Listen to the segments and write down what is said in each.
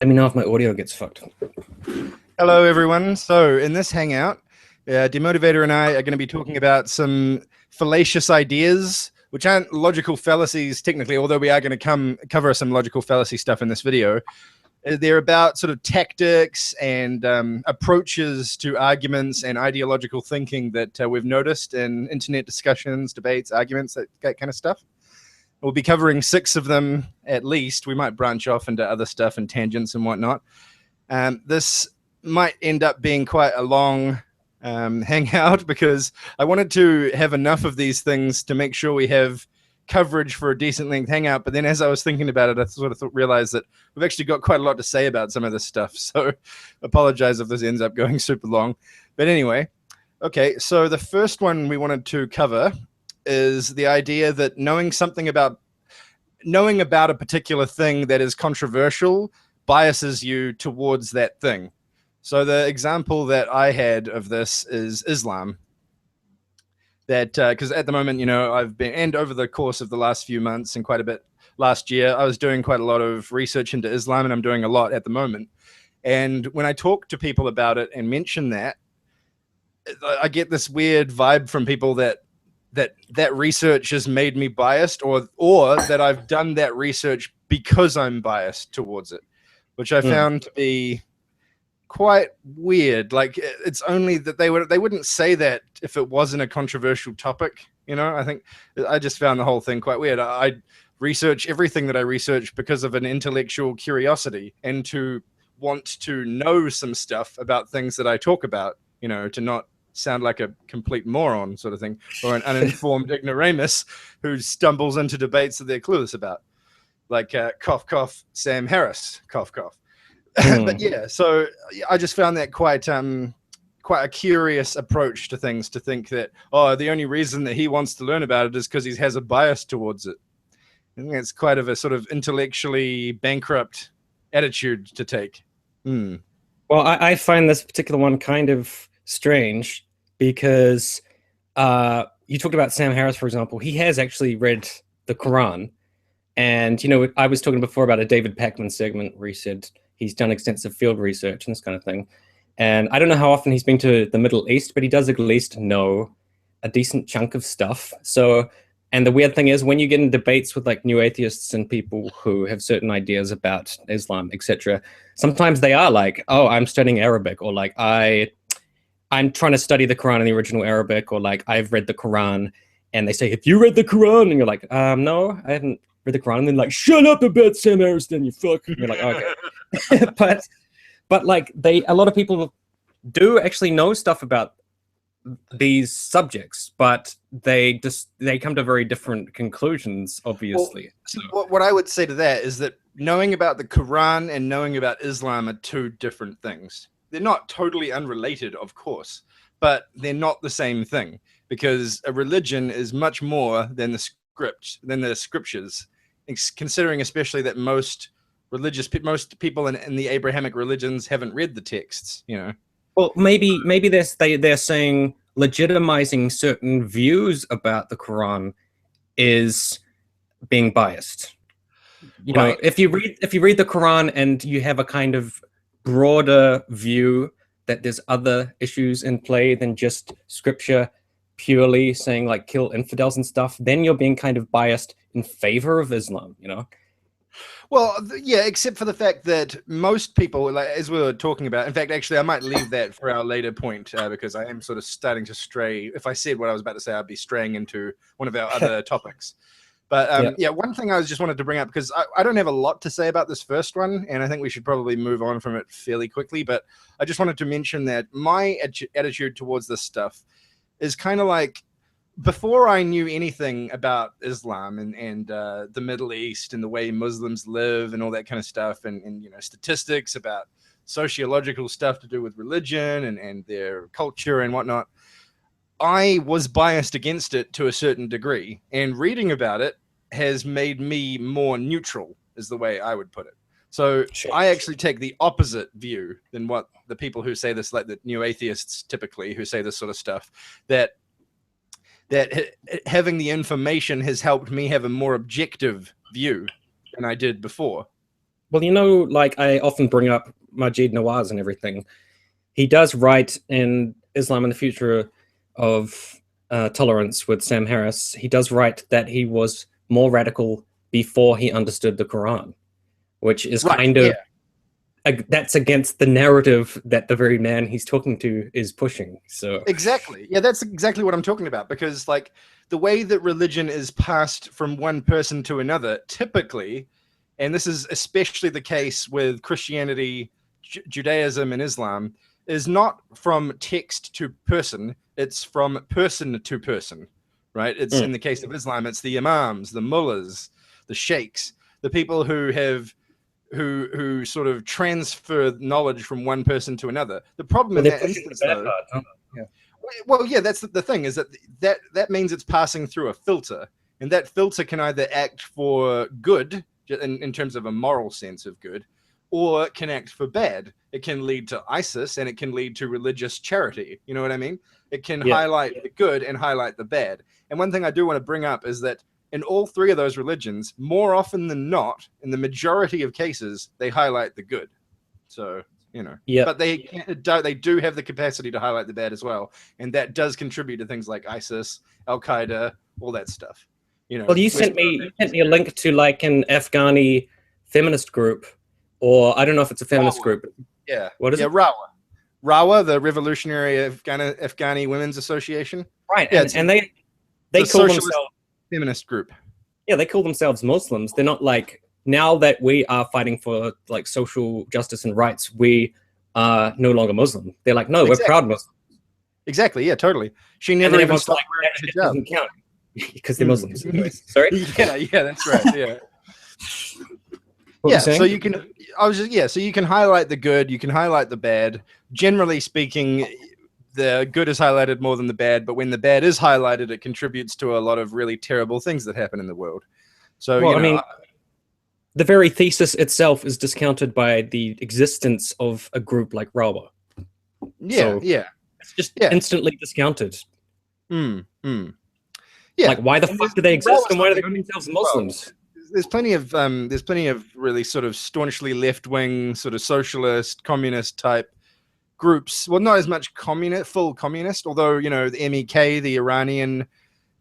Let me know if my audio gets fucked. Hello, everyone. So, in this hangout, Demotivator and I are going to be talking about some fallacious ideas, which aren't logical fallacies technically, although we are going to cover some logical fallacy stuff in this video. They're about sort of tactics and approaches to arguments and ideological thinking that we've noticed in internet discussions, debates, arguments, that kind of stuff. We'll be covering 6 of them at least. We might branch off into other stuff and tangents and whatnot. This might end up being quite a long hangout because I wanted to have enough of these things to make sure we have coverage for a decent length hangout. But then as I was thinking about it, I sort of realized that we've actually got quite a lot to say about some of this stuff. So apologize if this ends up going super long. But anyway, okay, so the first one we wanted to cover is the idea that knowing about a particular thing that is controversial biases you towards that thing. So the example that I had of this is Islam. That because at the moment, I've been, and over the course of the last few months and quite a bit last year, I was doing quite a lot of research into Islam, and I'm doing a lot at the moment. And when I talk to people about it and mention that, I get this weird vibe from people that research has made me biased, or that I've done that research because I'm biased towards it, which I found to be quite weird. Like, it's only that they wouldn't say that if it wasn't a controversial topic. I think I just found the whole thing quite weird. I research everything that I research because of an intellectual curiosity and to want to know some stuff about things that I talk about, to not sound like a complete moron sort of thing, or an uninformed ignoramus who stumbles into debates that they're clueless about, like cough cough Sam Harris, cough cough. But yeah, so I just found that quite a curious approach to things, to think that, the only reason that he wants to learn about it is because he has a bias towards it. I think it's quite of a sort of intellectually bankrupt attitude to take. Well, I find this particular one kind of strange because you talked about Sam Harris, for example. He has actually read the Quran. And, I was talking before about a David Pakman segment where he said he's done extensive field research and this kind of thing. And I don't know how often he's been to the Middle East, but he does at least know a decent chunk of stuff. So, and the weird thing is, when you get in debates with like new atheists and people who have certain ideas about Islam, etc., sometimes they are like, "Oh, I'm studying Arabic," or like, I'm trying to study the Quran in the original Arabic, or like, I've read the Quran. And they say, "Have you read the Quran?" And you're like, "No, I haven't read the Quran." And then like, "Shut up about Sam Harris, then, you fuck." And you're like, "Okay." but like, a lot of people do actually know stuff about these subjects, but they come to very different conclusions, obviously. Well, what I would say to that is that knowing about the Quran and knowing about Islam are 2 different things. They're not totally unrelated, of course, but they're not the same thing, because a religion is much more than the scriptures, considering especially that most people in the Abrahamic religions haven't read the texts. Well, maybe they're saying legitimizing certain views about the Quran is being biased. Right. If you read the Quran and you have a kind of broader view that there's other issues in play than just scripture purely saying like kill infidels and stuff, then you're being kind of biased in favor of Islam. Well, yeah, except for the fact that most people, like, as we were talking about, in fact, actually, I might leave that for our later point, because I am sort of starting to stray. If I said what I was about to say, I'd be straying into one of our other topics. But yeah, one thing I just wanted to bring up, because I don't have a lot to say about this first one, and I think we should probably move on from it fairly quickly. But I just wanted to mention that my attitude towards this stuff is kind of like, before I knew anything about Islam and the Middle East and the way Muslims live and all that kind of stuff, and statistics about sociological stuff to do with religion and their culture and whatnot, I was biased against it to a certain degree. And reading about it has made me more neutral, is the way I would put it. So sure. I actually take the opposite view than what the people who say this, like the new atheists typically, who say this sort of stuff, that having the information has helped me have a more objective view than I did before. Well, like I often bring up Majid Nawaz and everything. He does write in Islam and the Future of Tolerance with Sam Harris. He does write that he was more radical before he understood the Quran, which is Right. kind Yeah. of that's against the narrative that the very man he's talking to is pushing. So Exactly. Yeah, that's exactly what I'm talking about. Because like the way that religion is passed from one person to another, typically, and this is especially the case with Christianity, Judaism, and Islam, is not from text to person. It's from person to person, right? It's in the case of Islam, it's the imams, the mullahs, the sheikhs, the people who have who sort of transfer knowledge from one person to another. The problem well, in they're that pushing the instance, bad though, part, huh? Yeah. well, yeah, that's the thing is that means it's passing through a filter, and that filter can either act for good in terms of a moral sense of good, or it can act for bad. It can lead to ISIS, and it can lead to religious charity. You know what I mean? It can Yeah. highlight the good and highlight the bad. And one thing I do want to bring up is that in all three of those religions, more often than not, in the majority of cases, they highlight the good. So, Yeah. but they do have the capacity to highlight the bad as well, and that does contribute to things like ISIS, Al Qaeda, all that stuff. Well, you sent me a link to like an Afghani feminist group, or I don't know if it's a feminist Rawa. group. Yeah. What is it? Rawa, the Revolutionary Afghani Women's Association. Right. Yeah, and they call themselves feminist group. Yeah, they call themselves Muslims. They're not like, now that we are fighting for like social justice and rights, we are no longer Muslim. They're like, no, we're proud Muslims. Exactly. Yeah, totally. She never even stopped wearing a hijab. Doesn't count because they're Muslims. Sorry. Yeah, that's right. Yeah. So you can. So you can highlight the good. You can highlight the bad. Generally speaking, the good is highlighted more than the bad. But when the bad is highlighted, it contributes to a lot of really terrible things that happen in the world. So I mean, the very thesis itself is discounted by the existence of a group like Rawa. Yeah, it's just instantly discounted. Yeah. Like, why the fuck do they exist, and why do they call themselves Muslims? There's plenty of really sort of staunchly left-wing, sort of socialist, communist type groups. Well, not as much full communist, although the MEK, the Iranian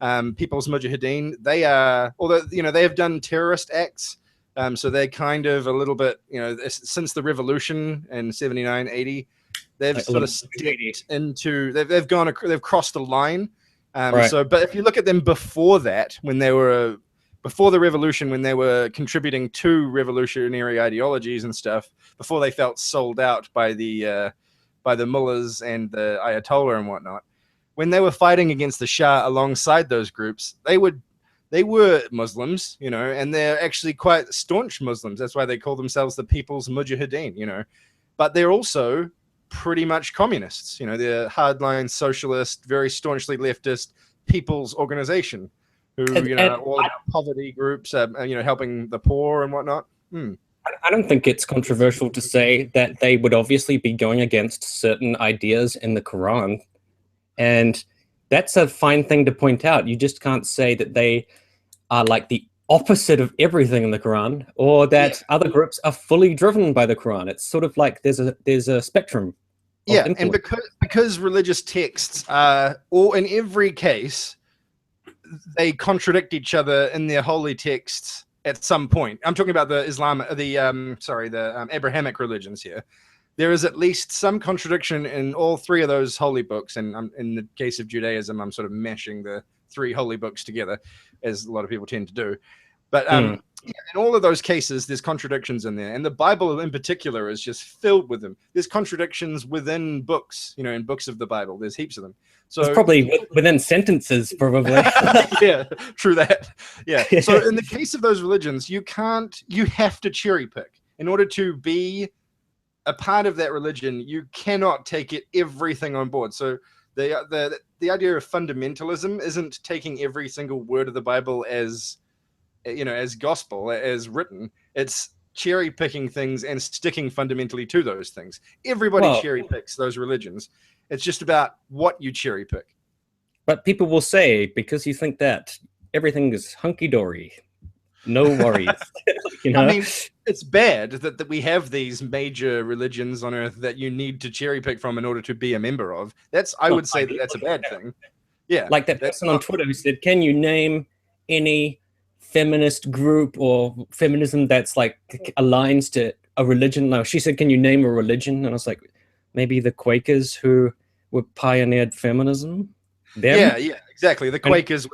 People's Mujahideen, they are, although they have done terrorist acts. So they're kind of a little bit, since the revolution in 79, 80, they've like sort of stepped into, they've crossed the line. Right. So, but if you look at them before that, before the revolution, when they were contributing to revolutionary ideologies and stuff, before they felt sold out by the mullahs and the Ayatollah and whatnot, when they were fighting against the Shah alongside those groups, they were Muslims, and they're actually quite staunch Muslims. That's why they call themselves the People's Mujahideen, but they're also pretty much communists. They're hardline socialist, very staunchly leftist people's organization who, all about poverty groups, helping the poor and whatnot. I don't think it's controversial to say that they would obviously be going against certain ideas in the Quran. And that's a fine thing to point out. You just can't say that they are like the opposite of everything in the Quran, or that other groups are fully driven by the Quran. It's sort of like there's a spectrum. And because religious texts are, or in every case, they contradict each other in their holy texts at some point. I'm talking about the Abrahamic religions here. There is at least some contradiction in all three of those holy books. And in the case of Judaism, I'm sort of mashing the three holy books together, as a lot of people tend to do. But in all of those cases, there's contradictions in there. And the Bible in particular is just filled with them. There's contradictions within books, in books of the Bible. There's heaps of them. So it's probably within sentences, probably. Yeah, true that. Yeah. So in the case of those religions, you have to cherry pick. In order to be a part of that religion, you cannot take everything on board. So the idea of fundamentalism isn't taking every single word of the Bible as gospel, as written. It's cherry picking things and sticking fundamentally to those things. Everybody cherry picks those religions. It's just about what you cherry pick. But people will say, because you think that, everything is hunky dory. No worries. You I know? mean, it's bad that we have these major religions on earth that you need to cherry pick from in order to be a member of. I Not would say that that's a ideal. bad thing. Yeah, Like that that's person on not. Twitter who said, "Can you name any feminist group or feminism that's like aligns to a religion?" No, she said, "Can you name a religion?" And I was like, maybe the Quakers who were pioneered feminism. Yeah, Them. yeah, exactly. The And Quakers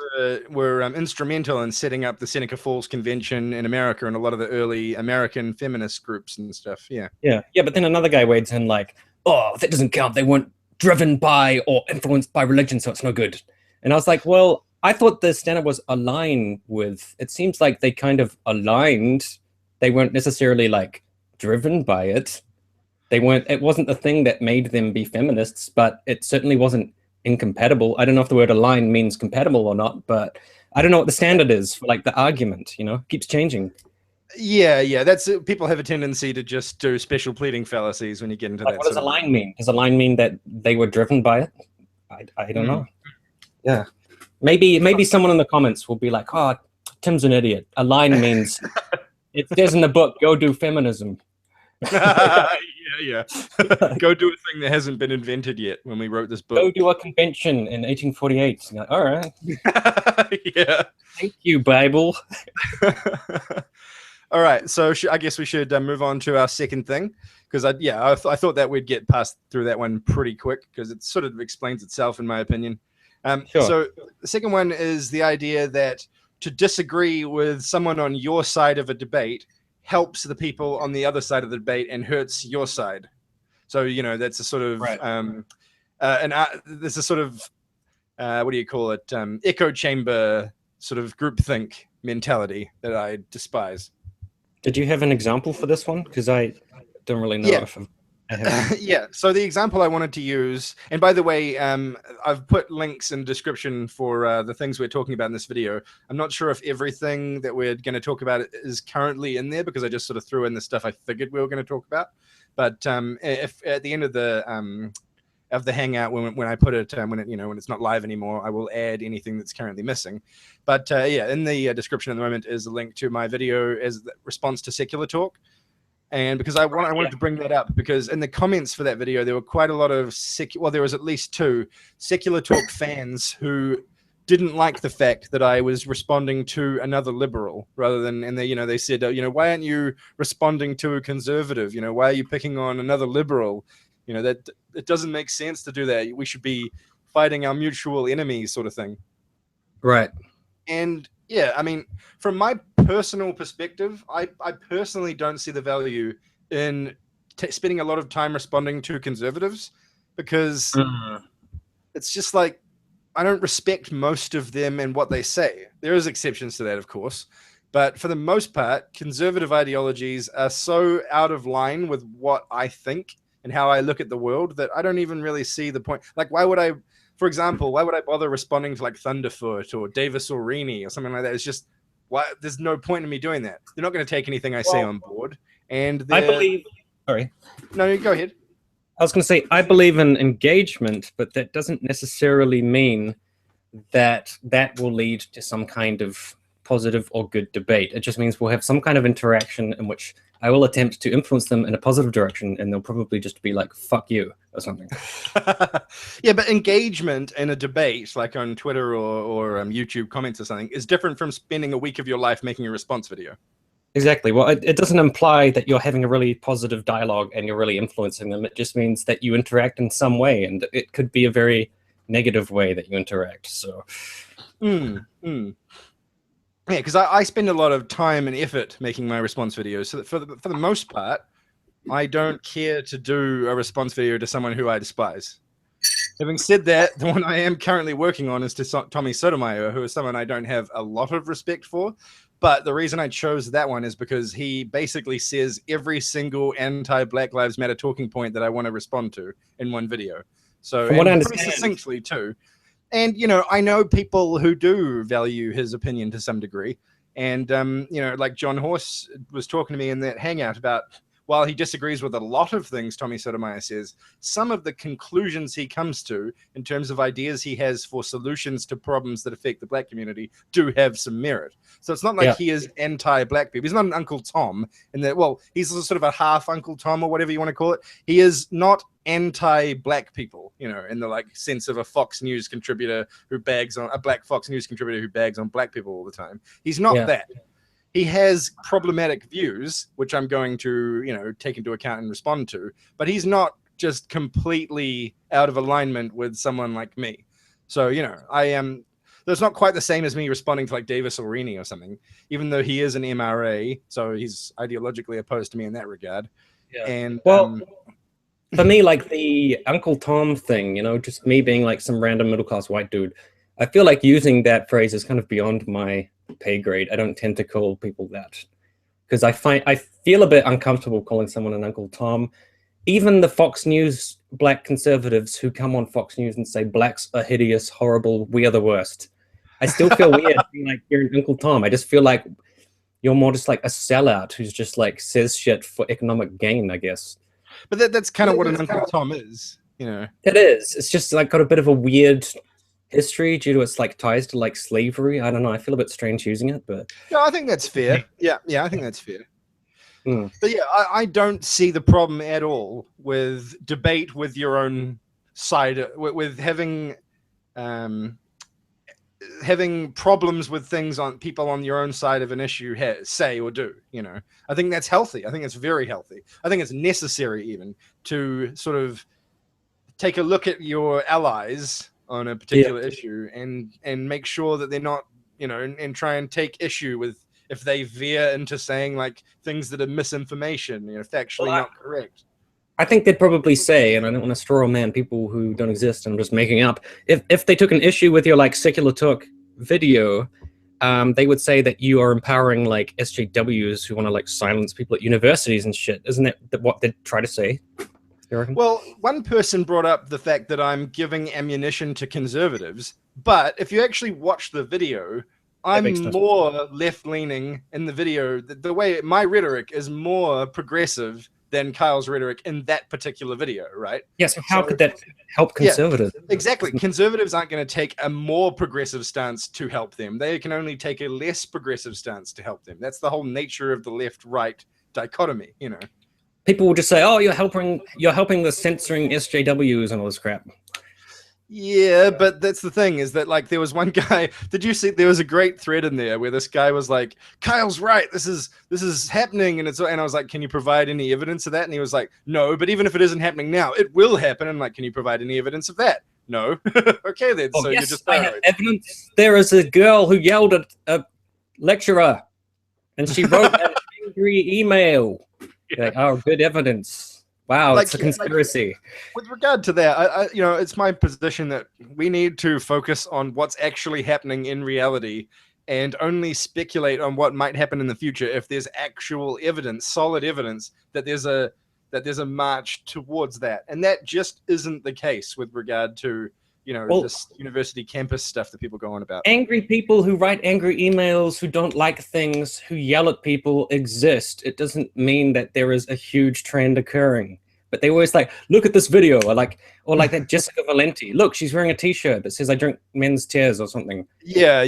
were instrumental in setting up the Seneca Falls Convention in America and a lot of the early American feminist groups and stuff. Yeah. yeah, yeah. But then another guy wades in like, "Oh, that doesn't count. They weren't driven by or influenced by religion, so it's no good." And I was like, well, I thought the standard was align with. It seems like they kind of aligned. They weren't necessarily like driven by it. They weren't. It wasn't the thing that made them be feminists, but it certainly wasn't incompatible. I don't know if the word align means compatible or not, but I don't know what the standard is for like the argument. You know, it keeps changing. Yeah, yeah. That's people have a tendency to just do special pleading fallacies when you get into Like, that what does sort of align mean? Does align mean that they were driven by it? I don't thing. know. Yeah, maybe someone in the comments will be like, "Oh, Tim's an idiot. Align means it says in the book, go do feminism." Yeah, yeah. Go do a thing that hasn't been invented yet when we wrote this Go book. do a convention in 1848. Like, all right, Yeah. thank you, Bible. All right. So I guess we should move on to our second thing because I thought that we'd get past through that one pretty quick because it sort of explains itself in my opinion. Sure. So the second one is the idea that to disagree with someone on your side of a debate helps the people on the other side of the debate and hurts your side. So that's a sort of Right. there's a sort of what do you call it? Echo chamber sort of groupthink mentality that I despise. Did you have an example for this one? Because I don't really know Yeah. if I have. Yeah. So the example I wanted to use, and by the way, I've put links in the description for the things we're talking about in this video. I'm not sure if everything that we're going to talk about is currently in there because I just sort of threw in the stuff I figured we were going to talk about. But if at the end of the Hangout when I put it when it's not live anymore, I will add anything that's currently missing. But yeah, in the description at the moment is a link to my video as the response to secular talk. And because I wanted to bring that up because in the comments for that video there were quite a lot of there was at least 2 secular talk fans who didn't like the fact that I was responding to another liberal rather than, and they said, why aren't you responding to a conservative? Why are you picking on another liberal? That it doesn't make sense to do that. We should be fighting our mutual enemies, sort of thing. Right. And yeah, I mean, from my personal perspective, I personally don't see the value in spending a lot of time responding to conservatives because it's just like I don't respect most of them and what they say. There is exceptions to that, of course. But for the most part, conservative ideologies are so out of line with what I think and how I look at the world that I don't even really see the point. Like, for example, why would I bother responding to like Thunderfoot or Davis Orini or something like that? It's just, there's no point in me doing that. They're not going to take anything I say on board. And I believe. Sorry. No, go ahead. I was going to say I believe in engagement, but that doesn't necessarily mean that will lead to some kind of positive or good debate. It just means we'll have some kind of interaction in which I will attempt to influence them in a positive direction, and they'll probably just be like, "Fuck you" or something. Yeah, but engagement in a debate, like on Twitter or YouTube comments or something, is different from spending a week of your life making a response video. Exactly. Well, it doesn't imply that you're having a really positive dialogue and you're really influencing them. It just means that you interact in some way, and it could be a very negative way that you interact. So, yeah, because I spend a lot of time and effort making my response videos. So for the most part, I don't care to do a response video to someone who I despise. Having said that, the one I am currently working on is to Tommy Sotomayor, who is someone I don't have a lot of respect for. But the reason I chose that one is because he basically says every single anti-Black Lives Matter talking point that I want to respond to in one video. So, from what I pretty understand, succinctly too. And, I know people who do value his opinion to some degree. And, like John Horse was talking to me in that Hangout about while he disagrees with a lot of things Tommy Sotomayor says, some of the conclusions he comes to in terms of ideas he has for solutions to problems that affect the black community do have some merit. So it's not like he is anti-black people. He's not an Uncle Tom in that, well, he's sort of a half Uncle Tom or whatever you want to call it. He is not anti-black people, you know, in the like sense of a Fox News contributor who bags on a black Fox News contributor who bags on black people all the time. He's not that. He has problematic views, which I'm going to, you know, take into account and respond to, but he's not just completely out of alignment with someone like me. So, you know, I am, that's not quite the same as me responding to like Davis Orrini or something, even though he is an MRA, so he's ideologically opposed to me in that regard. Yeah. And well, for me, like the Uncle Tom thing, you know, just me being like some random middle-class white dude, I feel like using that phrase is kind of beyond my pay grade. I don't tend to call people that because I feel a bit uncomfortable calling someone an Uncle Tom. Even the Fox News black conservatives who come on Fox News and say blacks are hideous, horrible, we are the worst. I still feel weird being like you're an Uncle Tom. I just feel like you're more just like a sellout who's just like says shit for economic gain, I guess. But that's kind of what an Uncle Tom is, you know. It is. It's just like got a bit of a weird history due to its like ties to like slavery. I don't know. I feel a bit strange using it, but no, I think that's fair. Yeah, I think that's fair. But yeah, I don't see the problem at all with debate with your own side, with having having problems with things on people on your own side of an issue say or do. You know, I think that's healthy. I think it's very healthy. I think it's necessary even to sort of take a look at your allies on a particular issue and make sure that they're not, you know, and try and take issue with if they veer into saying like things that are misinformation, you know, factually not correct. I think they'd probably say, and I don't want to straw man people who don't exist and I'm just making up, if they took an issue with your like secular talk video, they would say that you are empowering like SJWs who want to like silence people at universities and shit. Isn't that what they'd try to say? Well, one person brought up the fact that I'm giving ammunition to conservatives, but if you actually watch the video, I'm more left-leaning in the video. The way my rhetoric is more progressive than Kyle's rhetoric in that particular video, right? Yes. How could that help conservatives? Yeah, exactly. Conservatives aren't going to take a more progressive stance to help them. They can only take a less progressive stance to help them. That's the whole nature of the left-right dichotomy, you know. People will just say, "Oh, you're helping the censoring SJWs and all this crap." Yeah, but that's the thing is that like there was one guy. Did you see? There was a great thread in there where this guy was like, "Kyle's right. This is happening," and I was like, "Can you provide any evidence of that?" And he was like, "No, but even if it isn't happening now, it will happen." And I'm like, "Can you provide any evidence of that?" No. Okay then. Oh, so yes, you're just I have evidence. There is a girl who yelled at a lecturer, and she wrote an angry email. Like, oh, good evidence. Wow, like, it's a conspiracy. Like, with regard to that, I you know, it's my position that we need to focus on what's actually happening in reality and only speculate on what might happen in the future if there's actual evidence, solid evidence that there's a march towards that. And that just isn't the case with regard to, you know, this university campus stuff that people go on about. Angry people who write angry emails, who don't like things, who yell at people exist. It doesn't mean that there is a huge trend occurring. But they always like, look at this video, or like that Jessica Valenti. Look, she's wearing a T-shirt that says "I drink men's tears" or something. Yeah,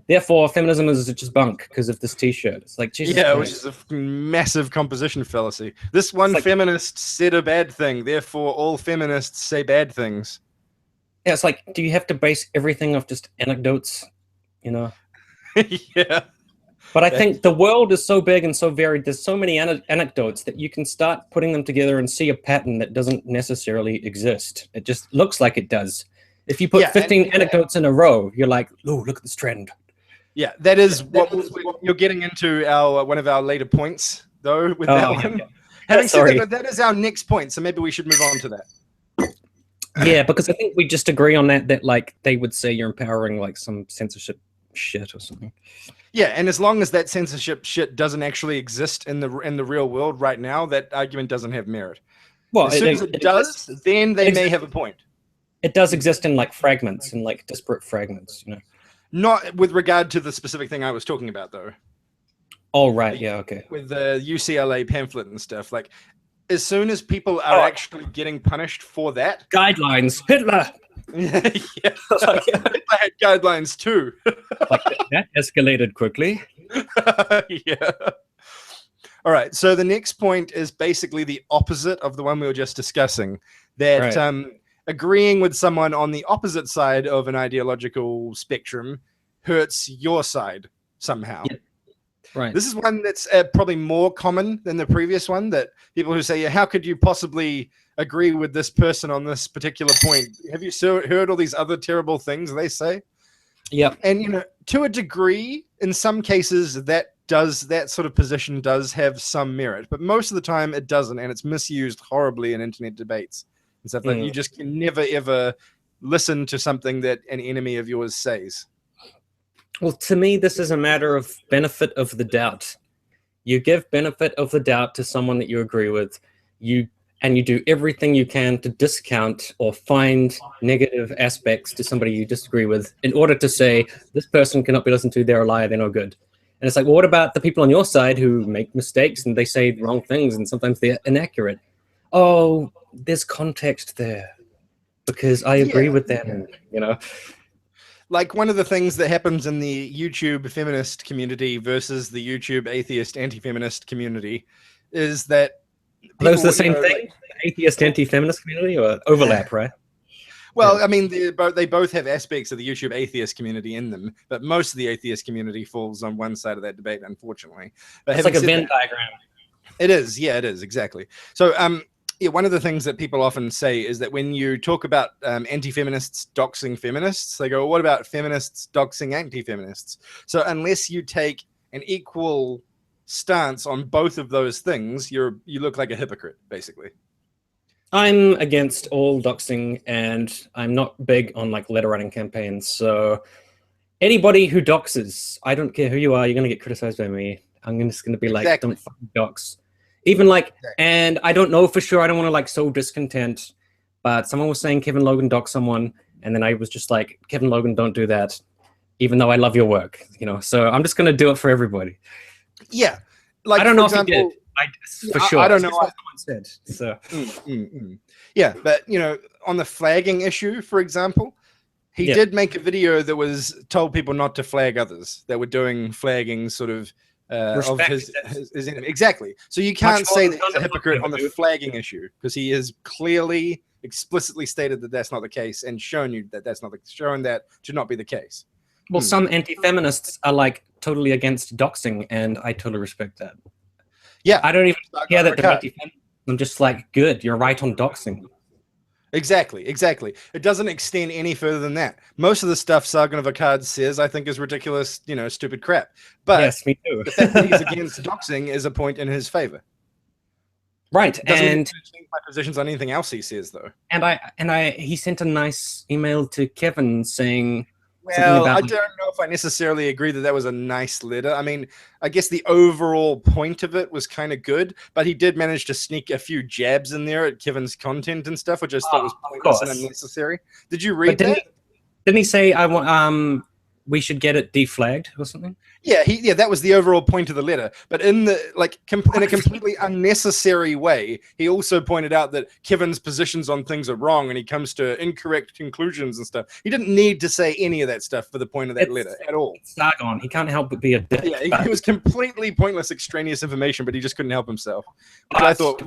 Therefore, feminism is just bunk because of this T-shirt. It's like Jesus Christ. Which is a massive composition fallacy. This one feminist said a bad thing, therefore all feminists say bad things. Yeah, it's like, do you have to base everything off just anecdotes? You know? Yeah. But I think the world is so big and so varied. There's so many anecdotes that you can start putting them together and see a pattern that doesn't necessarily exist. It just looks like it does. If you put 15 anecdotes in a row, you're like, oh, look at this trend. Yeah, that is what you're getting into one of our later points, though, with that one. Yeah. Having said that is our next point, so maybe we should move on to that. Yeah, because I think we just agree on that like they would say you're empowering like some censorship shit or something. Yeah, and as long as that censorship shit doesn't actually exist in the real world right now, that argument doesn't have merit. Well, as soon as it does, then they may have a point. It does exist in like fragments, in like disparate fragments, you know. Not with regard to the specific thing I was talking about, though. Oh, right. Yeah. Okay. with the UCLA pamphlet and stuff. Like, as soon as people are Oh, actually getting punished for that, guidelines. Hitler. yeah, like, Hitler had guidelines too. like that escalated quickly. Yeah. All right. So the next point is basically the opposite of the one we were just discussing. That Right. Agreeing with someone on the opposite side of an ideological spectrum hurts your side somehow. Yeah. Right. This is one that's probably more common than the previous one. That people who say, "Yeah, how could you possibly agree with this person on this particular point? Have you heard all these other terrible things they say?" Yep. And to a degree, in some cases, that sort of position does have some merit, but most of the time it doesn't, and it's misused horribly in internet debates and stuff. Like, you just can never ever listen to something that an enemy of yours says. Well, to me, this is a matter of benefit of the doubt. You give benefit of the doubt to someone that you agree with, and you do everything you can to discount or find negative aspects to somebody you disagree with in order to say, this person cannot be listened to, they're a liar, they're no good. And it's like, well, what about the people on your side who make mistakes and they say wrong things and sometimes they're inaccurate? Oh, there's context there because I agree with them, Like, one of the things that happens in the YouTube feminist community versus the YouTube atheist anti-feminist community is that Are those the same thing? The atheist anti-feminist community or overlap, right? Well, I mean, they both have aspects of the YouTube atheist community in them, but most of the atheist community falls on one side of that debate, unfortunately. But it's like a Venn diagram. It is, yeah, it is, exactly. So, yeah, one of the things that people often say is that when you talk about anti-feminists doxing feminists, they go, well, what about feminists doxing anti-feminists? So unless you take an equal stance on both of those things, you look like a hypocrite, basically. I'm against all doxing, and I'm not big on like letter writing campaigns. So anybody who doxes, I don't care who you are, you're going to get criticized by me. I'm just going to be like, don't fucking dox. Even like, and I don't know for sure, I don't want to like sow discontent, but someone was saying Kevin Logan doxed someone, and then I was just like, Kevin Logan, don't do that, even though I love your work, So I'm just going to do it for everybody. Yeah. Like, I don't know if he did. For sure. I don't know what someone said. So. Yeah, but on the flagging issue, for example, he did make a video that was told people not to flag others that were doing flagging sort of his enemy. Exactly. So you can't say that he's a hypocrite on the flagging issue because he has clearly, explicitly stated that that's not the case and shown you that shown that to not be the case. Well, some anti-feminists are like totally against doxing, and I totally respect that. Yeah, I don't even care that they're anti-feminist. I'm just like, good, you're right on doxing. Exactly. It doesn't extend any further than that. Most of the stuff Sargon of Akkad says, I think, is ridiculous, stupid crap. But yes, me too. The fact that he's against doxing is a point in his favor. Right, and change my positions on anything else he says, though. And he sent a nice email to Kevin saying. Well, I don't know if I necessarily agree that was a nice letter. I mean, I guess the overall point of it was kind of good, but he did manage to sneak a few jabs in there at Kevin's content and stuff, which I thought was pointless and unnecessary. Did you read that? Didn't he say we should get it deflagged or something? Yeah, that was the overall point of the letter. But in a completely unnecessary way, he also pointed out that Kevin's positions on things are wrong and he comes to incorrect conclusions and stuff. He didn't need to say any of that stuff for the point of that letter at all. Sargon, he can't help but be a dick. Yeah, it was completely pointless, extraneous information, but he just couldn't help himself. But I thought,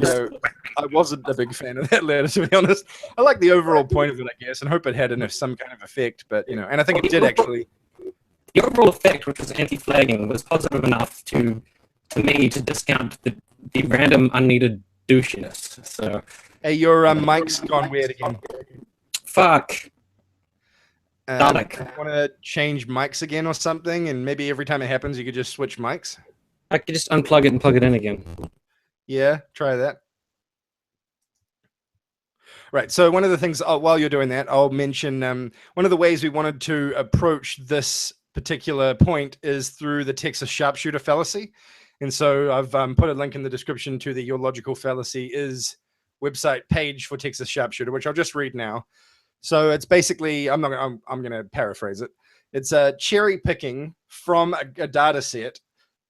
I wasn't a big fan of that letter, to be honest. I like the overall point of it, I guess, and hope it had some kind of effect. But and I think it did actually. The overall effect, which was anti-flagging, was positive enough to me to discount the random unneeded douchiness. So, hey, your mic's gone weird again. Fuck. You want to change mics again or something? And maybe every time it happens, you could just switch mics. I could just unplug it and plug it in again. Yeah, try that. Right. So one of the things, while you're doing that, I'll mention one of the ways we wanted to approach this particular point is through the Texas sharpshooter fallacy. And so I've put a link in the description to the Your Logical Fallacy Is website page for Texas sharpshooter, which I'll just read now. So it's basically, I'm going to paraphrase it. It's cherry picking from a data set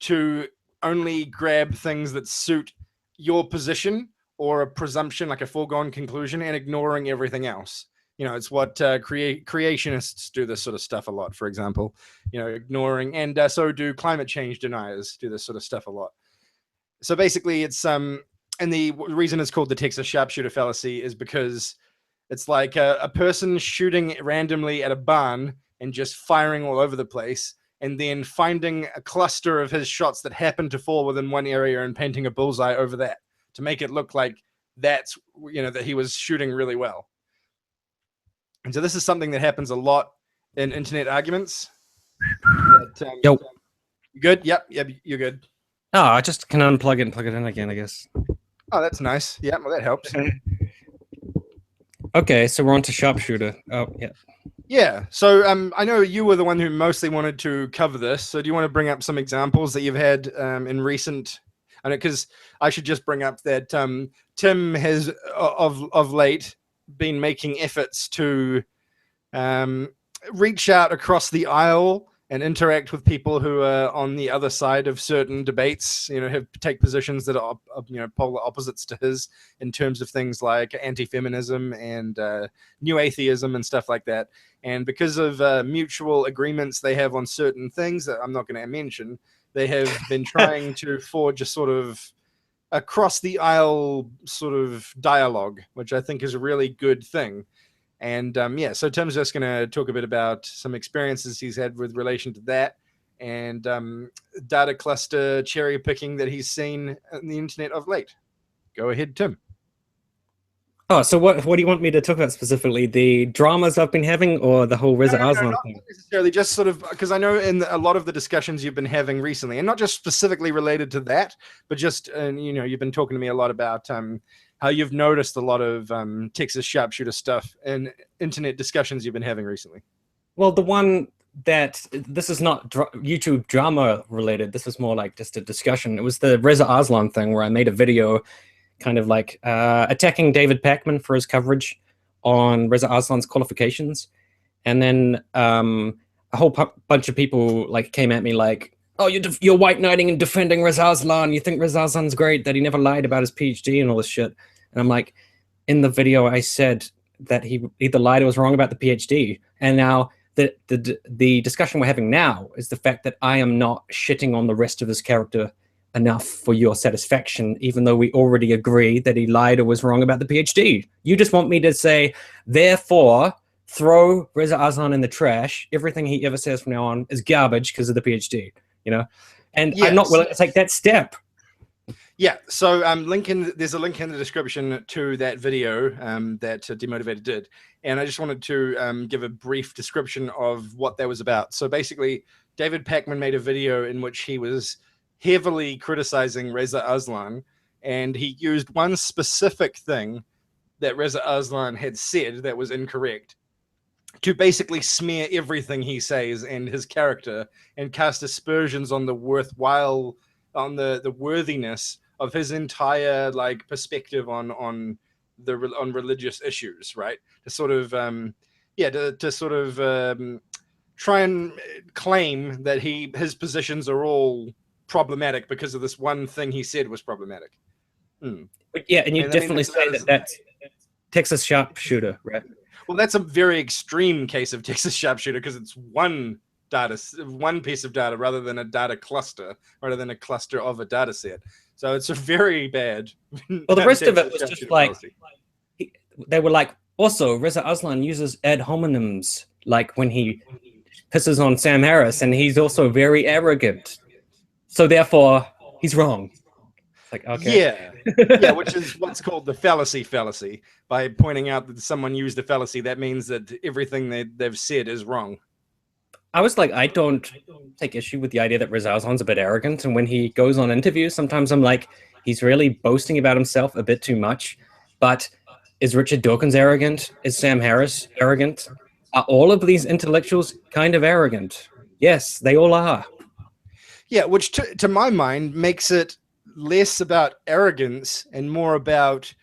to only grab things that suit your position or a presumption, like a foregone conclusion, and ignoring everything else. It's what creationists do this sort of stuff a lot, for example, ignoring, and so do climate change deniers do this sort of stuff a lot. So basically it's, and the reason it's called the Texas sharpshooter fallacy is because it's like a person shooting randomly at a barn and just firing all over the place, and then finding a cluster of his shots that happen to fall within one area and painting a bullseye over that to make it look like that's, that he was shooting really well. And so this is something that happens a lot in internet arguments. Yo. You good? Yep, you're good. Oh, I just can unplug it and plug it in again, I guess. Oh, that's nice. Yeah, well, that helps. Okay, so we're on to sharpshooter. Oh, yeah. Yeah, so I know you were the one who mostly wanted to cover this. So do you want to bring up some examples that you've had in recent? I know, because I should just bring up that Tim has of late been making efforts to reach out across the aisle and interact with people who are on the other side of certain debates, take positions that are, polar opposites to his in terms of things like anti-feminism and new atheism and stuff like that. And because of mutual agreements they have on certain things that I'm not going to mention, they have been trying to forge a sort of across the aisle sort of dialogue, which I think is a really good thing. And yeah, so Tim's just going to talk a bit about some experiences he's had with relation to that, and data cluster cherry picking that he's seen on the internet of late. Go ahead, Tim. Oh, so what do you want me to talk about specifically? The dramas I've been having, or the whole Reza Aslan not thing? Necessarily, just sort of, because I know in a lot of the discussions you've been having recently, and not just specifically related to that, but just, you've been talking to me a lot about how you've noticed a lot of Texas sharpshooter stuff and internet discussions you've been having recently. Well, the one that, this is not YouTube drama related, this is more like just a discussion. It was the Reza Aslan thing where I made a video kind of like attacking David Pakman for his coverage on Reza Aslan's qualifications. And then a whole bunch of people like came at me like, oh, you're white knighting and defending Reza Aslan. You think Reza Aslan's great, that he never lied about his PhD and all this shit. And I'm like, in the video I said that he either lied or was wrong about the PhD. And now the discussion we're having now is the fact that I am not shitting on the rest of his character enough for your satisfaction, even though we already agree that he lied or was wrong about the PhD. You just want me to say, therefore, throw Reza Aslan in the trash. Everything he ever says from now on is garbage because of the PhD, And yes. I'm not willing to take that step. Yeah, so there's a link in the description to that video that Demotivated did. And I just wanted to give a brief description of what that was about. So basically, David Pakman made a video in which he was heavily criticizing Reza Aslan, and he used one specific thing that Reza Aslan had said that was incorrect to basically smear everything he says and his character and cast aspersions on the worthiness of his entire perspective on religious issues, right? To sort of try and claim that his positions are all problematic because of this one thing he said was problematic. Yeah, and you definitely say that's Texas sharpshooter, right? Well, that's a very extreme case of Texas sharpshooter because it's one piece of data rather than a data cluster, rather than a cluster of a data set. So it's a very bad. Well, the rest of it was just like, they were like, also, Reza Aslan uses ad hominems, like when he pisses on Sam Harris, and he's also very arrogant. So therefore, he's wrong. It's like, okay. Yeah, which is what's called the fallacy. By pointing out that someone used a fallacy, that means that everything they've said is wrong. I was like, I don't take issue with the idea that Reza Aslan's a bit arrogant. And when he goes on interviews, sometimes I'm like, he's really boasting about himself a bit too much. But is Richard Dawkins arrogant? Is Sam Harris arrogant? Are all of these intellectuals kind of arrogant? Yes, they all are. Yeah, which to my mind makes it less about arrogance and more about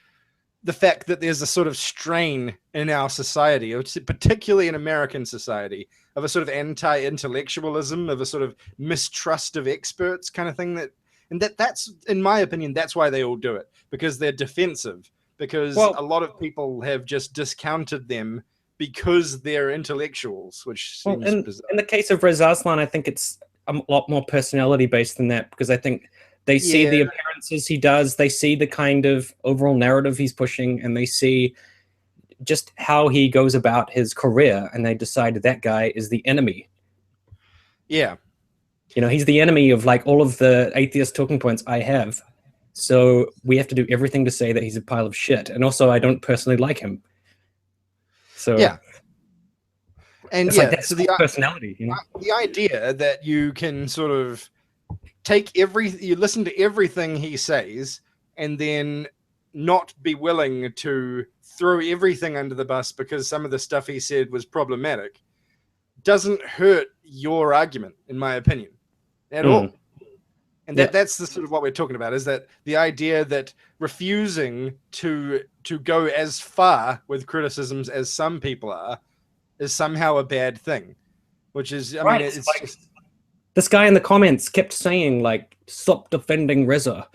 the fact that there's a sort of strain in our society, particularly in American society, of a sort of anti-intellectualism, of a sort of mistrust of experts kind of thing. And that's, in my opinion, that's why they all do it, because they're defensive, because Well, a lot of people have just discounted them because they're intellectuals, which well, seems bizarre. in the case of Reza Aslan, I think it's a lot more personality based than that because I think they see Yeah, the appearances he does, they see the kind of overall narrative he's pushing, and they see just how he goes about his career, and they decide that guy is the enemy. yeah, You know, he's the enemy of like all of the atheist talking points I have. So we have to do everything to say that he's a pile of shit. And also, I don't personally like him. So yeah. And it's like yeah, that's so the personality, you know? the idea that you can sort of you listen to everything he says and then not be willing to throw everything under the bus because some of the stuff he said was problematic doesn't hurt your argument, in my opinion, at all. And that's the sort of what we're talking about, is that the idea that refusing to go as far with criticisms as some people are is somehow a bad thing, which is, I mean, it's like, just... This guy in the comments kept saying, like, stop defending Reza.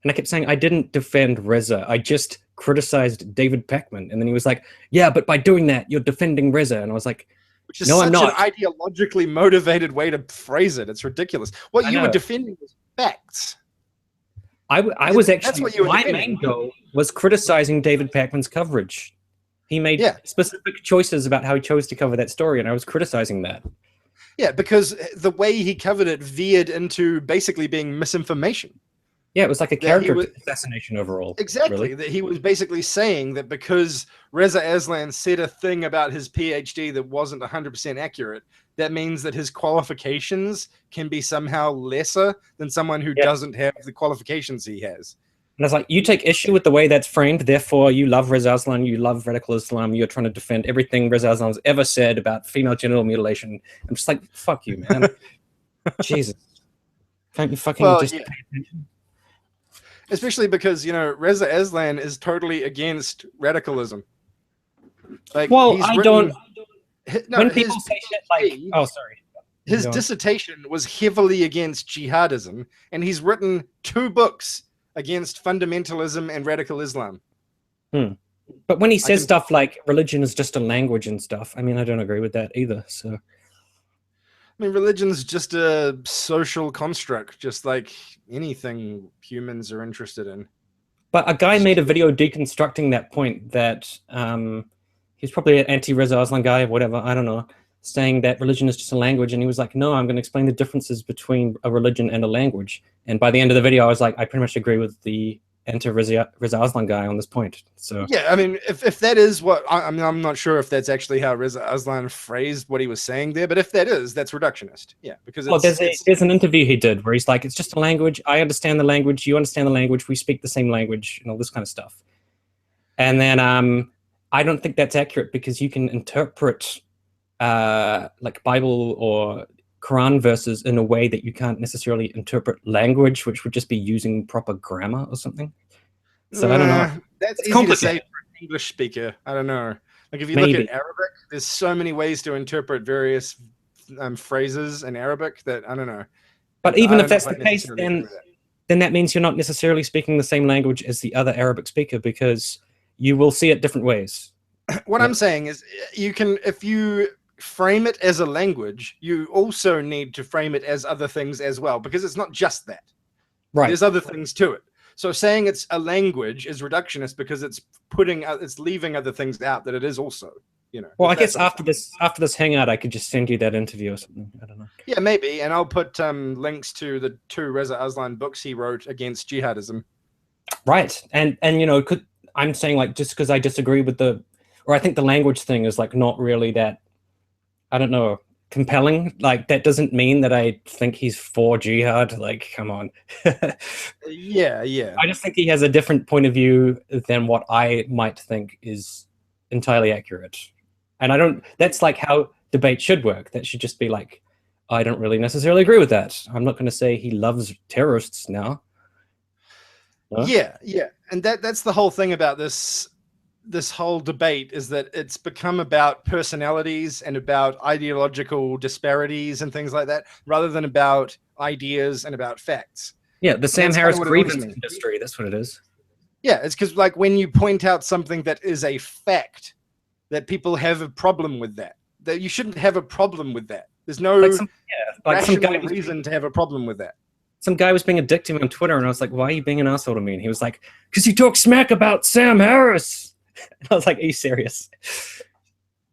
And I kept saying, I didn't defend Reza. I just criticized David Peckman. And then he was like, yeah, but by doing that, you're defending Reza. And I was like, which is no, such I'm not. an ideologically motivated way to phrase it. It's ridiculous. What you were defending was facts. I was actually, that's what you were my defending. main goal was criticizing David Peckman's coverage. He made specific choices about how he chose to cover that story, and I was criticizing that. Yeah, because the way he covered it veered into basically being misinformation. Yeah, it was like a character assassination overall. Exactly. Really. That he was basically saying that because Reza Aslan said a thing about his PhD that wasn't 100% accurate, that means that his qualifications can be somehow lesser than someone who doesn't have the qualifications he has. And I was like, you take issue with the way that's framed, therefore you love Reza Aslan, you love radical Islam, you're trying to defend everything Reza Aslan's ever said about female genital mutilation. I'm just like, fuck you, man. Jesus. Can't you fucking pay attention? Especially because, you know, Reza Aslan is totally against radicalism. Like, well, he's when people say shit like, oh, sorry. His dissertation was heavily against jihadism, and he's written 2 books against fundamentalism and radical Islam. But when he says stuff like religion is just a language and stuff, I mean, I don't agree with that either. So, I mean, religion's just a social construct, just like anything humans are interested in. But a guy made a video deconstructing that point that he's probably an anti-Reza Aslan guy or whatever, I don't know, saying that religion is just a language. And he was like, no, I'm going to explain the differences between a religion and a language. And by the end of the video, I was like, I pretty much agree with the anti-Reza Aslan guy on this point. So yeah, I mean, if that is what I mean, I'm not sure if that's actually how Reza Aslan phrased what he was saying there, but if that is, that's reductionist. Yeah, because there's an interview he did where he's like, it's just a language. I understand the language. You understand the language. We speak the same language and all this kind of stuff. And then I don't think that's accurate because you can interpret like Bible or Quran verses in a way that you can't necessarily interpret language, which would just be using proper grammar or something. So I don't know. That's easy to say for an English speaker. I don't know. Like if you look at Arabic, there's so many ways to interpret various phrases in Arabic that I don't know. But even if that's the case, then that means you're not necessarily speaking the same language as the other Arabic speaker because you will see it different ways. What I'm saying is you can, if you frame it as a language, you also need to frame it as other things as well, because it's not just that. Right. There's other things to it. So saying it's a language is reductionist because it's leaving other things out that it is also, you know. Well, I guess after this hangout, I could just send you that interview or something. I don't know. Yeah, maybe, and I'll put links to the 2 Reza Aslan books he wrote against jihadism. Right, and you know, I'm saying like just because I disagree with or I think the language thing is like not really that, I don't know, compelling. Like that doesn't mean that I think he's for jihad. Like, come on. Yeah. I just think he has a different point of view than what I might think is entirely accurate. And I don't, that's like how debate should work. That should just be like, I don't really necessarily agree with that. I'm not going to say he loves terrorists now. Huh? Yeah. And that's the whole thing about this whole debate, is that it's become about personalities and about ideological disparities and things like that, rather than about ideas and about facts. Yeah, the And Sam that's kind Harris of what annoys grievance me. industry. That's what it is. Yeah, it's because like when you point out something that is a fact, that people have a problem with that. That you shouldn't have a problem with that. There's no Some guy rational reason to have a problem with that. some guy was being a dick to me on Twitter, and I was like, "Why are you being an asshole to me?" And he was like, "Because you talk smack about Sam Harris." And I was like, "Are you serious?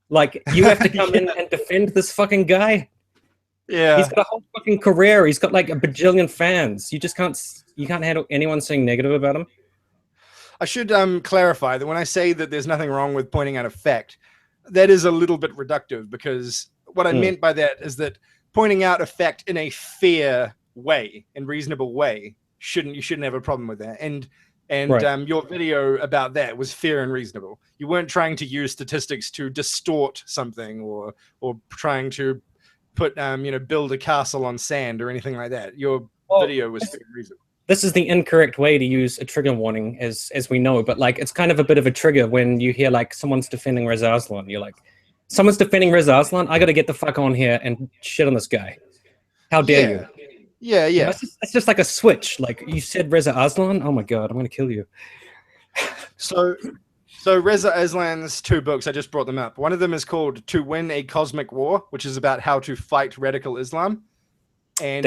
Like, you have to come in and defend this fucking guy? Yeah, He's got a whole fucking career. He's got like a bajillion fans. You can't handle anyone saying negative about him." I should clarify that when I say that there's nothing wrong with pointing out a fact, that is a little bit reductive, because what I meant by that is that pointing out a fact in a fair way and reasonable way you shouldn't have a problem with that. And Right. your video about that was fair and reasonable. You weren't trying to use statistics to distort something or trying to put build a castle on sand or anything like that. Your video was fair and reasonable. This is the incorrect way to use a trigger warning, as we know, but like it's kind of a bit of a trigger when you hear like someone's defending Reza Aslan. You're like, someone's defending Reza Aslan, I got to get the fuck on here and shit on this guy. How dare you? Yeah. You know, it's just like a switch. Like, you said Reza Aslan, oh my god, I'm gonna kill you. So Reza Aslan's 2 books, I just brought them up. One of them is called To Win a Cosmic War, which is about how to fight radical Islam. And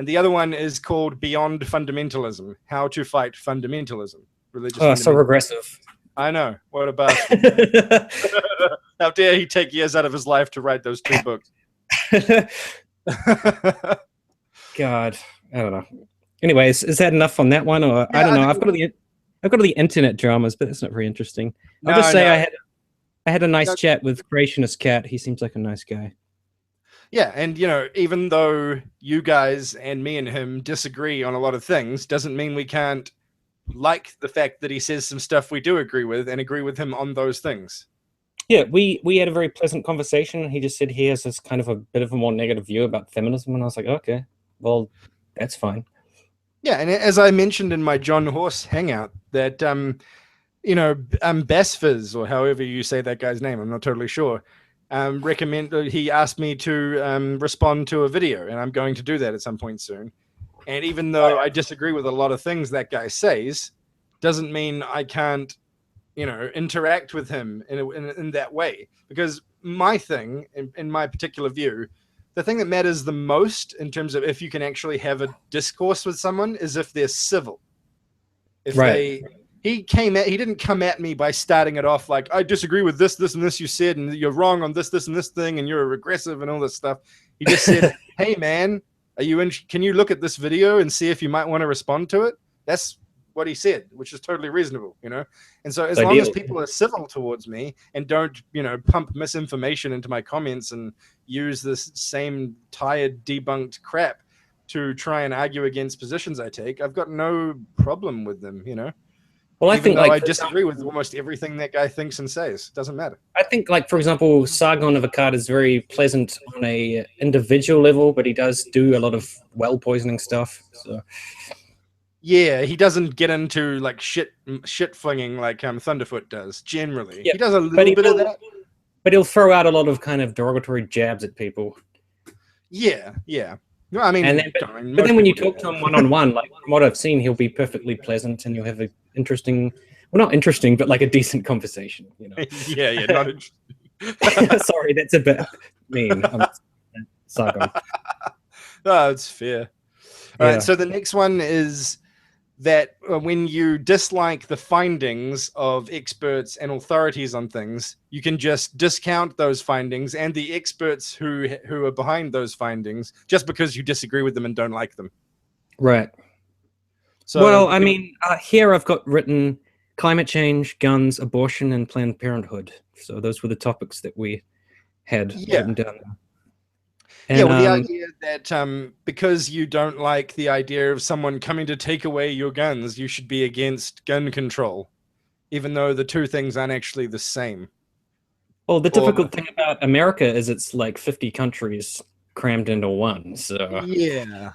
the other one is called Beyond Fundamentalism, How to Fight Fundamentalism. Religious fundamentalism. So regressive. I know. What a bastard. How dare he take years out of his life to write those 2 books. God, I don't know. Anyways, is that enough on that one? Or I don't know. I've got all the internet dramas, but it's not very interesting. I'll just say I had a nice chat with Creationist Cat. He seems like a nice guy. Yeah, and even though you guys and me and him disagree on a lot of things, doesn't mean we can't like the fact that he says some stuff we do agree with and agree with him on those things. Yeah, we had a very pleasant conversation. He just said he has this kind of a bit of a more negative view about feminism, and I was like, okay, well, that's fine. Yeah, and as I mentioned in my John Horse hangout, that Basfizz, or however you say that guy's name, I'm not totally sure. He asked me to respond to a video, and I'm going to do that at some point soon. And even though I disagree with a lot of things that guy says, doesn't mean I can't, interact with him in that way. Because my thing, in my particular view, the thing that matters the most in terms of if you can actually have a discourse with someone is if they're civil. He didn't come at me by starting it off like, I disagree with this, this, and this you said, and you're wrong on this, this, and this thing, and you're regressive and all this stuff. He just said, hey man, can you look at this video and see if you might want to respond to it? That's what he said, which is totally reasonable, And so as long as people are civil towards me and don't, pump misinformation into my comments and use this same tired, debunked crap to try and argue against positions I take, I've got no problem with them, Well, I disagree with almost everything that guy thinks and says. Doesn't matter. I think, like, for example, Sargon of Akkad is very pleasant on a individual level, but he does do a lot of well poisoning stuff. So yeah, he doesn't get into like shit flinging like Thunderfoot does generally. Yeah, he does a little bit of that, but he'll throw out a lot of kind of derogatory jabs at people. Yeah. No, I mean, but then when you talk to him one-on-one, like from what I've seen, he'll be perfectly pleasant, and you'll have a interesting, well, not interesting, but like a decent conversation. Yeah, not interesting. Sorry, that's a bit mean. Sargon. No, it's fair. All right, so the next one is that when you dislike the findings of experts and authorities on things, you can just discount those findings and the experts who are behind those findings just because you disagree with them and don't like them. Right. So, well, I mean, here I've got written climate change, guns, abortion, and Planned Parenthood. So those were the topics that we had written down. And, the idea that because you don't like the idea of someone coming to take away your guns, you should be against gun control, even though the two things aren't actually the same. Well, the difficult thing about America is it's like 50 countries crammed into one. So yeah.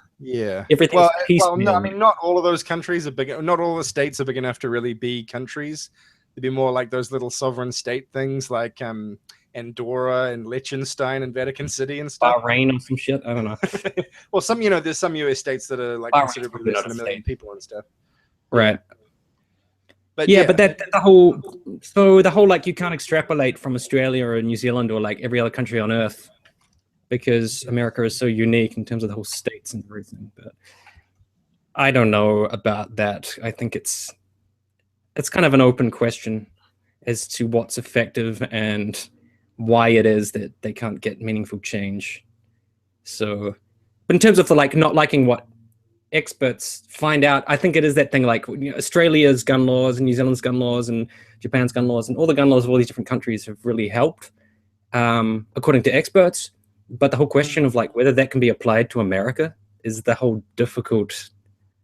Everything's well, no, I mean, not all of those countries are big. Not all the states are big enough to really be countries. They'd be more like those little sovereign state things, like Andorra and Liechtenstein and Vatican City and stuff. Bahrain or some shit. I don't know. Well, some, there's some US states that are like considerably less than 1 million people and stuff. Right. But yeah, but the whole like you can't extrapolate from Australia or New Zealand or like every other country on Earth because America is so unique in terms of the whole states and everything. But I don't know about that. I think it's kind of an open question as to what's effective and why it is that they can't get meaningful change. So, but in terms of the like not liking what experts find out, I think it is that thing like Australia's gun laws and New Zealand's gun laws and Japan's gun laws and all the gun laws of all these different countries have really helped, according to experts. But the whole question of like whether that can be applied to America is the whole difficult,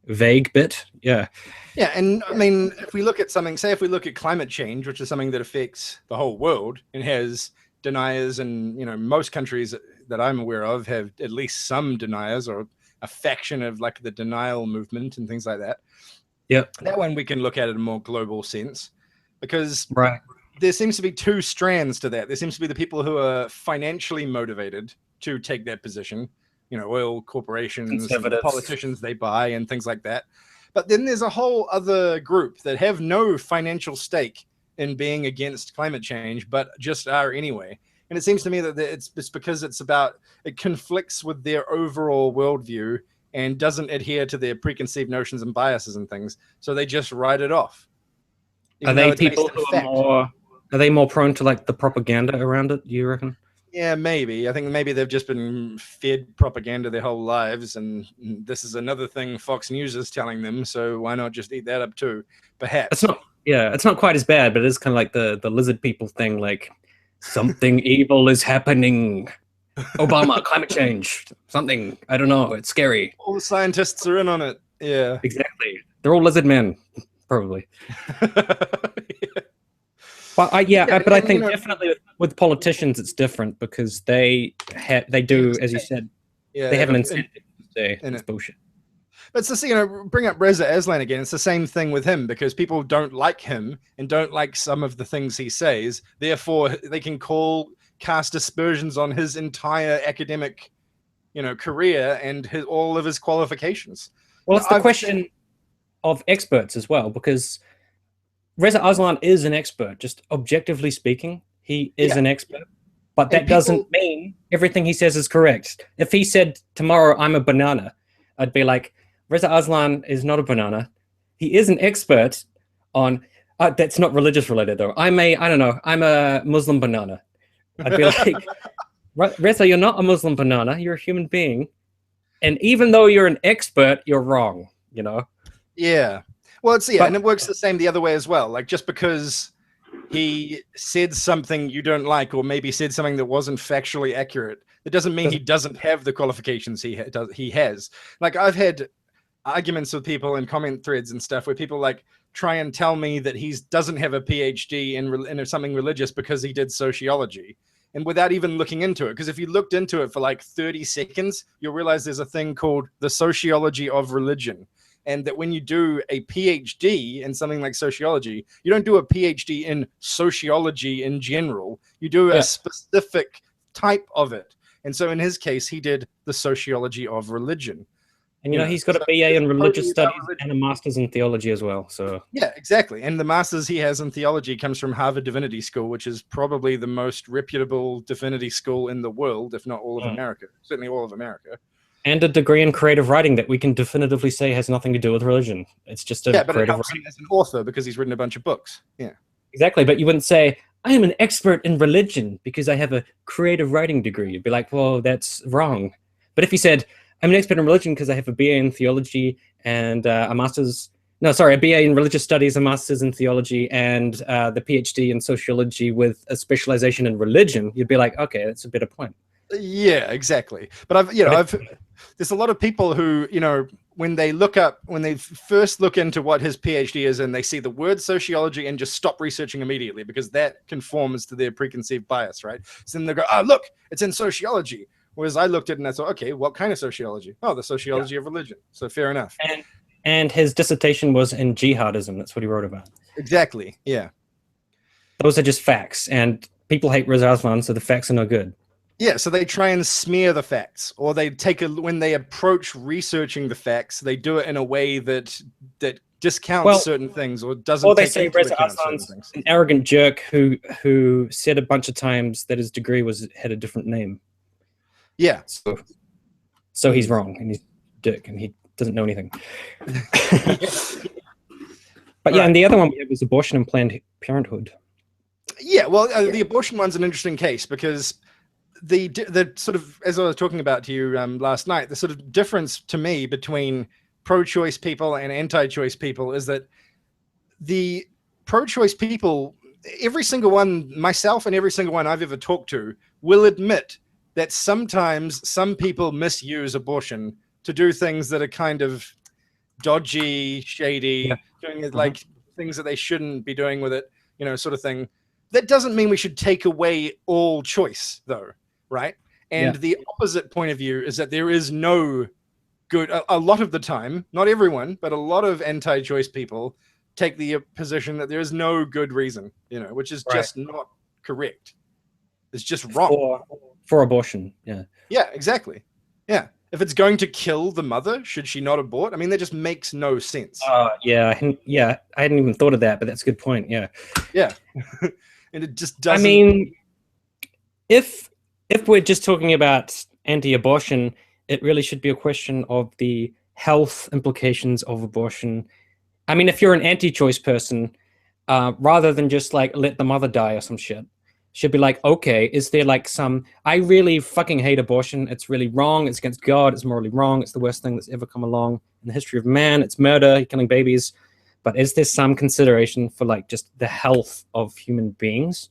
vague bit. Yeah. Yeah, and I mean, if we look at something, say if we look at climate change, which is something that affects the whole world and has deniers, and most countries that I'm aware of have at least some deniers or a faction of like the denial movement and things like that. Yeah, that one we can look at in a more global sense, because right. There seems to be two strands to that. There seems to be the people who are financially motivated to take that position, oil corporations, and politicians they buy and things like that. But then there's a whole other group that have no financial stake in being against climate change, but just are anyway. And it seems to me that it's because it conflicts with their overall worldview and doesn't adhere to their preconceived notions and biases and things. So they just write it off. Are they people who are more prone to like the propaganda around it, do you reckon? Yeah, maybe. I think maybe they've just been fed propaganda their whole lives, and this is another thing Fox News is telling them, so why not just eat that up too? Perhaps. It's not quite as bad, but it is kind of like the lizard people thing, like something evil is happening. Obama, climate change, something. I don't know. It's scary. All the scientists are in on it. Yeah. Exactly. They're all lizard men, probably. Yeah. But I think definitely with politicians it's different because they do, as you said, they have an incentive to say it's bullshit. But it's just, bring up Reza Aslan again. It's the same thing with him because people don't like him and don't like some of the things he says. Therefore, they can cast aspersions on his entire academic, career and all of his qualifications. Well, it's the question of experts as well, because Reza Aslan is an expert. Just objectively speaking, he is an expert. But that doesn't mean everything he says is correct. If he said tomorrow, I'm a banana, I'd be like, Reza Aslan is not a banana. He is an expert on, that's not religious related though. I'm a Muslim banana. I'd be like, Reza, you're not a Muslim banana. You're a human being. And even though you're an expert, you're wrong, Yeah. Well, and it works the same the other way as well. Like just because he said something you don't like, or maybe said something that wasn't factually accurate, it doesn't mean he doesn't have the qualifications he has. Like I've had arguments with people in comment threads and stuff where people like try and tell me that he doesn't have a PhD in something religious because he did sociology, and without even looking into it. Because if you looked into it for like 30 seconds, you'll realize there's a thing called the sociology of religion. And that when you do a PhD in something like sociology, you don't do a PhD in sociology in general. You do a specific type of it. And so in his case, he did the sociology of religion. And he's got a BA in religious studies and a master's in theology as well. So yeah, exactly. And the master's he has in theology comes from Harvard Divinity School, which is probably the most reputable divinity school in the world, if not all of America. Certainly all of America. And a degree in creative writing that we can definitively say has nothing to do with religion. It's just but it helps him as an author because he's written a bunch of books. Yeah, exactly. But you wouldn't say, I am an expert in religion because I have a creative writing degree. You'd be like, well, that's wrong. But if you said, I'm an expert in religion because I have a BA in theology and a BA in religious studies, a master's in theology, and the PhD in sociology with a specialization in religion, you'd be like, okay, that's a better point. Yeah, exactly. But there's a lot of people who, when they first look into what his PhD is and they see the word sociology and just stop researching immediately because that conforms to their preconceived bias, right? So then they go, oh, look, it's in sociology. Whereas I looked at it and I thought, okay, what kind of sociology? Oh, the sociology of religion. So fair enough. And his dissertation was in jihadism. That's what he wrote about. Exactly. Yeah. Those are just facts. And people hate Riz Aslan, so the facts are no good. Yeah, so they try and smear the facts, or they take when they approach researching the facts, they do it in a way that discounts certain things or doesn't or they take say into Reza account certain Aslan's things. an arrogant jerk who said a bunch of times that his degree had a different name. Yeah. So he's wrong, and he's a dick, and he doesn't know anything. But yeah, and the other one we have is abortion and Planned Parenthood. Yeah, well, the abortion one's an interesting case because the sort of, as I was talking about to you last night, the sort of difference to me between pro-choice people and anti-choice people is that the pro-choice people, every single one, myself and every single one I've ever talked to, will admit that sometimes some people misuse abortion to do things that are kind of dodgy, shady, doing it like things that they shouldn't be doing with it, you know, sort of thing. That doesn't mean we should take away all choice, though, right? And the opposite point of view is that there is no good, a lot of the time, not everyone, but a lot of anti-choice people take the position that there is no good reason, you know, which is just not correct. It's just wrong. For abortion, Yeah, exactly. Yeah. If it's going to kill the mother, should she not abort? I mean, that just makes no sense. I hadn't even thought of that, but that's a good point. Yeah. And it just doesn't. I mean, if we're just talking about anti-abortion, it really should be a question of the health implications of abortion. I mean, if you're an anti-choice person, rather than just like let the mother die or some shit, should be like, okay, is there like I really fucking hate abortion. It's really wrong. It's against God. It's morally wrong. It's the worst thing that's ever come along in the history of man. It's murder, killing babies. But is there some consideration for like just the health of human beings?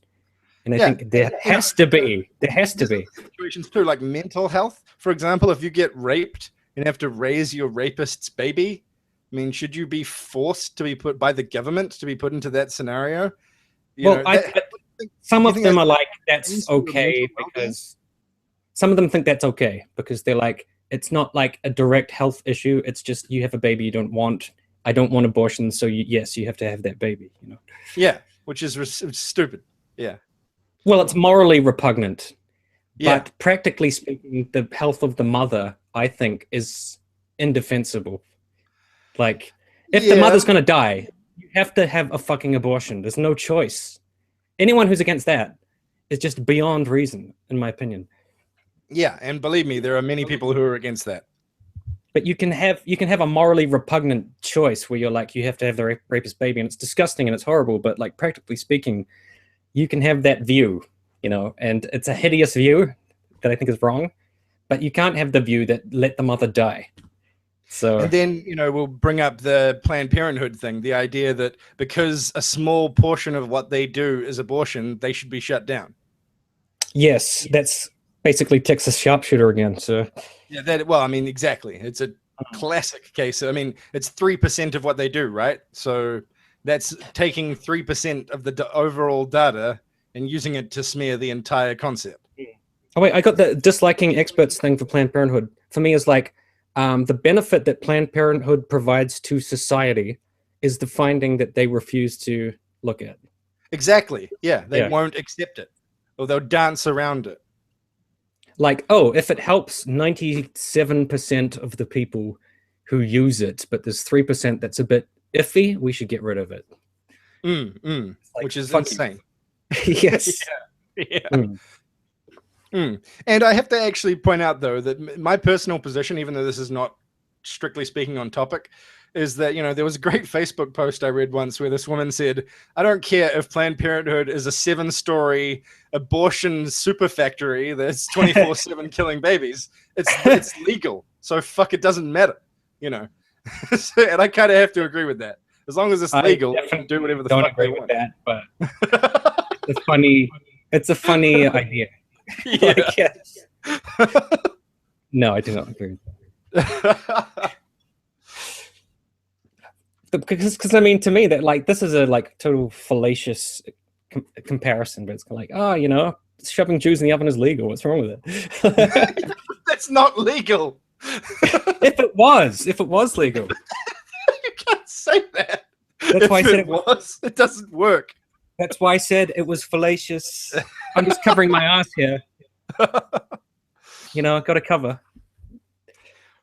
And I think there has to be. There has to be. Situations too, like mental health. For example, if you get raped and have to raise your rapist's baby, I mean, should you be forced to be put by the government to be put into that scenario? Some of them are like, that's okay because some of them think that's okay because they're like, it's not like a direct health issue. It's just you have a baby you don't want. I don't want abortion, so yes, you have to have that baby. You know. Yeah, which is stupid. Yeah. Well, it's morally repugnant, but practically speaking, the health of the mother, I think, is indefensible. Like, if the mother's going to die, you have to have a fucking abortion. There's no choice. Anyone who's against that is just beyond reason, in my opinion. Yeah, and believe me, there are many people who are against that. But you can have a morally repugnant choice where you're like, you have to have the rapist baby, and it's disgusting and it's horrible. But like, practically speaking, you can have that view, you know, and it's a hideous view that I think is wrong. But you can't have the view that let the mother die. So, and then, you know, we'll bring up the Planned Parenthood thing, the idea that because a small portion of what they do is abortion, they should be shut down. Yes, that's basically Texas sharpshooter again. So, yeah, well, I mean, exactly. It's a classic case. I mean, it's 3% of what they do, right? So that's taking 3% of the overall data and using it to smear the entire concept. Oh wait, I got the disliking experts thing for Planned Parenthood. For me, is like the benefit that Planned Parenthood provides to society is the finding that they refuse to look at. Exactly. Yeah, they won't accept it, or they'll dance around it. Like, oh, if it helps 97% of the people who use it, but there's 3% that's a bit iffy, we should get rid of it. Like, which is insane. Yes. And I have to actually point out, though, that my personal position, even though this is not strictly speaking on topic, is that, you know, there was a great Facebook post I read once where this woman said, I don't care if Planned Parenthood is a 7-story abortion super factory that's 24/7 killing babies. It's legal. So fuck, it doesn't matter, you know. And I kind of have to agree with that. As long as it's legal, you can do whatever the fuck they want. That, but it's a funny idea. No, I do not agree. Because I mean, to me, that like this is a like total fallacious comparison, but it's like, oh, you know, shoving Jews in the oven is legal. What's wrong with it? That's not legal. If it was legal, you can't say that. That's why I said it was. It doesn't work. That's why I said it was fallacious. I'm just covering my ass here. You know, I've got to cover.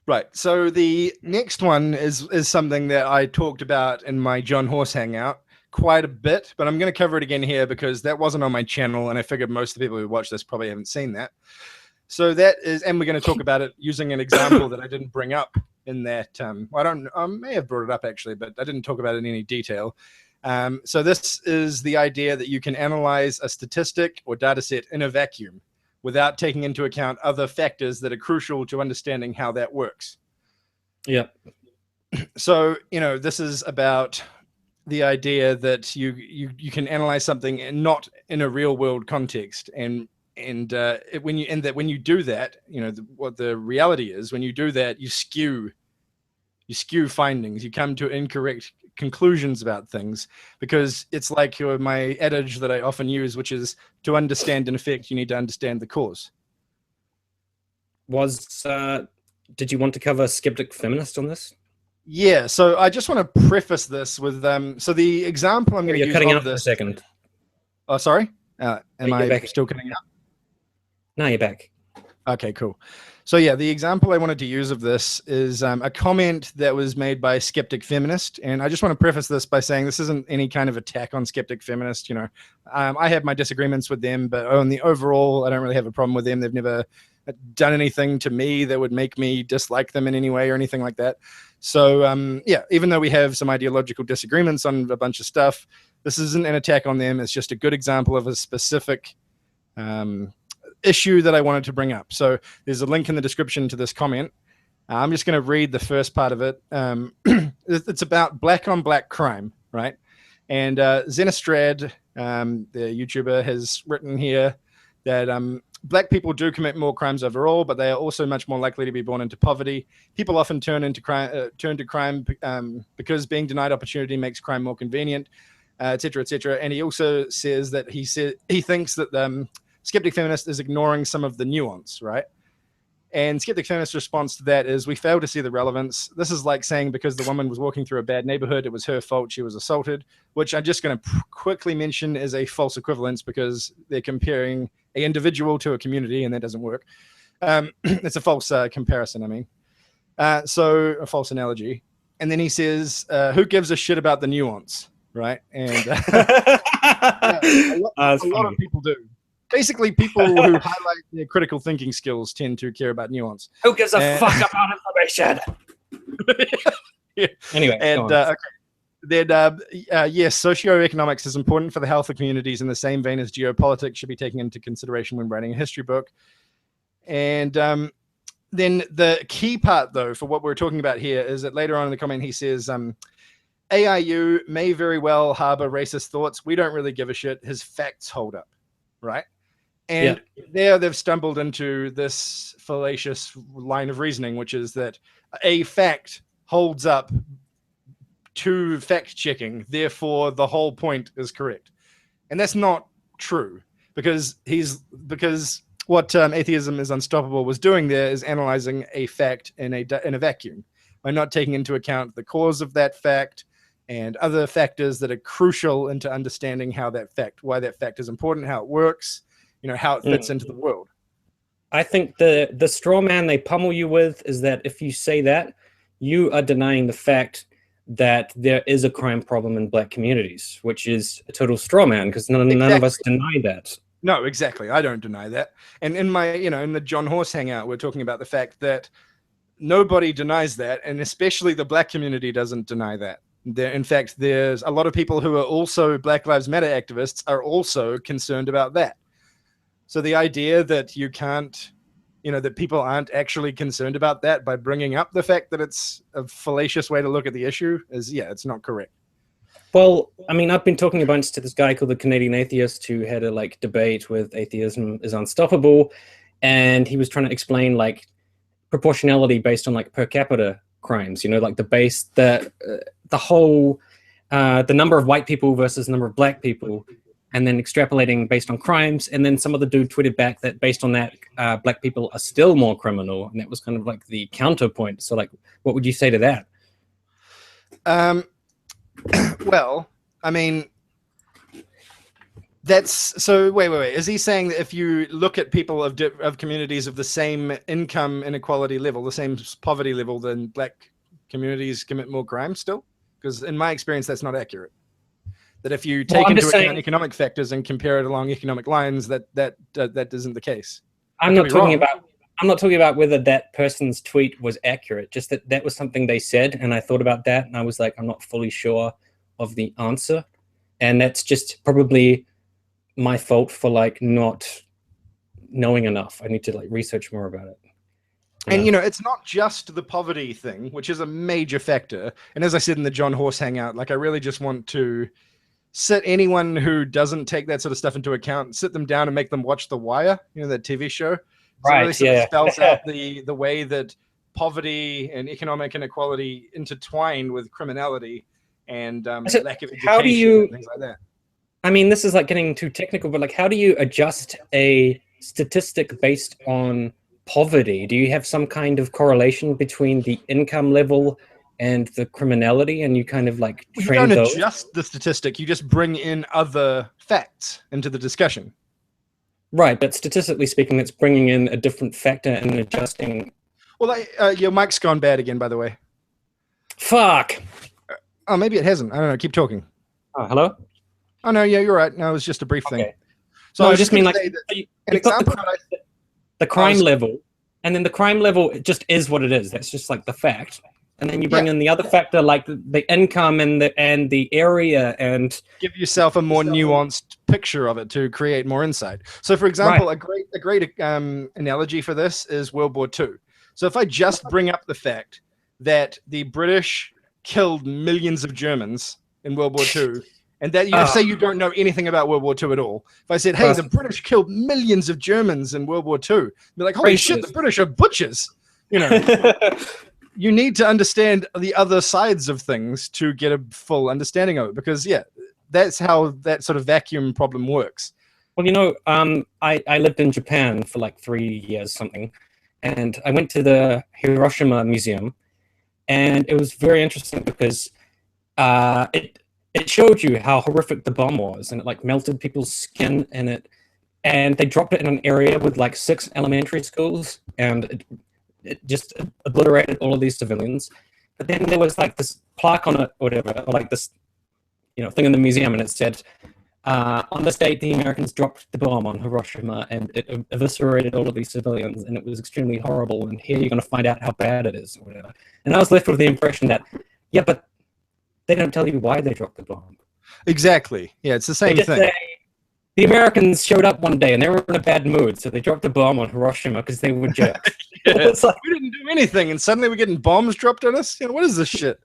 Right. So the next one is something that I talked about in my John Horse Hangout quite a bit, but I'm going to cover it again here because that wasn't on my channel, and I figured most of the people who watch this probably haven't seen that. So that is, and we're going to talk about it using an example that I didn't bring up in that. I may have brought it up actually, but I didn't talk about it in any detail. So this is the idea that you can analyze a statistic or data set in a vacuum without taking into account other factors that are crucial to understanding how that works. Yeah. So, this is about the idea that you can analyze something and not in a real world context. When you do that, what the reality is, when you do that, you skew findings. You come to incorrect conclusions about things, because it's like my adage that I often use, which is, to understand an effect, you need to understand the cause. Did you want to cover skeptic feminist on this? Yeah, so I just want to preface this with so the example I'm going to use cutting of out this. for a second. Oh, sorry. Am I still cutting out? No, you're back. Okay, cool. So yeah, the example I wanted to use of this is a comment that was made by Skeptic Feminist. And I just want to preface this by saying this isn't any kind of attack on Skeptic Feminist. I have my disagreements with them, but on the overall, I don't really have a problem with them. They've never done anything to me that would make me dislike them in any way or anything like that. So yeah, even though we have some ideological disagreements on a bunch of stuff, this isn't an attack on them. It's just a good example of a specific issue that I wanted to bring up. So there's a link in the description to this comment. I'm just going to read the first part of it. It's about black on black crime, right? And Zenistrad, the YouTuber, has written here that black people do commit more crimes overall, but they are also much more likely to be born into poverty. People often turn to crime because being denied opportunity makes crime more convenient, et cetera, et cetera. And he also says that he thinks that Skeptic Feminist is ignoring some of the nuance, right? And Skeptic Feminist's response to that is, we fail to see the relevance. This is like saying because the woman was walking through a bad neighborhood, it was her fault she was assaulted, which I'm just going to quickly mention is a false equivalence, because they're comparing an individual to a community, and that doesn't work. It's a false comparison, I mean. So a false analogy. And then he says, who gives a shit about the nuance, right? And a lot of people do. Basically, people who highlight their critical thinking skills tend to care about nuance. Who gives a fuck about information? Yeah. Anyway, and then yes, socioeconomics is important for the health of communities in the same vein as geopolitics should be taken into consideration when writing a history book. And then the key part, though, for what we're talking about here is that later on in the comment he says, AIU may very well harbor racist thoughts. We don't really give a shit. His facts hold up, right? And there they've stumbled into this fallacious line of reasoning, which is that a fact holds up to fact checking. Therefore, the whole point is correct. And that's not true, because what Atheism is Unstoppable was doing there is analyzing a fact in a vacuum by not taking into account the cause of that fact and other factors that are crucial into understanding why that fact is important, how it works, how it fits into the world. I think the straw man they pummel you with is that if you say that, you are denying the fact that there is a crime problem in black communities, which is a total straw man, because none of us deny that. No, exactly. I don't deny that. And in my, in the John Horse Hangout, we're talking about the fact that nobody denies that, and especially the black community doesn't deny that. In fact, there's a lot of people who are also Black Lives Matter activists are also concerned about that. So the idea that you can't, that people aren't actually concerned about that by bringing up the fact that it's a fallacious way to look at the issue is, it's not correct. Well, I mean, I've been talking a bunch to this guy called the Canadian Atheist who had a debate with Atheism is Unstoppable, and he was trying to explain proportionality based on per capita crimes. The number of white people versus the number of black people, and then extrapolating based on crimes. And then some other dude tweeted back that based on that, black people are still more criminal, and that was kind of the counterpoint. So what would you say to that? Well, I mean, That's so. Wait. Is he saying that if you look at people of communities of the same income inequality level, the same poverty level, then black communities commit more crime still? Because in my experience, that's not accurate. That if you Well, take I'm into just account saying, economic factors and compare it along economic lines, that isn't the case. I I'm could not be talking wrong. about. I'm not talking about whether that person's tweet was accurate. Just that that was something they said, and I thought about that, and I was like, I'm not fully sure of the answer, and that's just probably my fault for like not knowing enough. I need to like research more about it. You And know? it's not just the poverty thing, which is a major factor. And as I said in the John Horse hangout, like I really just want to sit anyone who doesn't take that sort of stuff into account, sit them down and make them watch The Wire, that TV show. So it really Right? sort of Yeah. spells out the way that poverty and economic inequality intertwine with criminality and So lack of how do education and you? things like that. I mean, this is like getting too technical, but like, how do you adjust a statistic based on poverty? Do you have some kind of correlation between the income level and the criminality, and you kind of like Well, you don't trend those? adjust the statistic, you just bring in other facts into the discussion. Right, but statistically speaking, it's bringing in a different factor and adjusting. Well, your mic's gone bad again, by the way. Fuck. Oh, maybe it hasn't. I don't know. Keep talking. Oh, hello. Oh, no, yeah, you're right. No, it was just a brief thing. Okay. So No, I I was just just mean going to like say that an you've got example that the I crime was, level, and then the crime level just is what it is. That's just like the fact. And then you bring yeah, in the other factor, like the income and the area, and give yourself a more nuanced picture of it to create more insight. So, for right. example, a great analogy for this is World War II. So, if I just bring up the fact that the British killed millions of Germans in World War II, and that you Oh, say you don't know anything about World War II at all. If I said, hey, the trust British killed millions of Germans in World War II, be like, holy shit, the racist. British are butchers. You need to understand the other sides of things to get a full understanding of it, because that's how that sort of vacuum problem works. Well, I lived in Japan for like 3 years something, and I went to the Hiroshima Museum, and it was very interesting because it showed you how horrific the bomb was, and it like melted people's skin, and they dropped it in an area with like 6 elementary schools, and it just obliterated all of these civilians. But then there was like this plaque on it, or whatever, or like this thing in the museum, and it said, on this date, the Americans dropped the bomb on Hiroshima, and it eviscerated all of these civilians, and it was extremely horrible. And here you're going to find out how bad it is, or whatever. And I was left with the impression that, yeah, but they don't tell you why they dropped the bomb. Exactly. Yeah, it's the They same just thing. say the Americans showed up one day and they were in a bad mood, so they dropped a bomb on Hiroshima because they were jerks. It's like, we didn't do anything, and suddenly we're getting bombs dropped on us. What is this shit?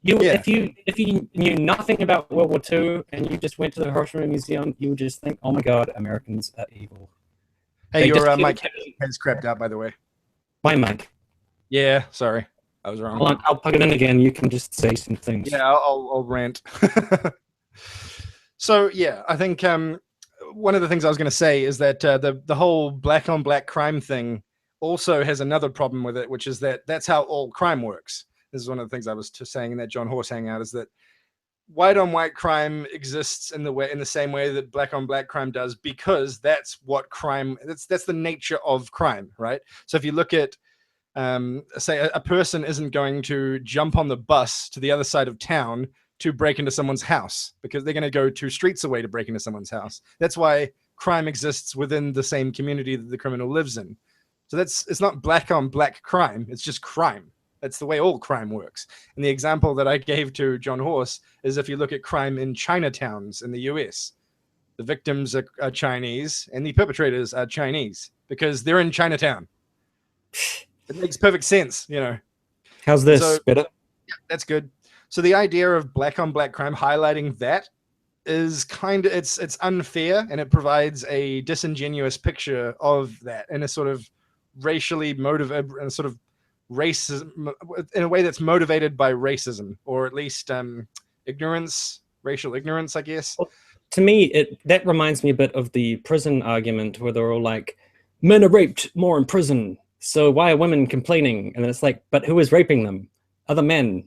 if you knew nothing about World War II and you just went to the Hiroshima Museum, you would just think, oh my god, Americans are evil. Hey, They your mic discommunicated has crapped out, by the way. my mic. Yeah, sorry, I was wrong. Hold on, I'll plug it in again. You can just say some things. Yeah, I'll rant. So yeah, I think one of the things I was going to say is that the whole black on black crime thing also has another problem with it, which is that that's how all crime works. This is one of the things I was saying in that John Horse hangout, is that white on white crime exists in the same way that black on black crime does, because that's what crime, that's the nature of crime, right? So if you look at say a person isn't going to jump on the bus to the other side of town to break into someone's house, because they're going to go 2 streets away to break into someone's house. That's why crime exists within the same community that the criminal lives in. So it's not black on black crime, it's just crime. That's the way all crime works. And the example that I gave to John Horse is, if you look at crime in Chinatowns in the US, the victims are Chinese and the perpetrators are Chinese because they're in Chinatown. It makes perfect sense, How's this? So, better? yeah, that's good. So the idea of black on black crime highlighting that is it's unfair, and it provides a disingenuous picture of that in a sort of racially motivated, and sort of racism, in a way that's motivated by racism, or at least ignorance, racial ignorance, I guess. Well, to me, that reminds me a bit of the prison argument, where they're all like, men are raped more in prison, so why are women complaining? And it's like, but who is raping them? Other men.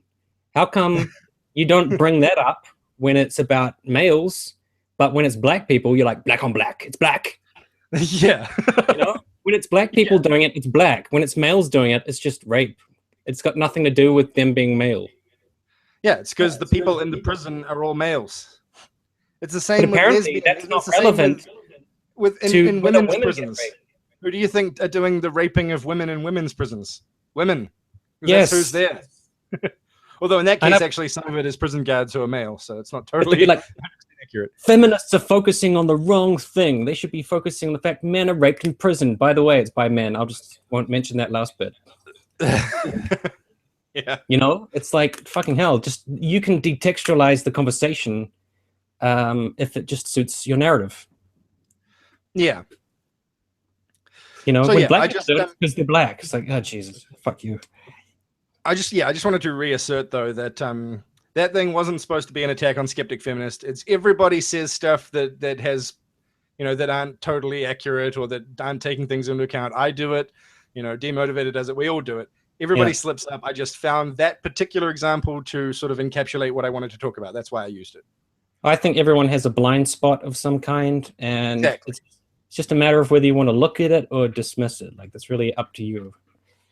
How come you don't bring that up when it's about males? But when it's black people, you're like, black on black, it's black. Yeah. You know, when it's black people doing it, it's black. When it's males doing it, it's just rape. It's got nothing to do with them being male. Yeah, it's because the people in the prison are all males. It's the But same with apparently, lesbians. that's not It's the same relevant in whether women's women get prisons. raped. Who do you think are doing the raping of women in women's prisons? Women. 'Cause Yes. That's who's there. Although in that And case, actually, some of it is prison guards who are male, so it's not totally like, accurate. feminists are focusing on the wrong thing. They should be focusing on the fact men are raped in prison. By the way, it's by men. Won't mention that last bit. Yeah. You know, it's like fucking hell. Just you can detextualize the conversation if it just suits your narrative. Yeah. You know, So, when yeah, black people do it because they're black. It's like, oh Jesus, fuck you. I just wanted to reassert though that that thing wasn't supposed to be an attack on skeptic feminists. It's everybody says stuff that has, you know, that aren't totally accurate or that aren't taking things into account. I do it, you know, Demotivated does it. We all do it. Everybody slips up. I just found that particular example to sort of encapsulate what I wanted to talk about. That's why I used it. I think everyone has a blind spot of some kind, and it's just a matter of whether you want to look at it or dismiss it. Like, that's really up to you.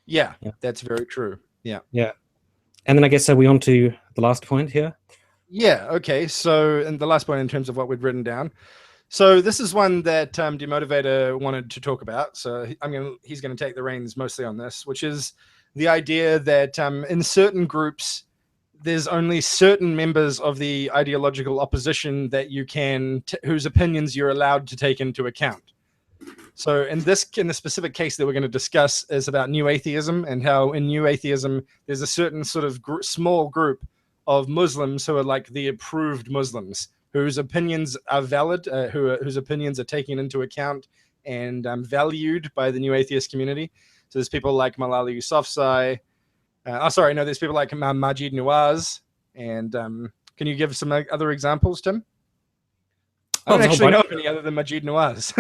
Yeah, that's very true. Yeah. Yeah. And then I guess, are we on to the last point here? Yeah, okay. So, and the last point in terms of what we'd written down. So this is one that Demotivator wanted to talk about. So he's going to take the reins mostly on this, which is the idea that in certain groups, there's only certain members of the ideological opposition that you can, whose opinions you're allowed to take into account. So in the specific case that we're going to discuss is about new atheism, and how in new atheism, there's a certain sort of small group of Muslims who are like the approved Muslims, whose opinions are valid, whose opinions are taken into account and valued by the new atheist community. So there's people like Malala Yousafzai. There's people like Majid Nawaz. And can you give some other examples, Tim? I don't actually know of any other than Majid Nawaz.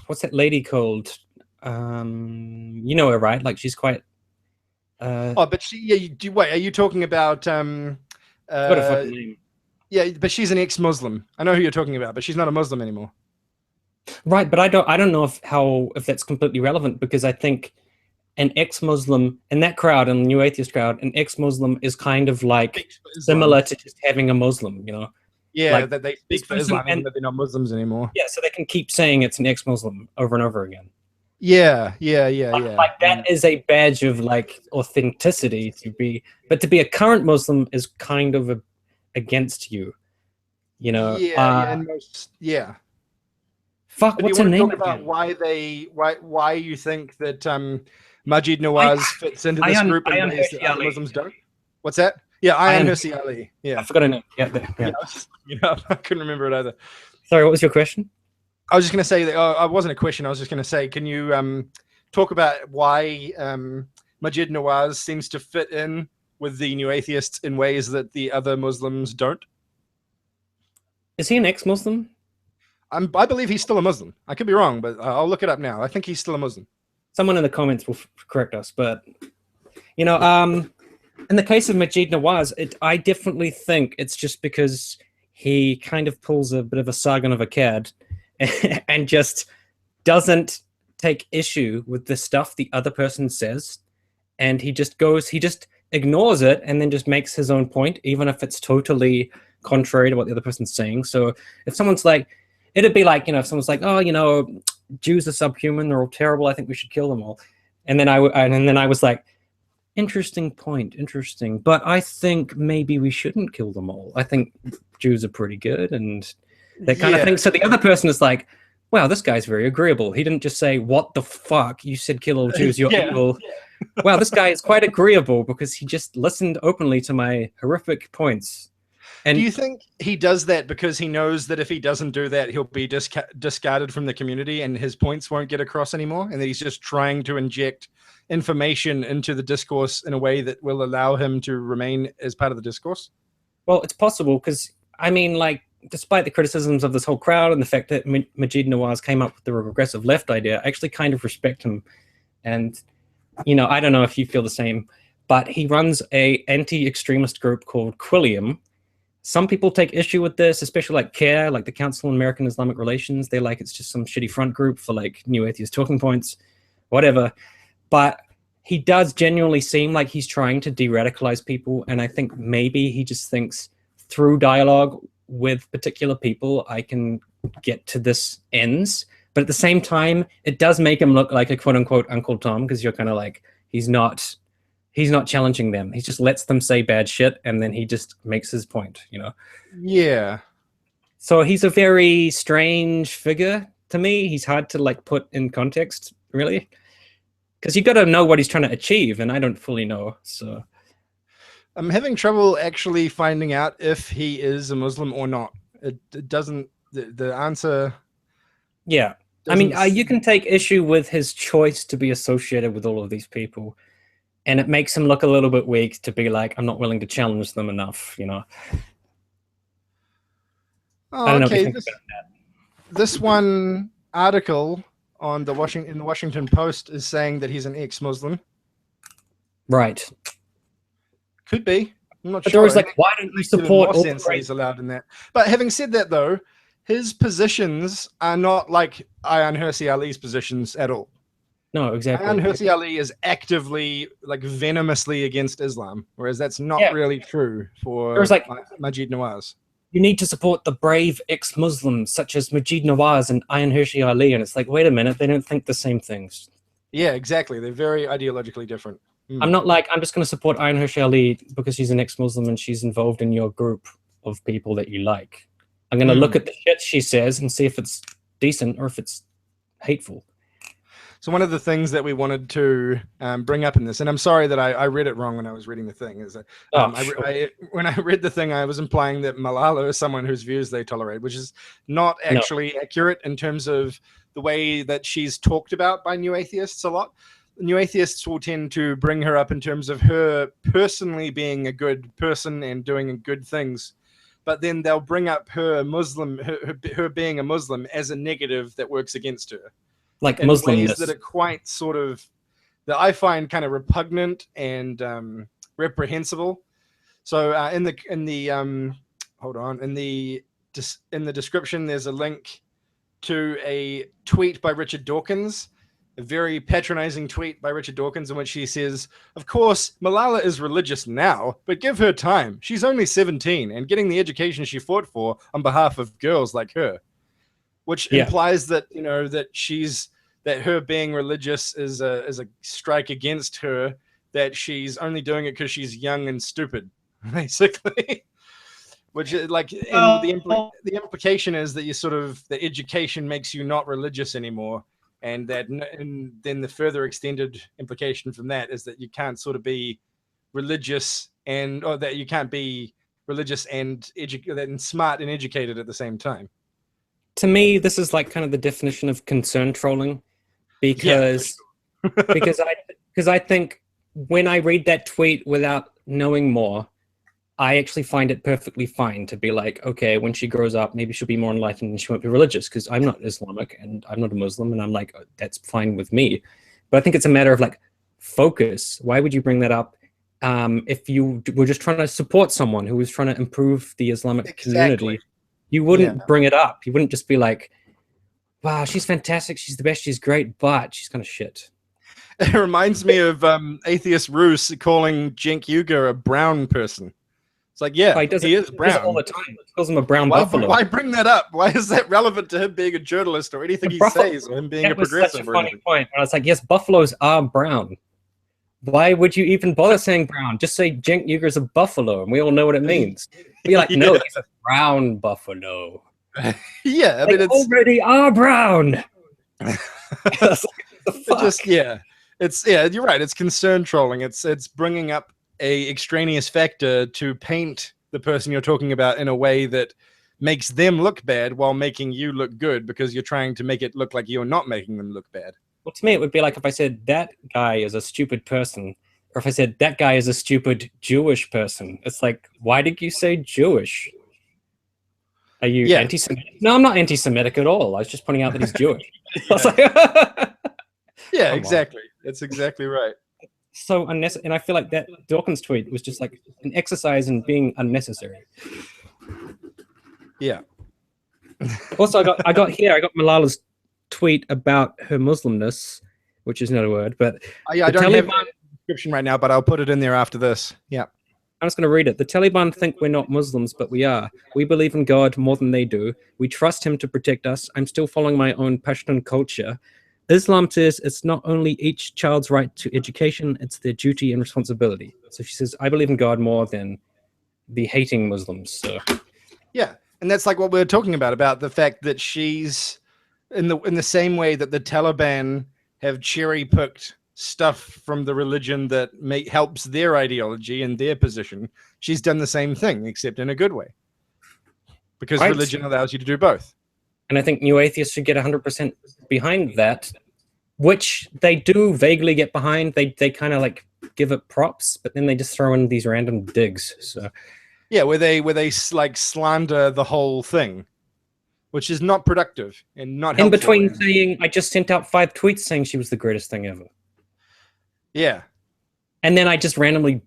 What's that lady called? You know her, right? Like, she's quite. But wait, are you talking about? What a fucking name. Yeah, but she's an ex-Muslim. I know who you're talking about, but she's not a Muslim anymore. Right, but I don't know if that's completely relevant, because I think an ex-Muslim in that crowd, in the new atheist crowd, an ex-Muslim is kind of like similar to just having a Muslim, you know? Yeah, like, that they speak for Islam and that they're not Muslims anymore. Yeah, so they can keep saying it's an ex-Muslim over and over again. Yeah. Like that is a badge of like authenticity but to be a current Muslim is kind of against you, you know? Yeah. Fuck, what's her name? Talk about why you think that Majid Nawaz fits into this group and ways that other Muslims don't? What's that? Yeah, Ayaan Hirsi Ali. Yeah, I forgot her name. Yeah. I couldn't remember it either. Sorry, what was your question? I was just going to say that it wasn't a question. I was just going to say, can you talk about why Majid Nawaz seems to fit in with the new atheists in ways that the other Muslims don't? Is he an ex-Muslim? I believe he's still a Muslim. I could be wrong, but I'll look it up now. I think he's still a Muslim. Someone in the comments will correct us, but you know, in the case of Majid Nawaz, I definitely think it's just because he kind of pulls a bit of a Sargon of Akkad and just doesn't take issue with the stuff the other person says, and he just ignores it and then just makes his own point, even if it's totally contrary to what the other person's saying. So if someone's like, it'd be like, you know, if someone's like, oh, you know, Jews are subhuman, they're all terrible, I think we should kill them all. And then I was like, interesting point, interesting. But I think maybe we shouldn't kill them all. I think Jews are pretty good and that kind of thing. So the other person is like, wow, this guy's very agreeable. He didn't just say, what the fuck? You said kill all Jews, you're evil. Wow, this guy is quite agreeable because he just listened openly to my horrific points. And do you think he does that because he knows that if he doesn't do that, he'll be discarded from the community and his points won't get across anymore? And that he's just trying to inject information into the discourse in a way that will allow him to remain as part of the discourse? Well, it's possible because, I mean, like, despite the criticisms of this whole crowd and the fact that Majid Nawaz came up with the regressive left idea, I actually kind of respect him. And, you know, I don't know if you feel the same, but he runs a anti-extremist group called Quilliam. Some people take issue with this, especially like CARE, like the Council on American Islamic Relations. They're like, it's just some shitty front group for like new atheist talking points, whatever. But he does genuinely seem like he's trying to de-radicalize people. And I think maybe he just thinks through dialogue with particular people, I can get to this ends. But at the same time, it does make him look like a quote unquote Uncle Tom, because you're kind of like, he's not challenging them. He just lets them say bad shit, and then he just makes his point, you know? Yeah. So he's a very strange figure to me. He's hard to like put in context, really, because you got to know what he's trying to achieve, and I don't fully know. So I'm having trouble actually finding out if he is a Muslim or not. It doesn't, the answer. Yeah. I mean, you can take issue with his choice to be associated with all of these people, and it makes him look a little bit weak to be like, I'm not willing to challenge them enough, you know? Oh, I don't know okay. if you think about that. This one article on the Washington Post is saying that he's an ex-Muslim. Right. Could be. I'm not But sure. there was like, why don't you support all sense that he's allowed in that? But having said that, though, his positions are not like Ayaan Hirsi Ali's positions at all. No, exactly. Ayaan Hirsi Ali is actively, like, venomously against Islam, whereas that's not really true for like, Majid Nawaz. You need to support the brave ex-Muslims such as Majid Nawaz and Ayaan Hirsi Ali, and it's like, wait a minute, they don't think the same things. Yeah, exactly. They're very ideologically different. I'm not like, I'm just going to support Ayaan Hirsi Ali because she's an ex-Muslim and she's involved in your group of people that you like. I'm going to look at the shit she says and see if it's decent or if it's hateful. So one of the things that we wanted to bring up in this, and I'm sorry that I read it wrong when I was reading the thing, is that when I read the thing, I was implying that Malala is someone whose views they tolerate, which is not actually accurate in terms of the way that she's talked about by new atheists a lot. New atheists will tend to bring her up in terms of her personally being a good person and doing good things, but then they'll bring up her being a Muslim as a negative that works against her. Like in Muslimness. ways that are quite sort of, that I find kind of repugnant and reprehensible. So in the description, there's a link to a tweet by Richard Dawkins, a very patronizing tweet by Richard Dawkins, in which he says, of course, Malala is religious now, but give her time. She's only 17 and getting the education she fought for on behalf of girls like her. Which implies that, you know, that her being religious is a strike against her, that she's only doing it because she's young and stupid, basically. Which, like, the implication is that the education makes you not religious anymore, and then the further extended implication from that is that you can't sort of be religious or that you can't be religious and smart and educated at the same time. To me, this is like kind of the definition of concern trolling, because I think when I read that tweet without knowing more, I actually find it perfectly fine to be like, okay, when she grows up, maybe she'll be more enlightened and she won't be religious, because I'm not Islamic and I'm not a Muslim, and I'm like, oh, that's fine with me. But I think it's a matter of like focus. Why would you bring that up if you were just trying to support someone who was trying to improve the Islamic community? You wouldn't bring it up. You wouldn't just be like, wow, she's fantastic, she's the best, she's great, but she's kind of shit. It reminds me of atheist Roos calling Cenk Uygur a brown person. It's like, yeah, he is brown. He does it all the time. He calls him a brown buffalo. Why bring that up? Why is that relevant to him being a journalist or anything he says, or him being a progressive? Such a funny point. And I was like, yes, buffaloes are brown. Why would you even bother saying brown? Just say Cenk Uygur's a buffalo, and we all know what it means. Be like, no, he's a brown buffalo. Yeah, I mean, it's already are brown. You're right. It's concern trolling. It's bringing up a extraneous factor to paint the person you're talking about in a way that makes them look bad while making you look good, because you're trying to make it look like you're not making them look bad. Well, to me, it would be like if I said that guy is a stupid person, or if I said that guy is a stupid Jewish person. It's like, why did you say Jewish? Are you anti-Semitic? No, I'm not anti-Semitic at all. I was just pointing out that he's Jewish. Yeah, exactly. That's exactly right. So unnecessary, and I feel like that Dawkins tweet was just like an exercise in being unnecessary. Yeah. Also, I got Malala's tweet about her Muslimness, which is not a word, but Yeah, I the don't have Taliban. the description right now, but I'll put it in there after this. Yeah. I'm just going to read it. The Taliban think we're not Muslims, but we are. We believe in God more than they do. We trust him to protect us. I'm still following my own Pashtun culture. Islam says it's not only each child's right to education, it's their duty and responsibility. So she says, I believe in God more than the hating Muslims. So Yeah. And that's like what we're talking about the fact that she's in the same way that the Taliban have cherry picked stuff from the religion that helps their ideology and their position. She's done the same thing, except in a good way, because right. religion allows you to do both. And I think new atheists should get 100% behind that, which they do vaguely get behind. They kind of like give it props, but then they just throw in these random digs. So yeah, where they like slander the whole thing, which is not productive and not helpful. In between saying, I just sent out 5 tweets saying she was the greatest thing ever. Yeah. And then I just randomly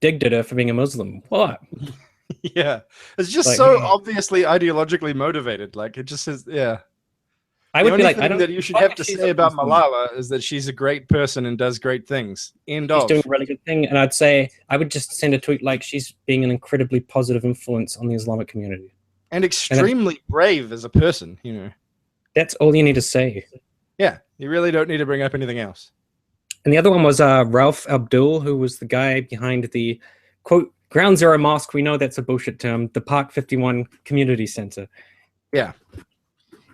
digged at her for being a Muslim. What? Yeah. It's just like, so obviously ideologically motivated. Like, it just is, yeah. I would be like, I don't that you should have to say about Malala is that she's a great person and does great things. She's doing a really good thing. And I'd say I would just send a tweet like she's being an incredibly positive influence on the Islamic community. And extremely brave as a person, you know. That's all you need to say. Yeah. You really don't need to bring up anything else. And the other one was Ralph Abdul, who was the guy behind the, quote, Ground Zero Mosque. We know that's a bullshit term. The Park 51 Community Center. Yeah.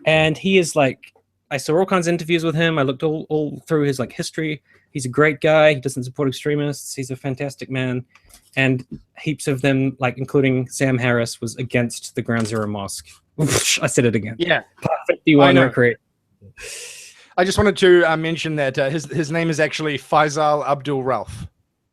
And he is like, I saw all kinds of interviews with him. I looked all through his like history. He's a great guy. He doesn't support extremists. He's a fantastic man. And heaps of them, like including Sam Harris, was against the Ground Zero Mosque. I said it again. Yeah. Park 51 recreate. I just wanted to mention that his name is actually Faisal Abdul Ralph.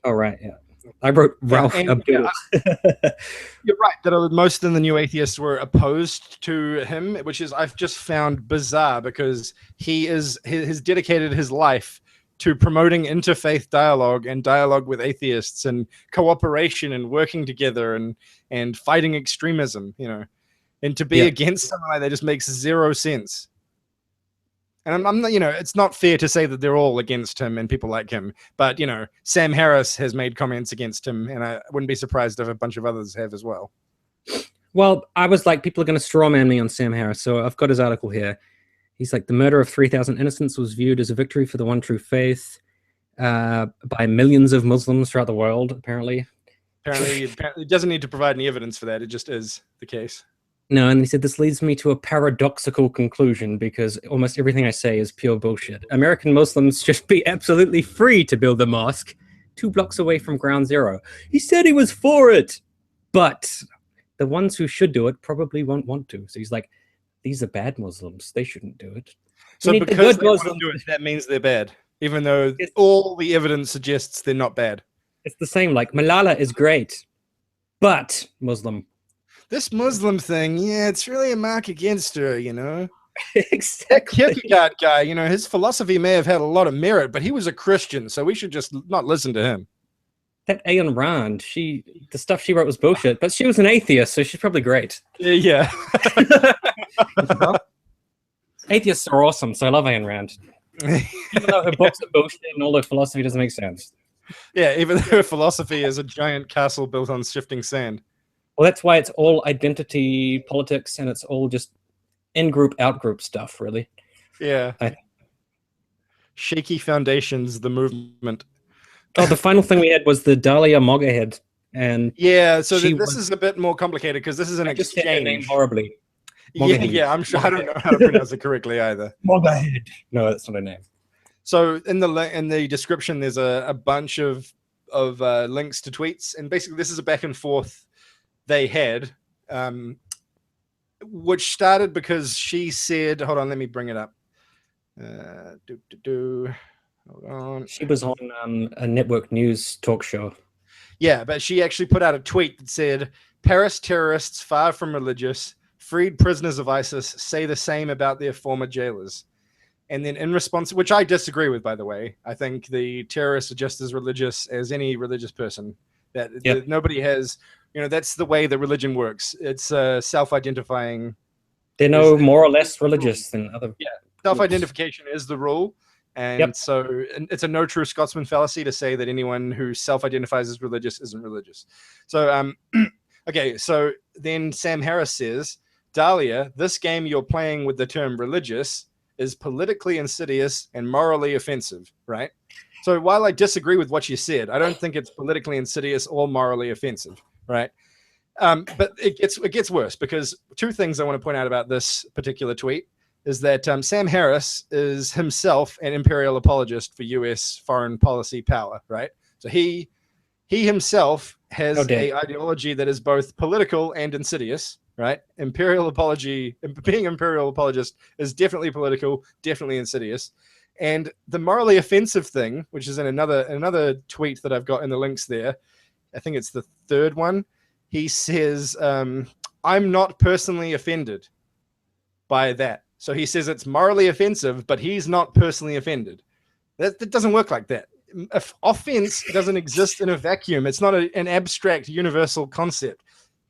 Oh, right. Yeah. I wrote Ralph Abdul. You're right that most of the new atheists were opposed to him, which is I've just found bizarre because he has dedicated his life to promoting interfaith dialogue and dialogue with atheists and cooperation and working together and fighting extremism, you know, and to be against something like that just makes zero sense. And I'm not, you know, it's not fair to say that they're all against him and people like him, but you know, Sam Harris has made comments against him, and I wouldn't be surprised if a bunch of others have as well. Well, I was like, people are going to strawman me on Sam Harris, so I've got his article here. He's like, the murder of 3,000 innocents was viewed as a victory for the one true faith by millions of Muslims throughout the world, apparently. Apparently, it doesn't need to provide any evidence for that. It just is the case. No, and he said, this leads me to a paradoxical conclusion because almost everything I say is pure bullshit. American Muslims should be absolutely free to build a mosque 2 blocks away from Ground Zero. He said he was for it, but the ones who should do it probably won't want to. So he's like, these are bad Muslims. They shouldn't do it. So because they want to do it, that means they're bad, even though all the evidence suggests they're not bad. It's the same. Like, Malala is great, but Muslim. This Muslim thing, yeah, it's really a mark against her, you know. Exactly. That Kierkegaard guy, you know, his philosophy may have had a lot of merit, but he was a Christian, so we should just not listen to him. That Ayn Rand, the stuff she wrote was bullshit, but she was an atheist, so she's probably great. Yeah. Atheists are awesome, so I love Ayn Rand. Even though her books are bullshit and all her philosophy doesn't make sense. Yeah, even though her philosophy is a giant castle built on shifting sand. Well, that's why it's all identity politics and it's all just in-group, out-group stuff, really. Yeah. Shaky foundations, the movement. Oh, the final thing we had was the Dahlia Moggerhead. And yeah, so this is a bit more complicated because this is an exchange. Just said her name horribly. Yeah, I'm sure I don't know how to pronounce it correctly either. Moggerhead. No, that's not her name. So in the description, there's a bunch of links to tweets, and basically this is a back and forth they had, which started because she said, hold on, let me bring it up. Hold on. She was on a network news talk show. Yeah, but she actually put out a tweet that said, Paris terrorists, far from religious, freed prisoners of ISIS, say the same about their former jailers. And then in response, which I disagree with, by the way, I think the terrorists are just as religious as any religious person. That nobody has You know, that's the way that religion works. It's self-identifying. They're no more or less religious than other. Yeah, self-identification is the rule. And so it's a no true Scotsman fallacy to say that anyone who self-identifies as religious isn't religious. So, okay, so then Sam Harris says, Dahlia, this game you're playing with the term religious is politically insidious and morally offensive, right? So while I disagree with what you said, I don't think it's politically insidious or morally offensive, right? But it gets worse, because two things I want to point out about this particular tweet is that Sam Harris is himself an imperial apologist for U.S. foreign policy power, right? So he himself has a ideology that is both political and insidious, right? Being imperial apologist is definitely political, definitely insidious. And the morally offensive thing, which is in another tweet that I've got in the links there, I think it's the third one. He says, I'm not personally offended by that. So he says it's morally offensive, but he's not personally offended. That doesn't work like that. Offense doesn't exist in a vacuum. It's not an abstract universal concept.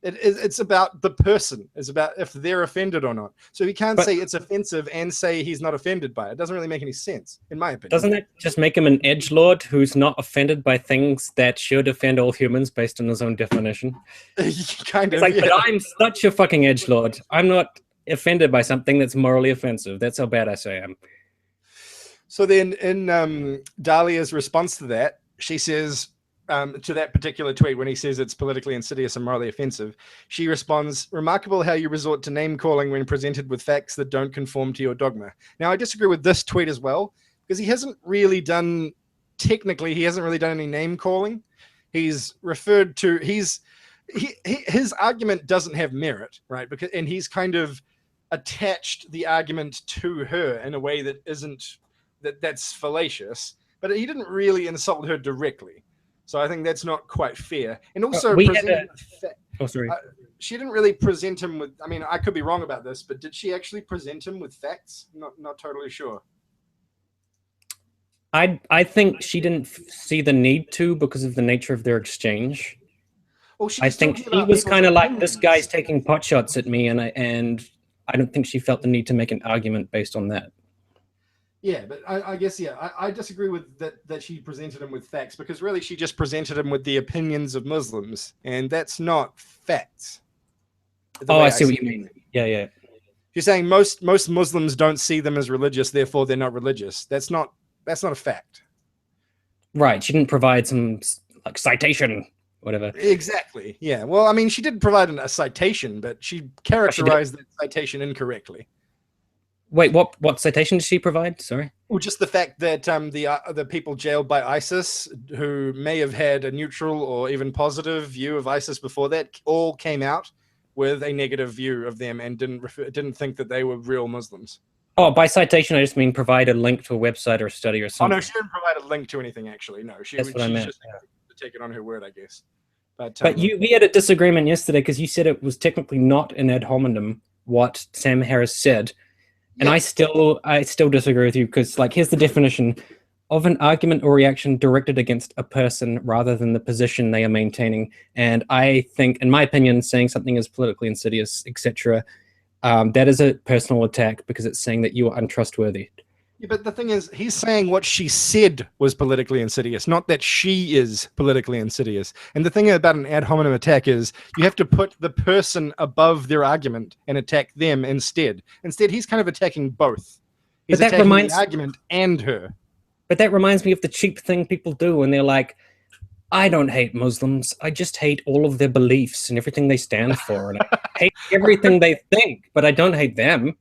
It's about the person. It's about if they're offended or not. So he can't say it's offensive and say he's not offended by it. It doesn't really make any sense, in my opinion. Doesn't that just make him an edgelord who's not offended by things that should offend all humans based on his own definition? Kind of. It's like, but I'm such a fucking edgelord. I'm not offended by something that's morally offensive. That's how bad I say I am. So then in Dahlia's response to that, she says, to that particular tweet, when he says it's politically insidious and morally offensive, she responds, remarkable how you resort to name calling when presented with facts that don't conform to your dogma. Now, I disagree with this tweet as well, because he hasn't really done any name calling. He's referred to, his argument doesn't have merit, right? And he's kind of attached the argument to her in a way that that's fallacious, but he didn't really insult her directly. So I think that's not quite fair. And also, she didn't really present him with, I mean, I could be wrong about this, but did she actually present him with facts? Not totally sure. I think she didn't see the need to because of the nature of their exchange. Well, I think he was kind of like, this guy's taking pot shots at me, and I don't think she felt the need to make an argument based on that. Yeah, but I guess, I disagree with that she presented him with facts, because really she just presented him with the opinions of Muslims, and that's not facts. Oh, I see what you mean. Yeah. You're saying most Muslims don't see them as religious, therefore they're not religious. That's not a fact. Right. She didn't provide some like citation, whatever. Exactly. Yeah. Well, I mean, she did provide a citation, but she characterized that citation incorrectly. Wait, what citation did she provide? Sorry. Well, just the fact that the people jailed by ISIS, who may have had a neutral or even positive view of ISIS before that, all came out with a negative view of them and didn't think that they were real Muslims. Oh, by citation, I just mean provide a link to a website or a study or something. Oh no, she didn't provide a link to anything actually. No, that's what I meant. Just to take it on her word, I guess. But we had a disagreement yesterday because you said it was technically not an ad hominem what Sam Harris said. And I still disagree with you, because like, here's the definition of an argument or reaction directed against a person rather than the position they are maintaining. And I think, in my opinion, saying something is politically insidious, etc., that is a personal attack, because it's saying that you are untrustworthy. Yeah, but the thing is, he's saying what she said was politically insidious, not that she is politically insidious. And the thing about an ad hominem attack is you have to put the person above their argument and attack them instead. Instead, he's kind of attacking both. He's attacking the argument and her. But that reminds me of the cheap thing people do when they're like, I don't hate Muslims. I just hate all of their beliefs and everything they stand for. And I hate everything they think, but I don't hate them.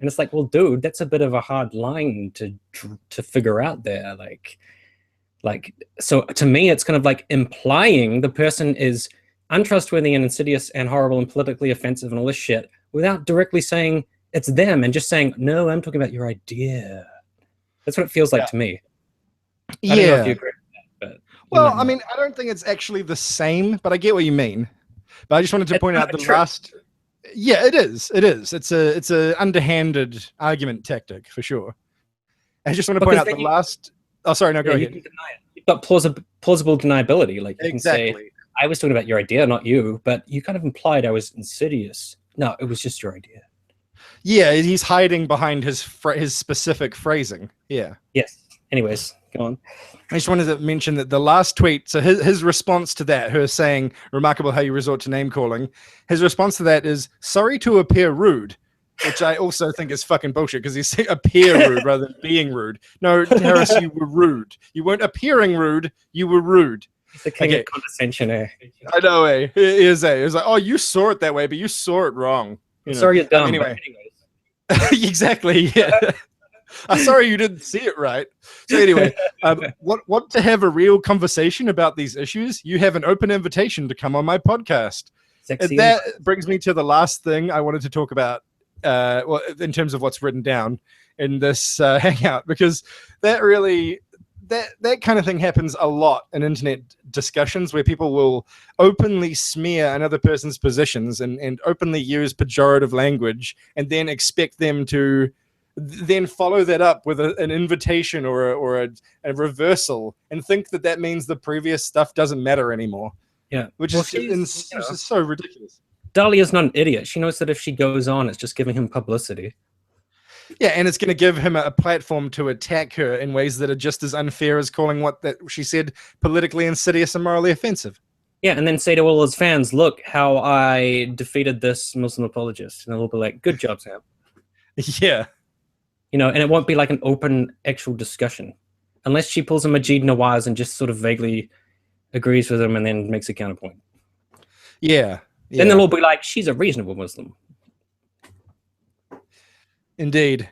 And it's like, well, dude, that's a bit of a hard line to figure out there. Like, so to me, it's kind of like implying the person is untrustworthy and insidious and horrible and politically offensive and all this shit without directly saying it's them, and just saying, no, I'm talking about your idea. That's what it feels like to me. I don't know if you agree with that, but well, I mean, I don't think it's actually the same, but I get what you mean. But I just wanted to point out the last. Yeah, it is. It's a underhanded argument tactic for sure. I just want to point out the last. Oh, sorry, no, go ahead. You can deny it. You've got plausible deniability, like you can say, I was talking about your idea, not you, but you kind of implied I was insidious. No, it was just your idea. Yeah, he's hiding behind his specific phrasing. Yeah. Yes. Anyways, go on. I just wanted to mention that the last tweet, so his response to that, her saying, remarkable how you resort to name calling, his response to that is, sorry to appear rude, which I also think is fucking bullshit because he's saying appear rude rather than being rude. No, Harris, you were rude. You weren't appearing rude, you were rude. He's the king of condescension, eh? I know, eh? It is, eh? It was like, oh, you saw it that way, but you saw it wrong. Sorry you're dumb. Anyway. Exactly, yeah. I'm sorry you didn't see it right. So anyway, want to have a real conversation about these issues? You have an open invitation to come on my podcast. And that brings me to the last thing I wanted to talk about, well, in terms of what's written down in this Hangout, because that really, that kind of thing happens a lot in internet discussions where people will openly smear another person's positions and openly use pejorative language and then expect them to then follow that up with an invitation or a reversal and think that that means the previous stuff doesn't matter anymore. Yeah. Which is so ridiculous. Dahlia's not an idiot. She knows that if she goes on, it's just giving him publicity. Yeah, and it's going to give him a platform to attack her in ways that are just as unfair as calling what that she said politically insidious and morally offensive. Yeah, and then say to all his fans, look how I defeated this Muslim apologist. And they'll be like, good job, Sam. Yeah. You know, and it won't be like an open actual discussion. Unless she pulls a Majid Nawaz and just sort of vaguely agrees with him and then makes a counterpoint. Yeah. Then they'll all be like, she's a reasonable Muslim. Indeed.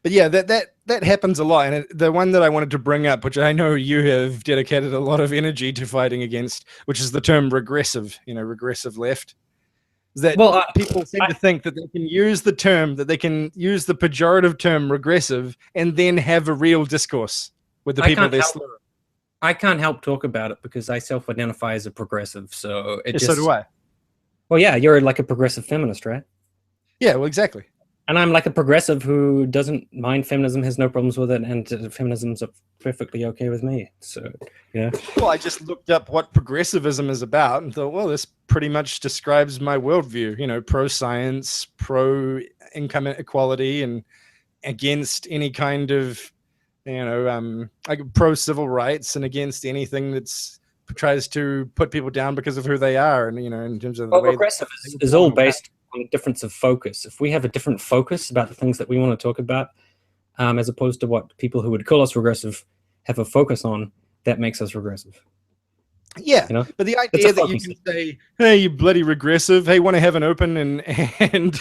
But yeah, that happens a lot. And the one that I wanted to bring up, which I know you have dedicated a lot of energy to fighting against, which is the term regressive, regressive left. Is that people seem to think that they can use the term, that they can use the pejorative term regressive and then have a real discourse with the people they're slurring. I can't help talk about it because I self-identify as a progressive. So so do I. Well, yeah, you're like a progressive feminist, right? Yeah, well, exactly. And I'm like a progressive who doesn't mind feminism, has no problems with it, and feminism's perfectly okay with me. So, yeah. Well, I just looked up what progressivism is about and thought, well, this pretty much describes my worldview, pro-science, pro-income equality, and against any kind of, like pro-civil rights and against anything that's tries to put people down because of who they are. And, in terms of the way progressive is all based on a difference of focus. If we have a different focus about the things that we want to talk about, as opposed to what people who would call us regressive have a focus on, that makes us regressive. Yeah, but the idea that you can say, "Hey, you bloody regressive! Hey, want to have an open and an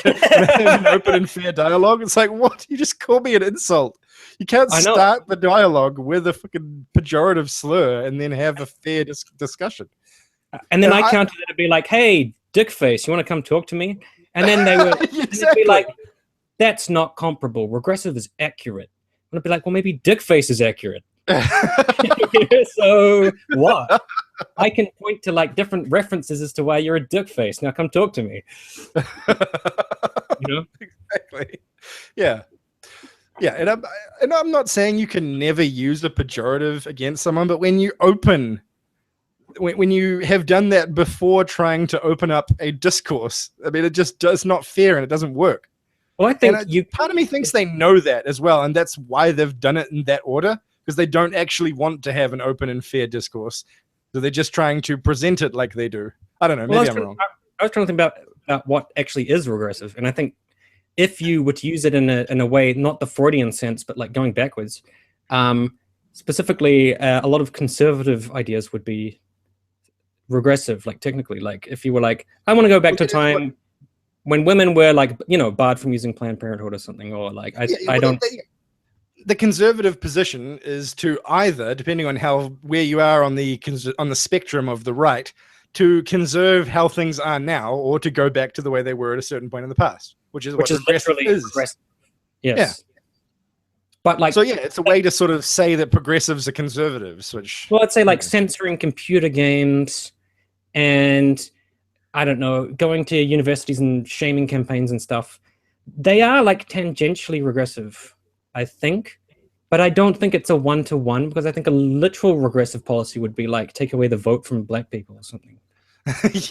open and fair dialogue?" It's like, what? You just call me an insult. You can't start the dialogue with a fucking pejorative slur and then have a fair discussion. And then I counted it to be like, "Hey, dickface, you want to come talk to me?" And then they would be like, "That's not comparable. Regressive is accurate." And I'd be like, "Well, maybe dickface is accurate." So what? I can point to like different references as to why you're a dickface. Now come talk to me. Exactly. Yeah. Yeah, and I'm not saying you can never use a pejorative against someone, but when you when you have done that before trying to open up a discourse, I mean, it's not fair and it doesn't work. Well, I think part of me thinks they know that as well, and that's why they've done it in that order, because they don't actually want to have an open and fair discourse. So they're just trying to present it like they do. I don't know. Maybe I'm wrong. I was trying to think about what actually is regressive, and I think if you were to use it in a way, not the Freudian sense, but like going backwards, specifically, a lot of conservative ideas would be regressive. Like technically, like if you were like, I want to go back to a time when women were like, barred from using Planned Parenthood or something, or like I don't. The conservative position is to either, depending on where you are on the spectrum of the right, to conserve how things are now, or to go back to the way they were at a certain point in the past, which is literally progressive. Yes. Yeah. But like, so yeah, it's a way to sort of say that progressives are conservatives. Which, well, I'd say like censoring computer games, and I don't know, going to universities and shaming campaigns and stuff. They are like tangentially regressive, I think, but I don't think it's a one-to-one because I think a literal regressive policy would be like take away the vote from black people or something.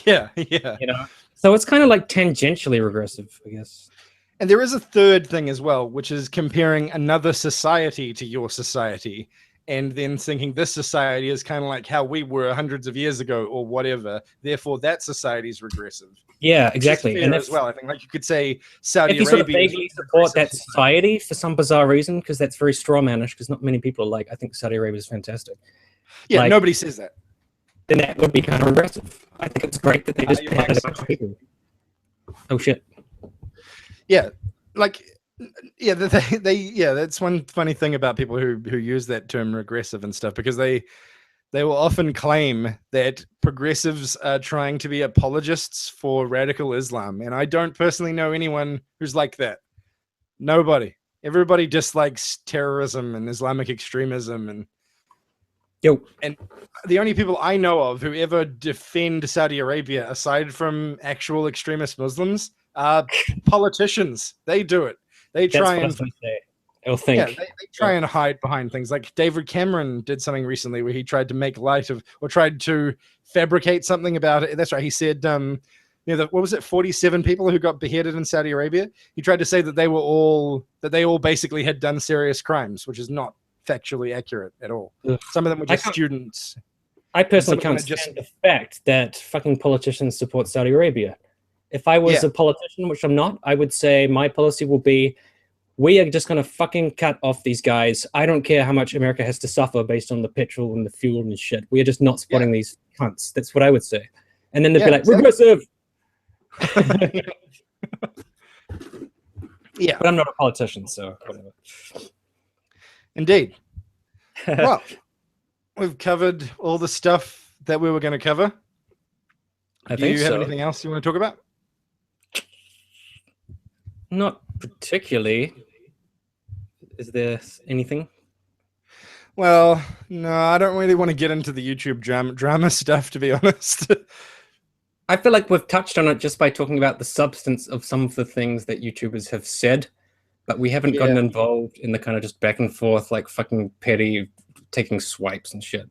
Yeah, yeah. You know, so it's kind of like tangentially regressive, I guess. And there is a third thing as well, which is comparing another society to your society, and then thinking this society is kind of like how we were hundreds of years ago or whatever. Therefore, that society is regressive. Yeah, exactly. And as well, I think, like you could say, Saudi if you sort of Arabia vaguely support that society for some bizarre reason, because that's very strawmanish, because not many people are like, I think Saudi Arabia is fantastic. Yeah, like, nobody says that. Then that would be kind of regressive. I think it's great that they just added a bunch of people. Oh shit. Yeah, like, yeah, yeah, that's one funny thing about people who use that term regressive and stuff, because they will often claim that progressives are trying to be apologists for radical Islam, and I don't personally know anyone who's like that. Nobody. Everybody dislikes terrorism and Islamic extremism, and the only people I know of who ever defend Saudi Arabia, aside from actual extremist Muslims, are politicians. They do it. They try and they try and hide behind things. Like David Cameron did something recently where he tried to make light of, or tried to fabricate something about it. That's right. He said, what was it? 47 people who got beheaded in Saudi Arabia. He tried to say that they all basically had done serious crimes, which is not factually accurate at all. Ugh. Some of them were just students. I personally can't stand the fact that fucking politicians support Saudi Arabia. If I was a politician, which I'm not, I would say my policy will be, we are just going to fucking cut off these guys. I don't care how much America has to suffer based on the petrol and the fuel and shit. We are just not supporting these cunts. That's what I would say. And then they'd be like, regressive. Yeah. But I'm not a politician, so whatever. Indeed. Well, we've covered all the stuff that we were going to cover. Do you have anything else you want to talk about? Not particularly. Is there anything? Well, no, I don't really want to get into the YouTube drama stuff, to be honest. I feel like we've touched on it just by talking about the substance of some of the things that YouTubers have said, but we haven't gotten involved in the kind of just back and forth, like fucking petty, taking swipes and shit,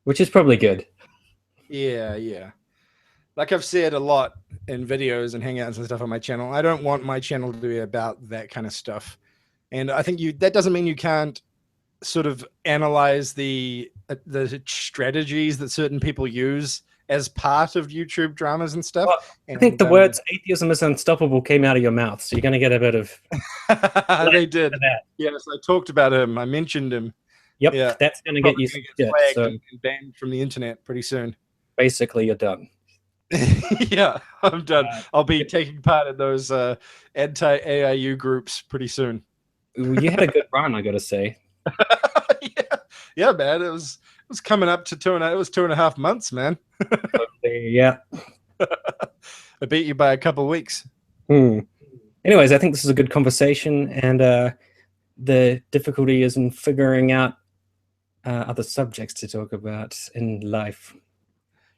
which is probably good. Yeah, yeah. Like I've said a lot in videos and hangouts and stuff on my channel, I don't want my channel to be about that kind of stuff. And I think that doesn't mean you can't sort of analyze the strategies that certain people use as part of YouTube dramas and stuff. Well, I think the words atheism is unstoppable came out of your mouth, so you're going to get a bit of... They did. Yes, I talked about him. I mentioned him. Yep, yeah. That's going to get you flagged and banned from the internet pretty soon. Basically, you're done. Yeah, I'm done. I'll be taking part in those anti-AIU groups pretty soon. You had a good run, I got to say. Yeah, man. It was coming up to 2.5 months, man. Yeah. I beat you by a couple of weeks. Anyways, I think this is a good conversation, and the difficulty is in figuring out other subjects to talk about in life.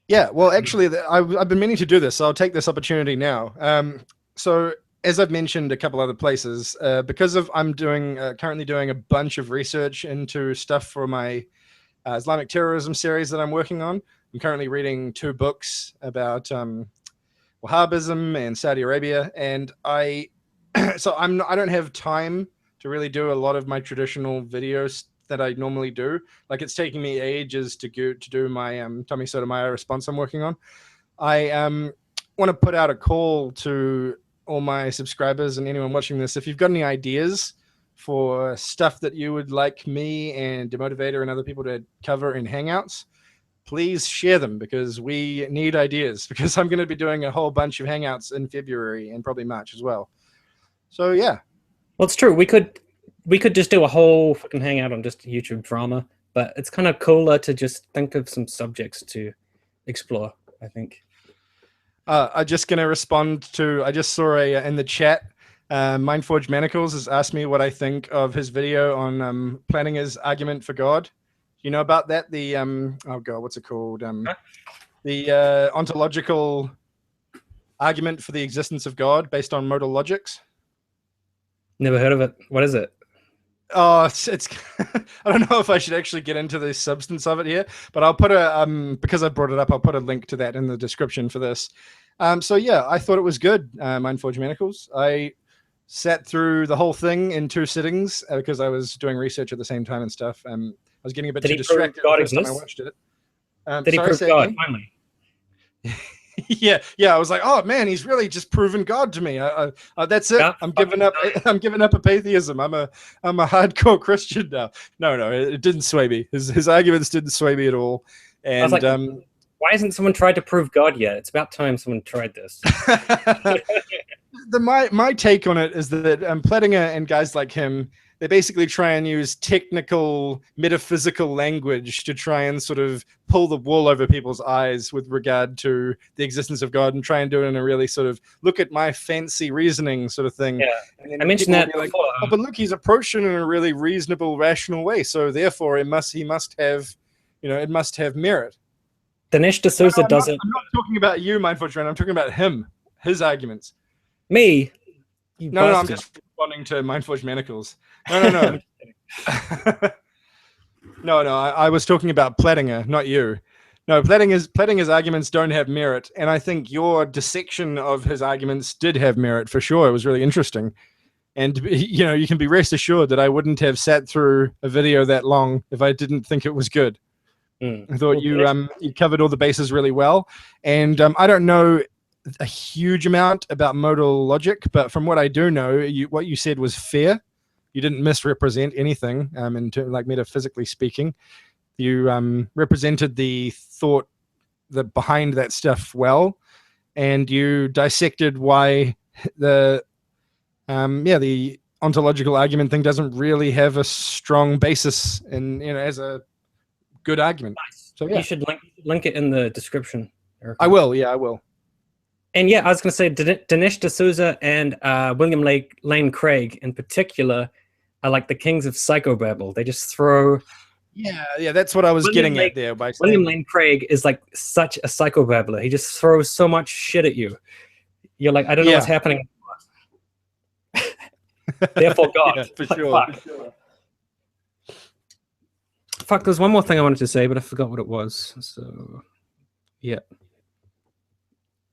Yeah, well, actually, I've been meaning to do this, so I'll take this opportunity now. So, as I've mentioned a couple other places, because I'm currently doing a bunch of research into stuff for my Islamic terrorism series that I'm working on. I'm currently reading 2 books about Wahhabism and Saudi Arabia, and I don't have time to really do a lot of my traditional videos that I normally do. Like, it's taking me ages to do my Tommy Sotomayor response I'm working on. I want to put out a call to all my subscribers and anyone watching this. If you've got any ideas for stuff that you would like me and Demotivator and other people to cover in Hangouts, please share them, because we need ideas, because I'm going to be doing a whole bunch of Hangouts in February and probably March as well. So yeah. Well, it's true. We could just do a whole fucking hangout on just YouTube drama, but it's kind of cooler to just think of some subjects to explore, I think. I'm just going to respond to, I just saw in the chat, Mindforged Manacles has asked me what I think of his video on planning his argument for God. You know about that? The, oh God, what's it called? The ontological argument for the existence of God based on modal logics. Never heard of it. What is it? Oh, it's I don't know if I should actually get into the substance of it here, but I'll put a because I brought it up, I'll put a link to that in the description for this. So yeah, I thought it was good. Mindforge Manacles. I sat through the whole thing in 2 sittings because I was doing research at the same time and stuff. I was getting a bit too distracted the first time I watched it. Did he prove God finally? yeah. I was like, oh man, he's really just proven God to me. That's it. I'm giving up. I'm giving up atheism. I'm a hardcore Christian now. No, it didn't sway me. His arguments didn't sway me at all. And I was like, why hasn't someone tried to prove God yet? It's about time someone tried this. My take on it is that Platinger and guys like him, they basically try and use technical metaphysical language to try and sort of pull the wool over people's eyes with regard to the existence of God, and try and do it in a really sort of look at my fancy reasoning sort of thing. Yeah, I mentioned that before. Like, oh, but look, he's approaching it in a really reasonable, rational way. So therefore, he must have, it must have merit. Dinesh D'Souza doesn't. I'm not talking about you, Mindforge Man. I'm talking about him, his arguments. Me? No, I'm just responding to Mindforge Manacles. No. No, I was talking about Platinger, not you. No, Platinger's arguments don't have merit, and I think your dissection of his arguments did have merit for sure. It was really interesting. And, you can be rest assured that I wouldn't have sat through a video that long if I didn't think it was good. I thought you covered all the bases really well. And I don't know a huge amount about modal logic, but from what I do know, what you said was fair. You didn't misrepresent anything like metaphysically speaking. You represented the thought behind that stuff well, and you dissected why the ontological argument thing doesn't really have a strong basis in as a good argument. Nice. So yeah, you should link it in the description. I will. Yeah, I will. And yeah, I was going to say Dinesh D'Souza and William Lane Craig in particular are like the kings of psychobabble. They just throw. Yeah, that's what I was getting at there. By William Lane Craig is like such a psychobabbler. He just throws so much shit at you. You're like, I don't know what's happening. Therefore, God. Yeah, for sure. Fuck, there's one more thing I wanted to say, but I forgot what it was. So, yeah.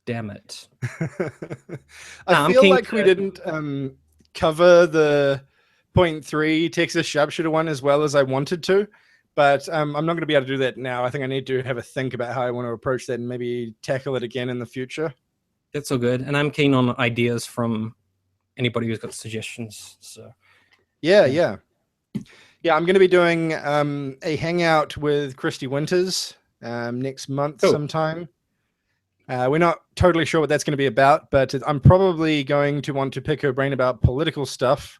Damn it. I feel like we didn't cover the 0.3 Texas sharpshooter one as well as I wanted to, but I'm not going to be able to do that now. I think I need to have a think about how I want to approach that and maybe tackle it again in the future. That's all good. And I'm keen on ideas from anybody who's got suggestions. So yeah, I'm going to be doing a hangout with Christy Winters next month sometime. We're not totally sure what that's going to be about, but I'm probably going to want to pick her brain about political stuff.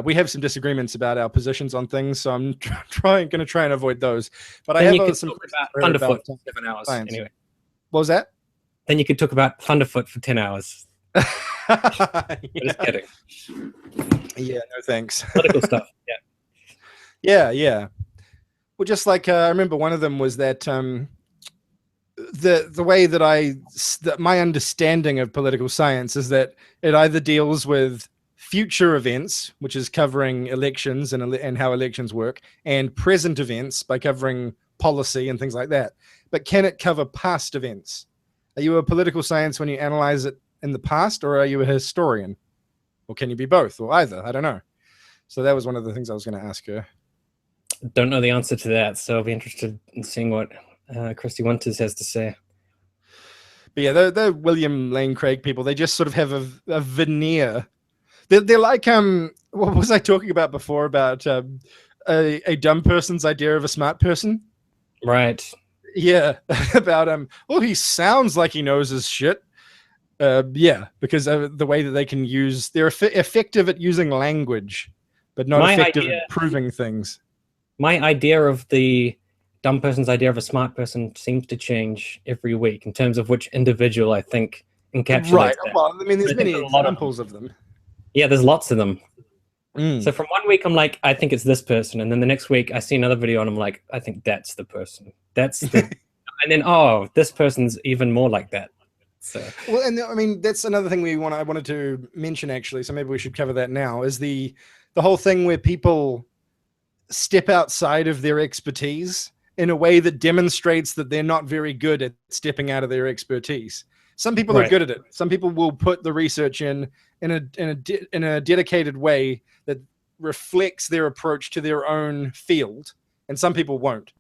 We have some disagreements about our positions on things, so I'm going to try and avoid those. But then I have some about Thunderfoot for 7 hours. Science. Anyway, what was that? Then you could talk about Thunderfoot for 10 hours. Just kidding. Yeah, no thanks. Political stuff. Yeah. Well, just like I remember one of them was that the way that my understanding of political science is that it either deals with future events, which is covering elections and how elections work, and present events by covering policy and things like that. But can it cover past events? Are you a political science when you analyze it in the past, or are you a historian? Or can you be both, or either? I don't know. So that was one of the things I was going to ask her. Don't know the answer to that, so I'll be interested in seeing what Christy Winters has to say. But yeah, the William Lane Craig people, they just sort of have a veneer. They're like what was I talking about before about a dumb person's idea of a smart person? Right. Yeah, about he sounds like he knows his shit. Yeah, because of the way that they can use, they're effective at using language, but not effective at proving things. My idea of the dumb person's idea of a smart person seems to change every week in terms of which individual I think encapsulates right. that. Well, I mean, there's many examples of them. Yeah, there's lots of them. So from one week, I'm like, I think it's this person. And then the next week, I see another video and I'm like, I think that's the person. That's the... And then, this person's even more like that. So Well, and I mean that's another thing I wanted to mention actually. So maybe we should cover that now. Is the whole thing where people step outside of their expertise in a way that demonstrates that they're not very good at stepping out of their expertise. Some people are right. good at it. Some people will put the research in a dedicated way that reflects their approach to their own field, and some people won't.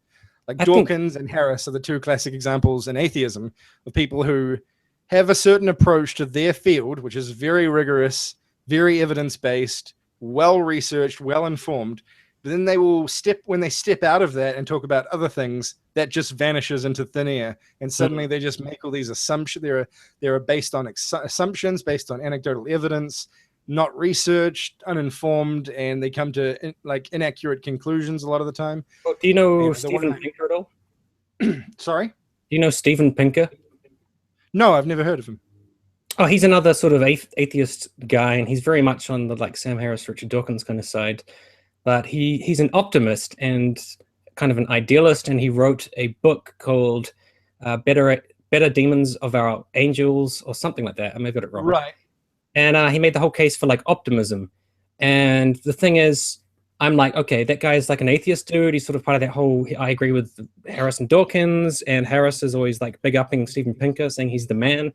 Like I think Dawkins and Harris are the two classic examples in atheism of people who have a certain approach to their field, which is very rigorous, very evidence based, well researched, well informed. But then they will when they step out of that and talk about other things, that just vanishes into thin air. And suddenly they just make all these assumptions. They're based on assumptions, based on anecdotal evidence, not researched, uninformed, and they come to like inaccurate conclusions a lot of the time. do you know You know, the Steven one. Pinker at all? Sorry? Do you know Steven Pinker? No, I've never heard of him. Oh, he's another sort of atheist guy, and he's very much on the like Sam Harris, Richard Dawkins kind of side. But he's an optimist and kind of an idealist, and he wrote a book called "Better Demons of Our Angels" or something like that. I may have got it wrong. Right. And he made the whole case for like optimism. And the thing is, I'm like, okay, that guy's like an atheist dude. He's sort of part of that whole. I agree with Harris and Dawkins, and Harris is always like big upping Steven Pinker, saying he's the man.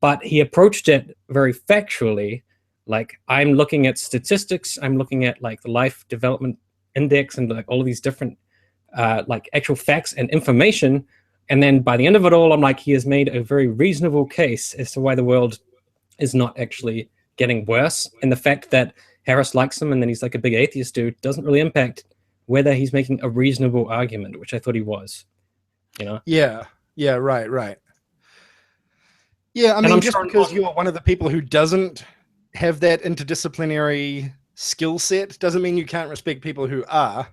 But he approached it very factually. Like, I'm looking at statistics, I'm looking at like the life development index and like all of these different like actual facts and information. And then by the end of it all, I'm like, he has made a very reasonable case as to why the world is not actually getting worse. And the fact that Harris likes him and then he's like a big atheist dude doesn't really impact whether he's making a reasonable argument, which I thought he was, you know? Yeah. Yeah. Right. Right. Yeah. I mean, just because you're one of the people who doesn't have that interdisciplinary skill set doesn't mean you can't respect people who are.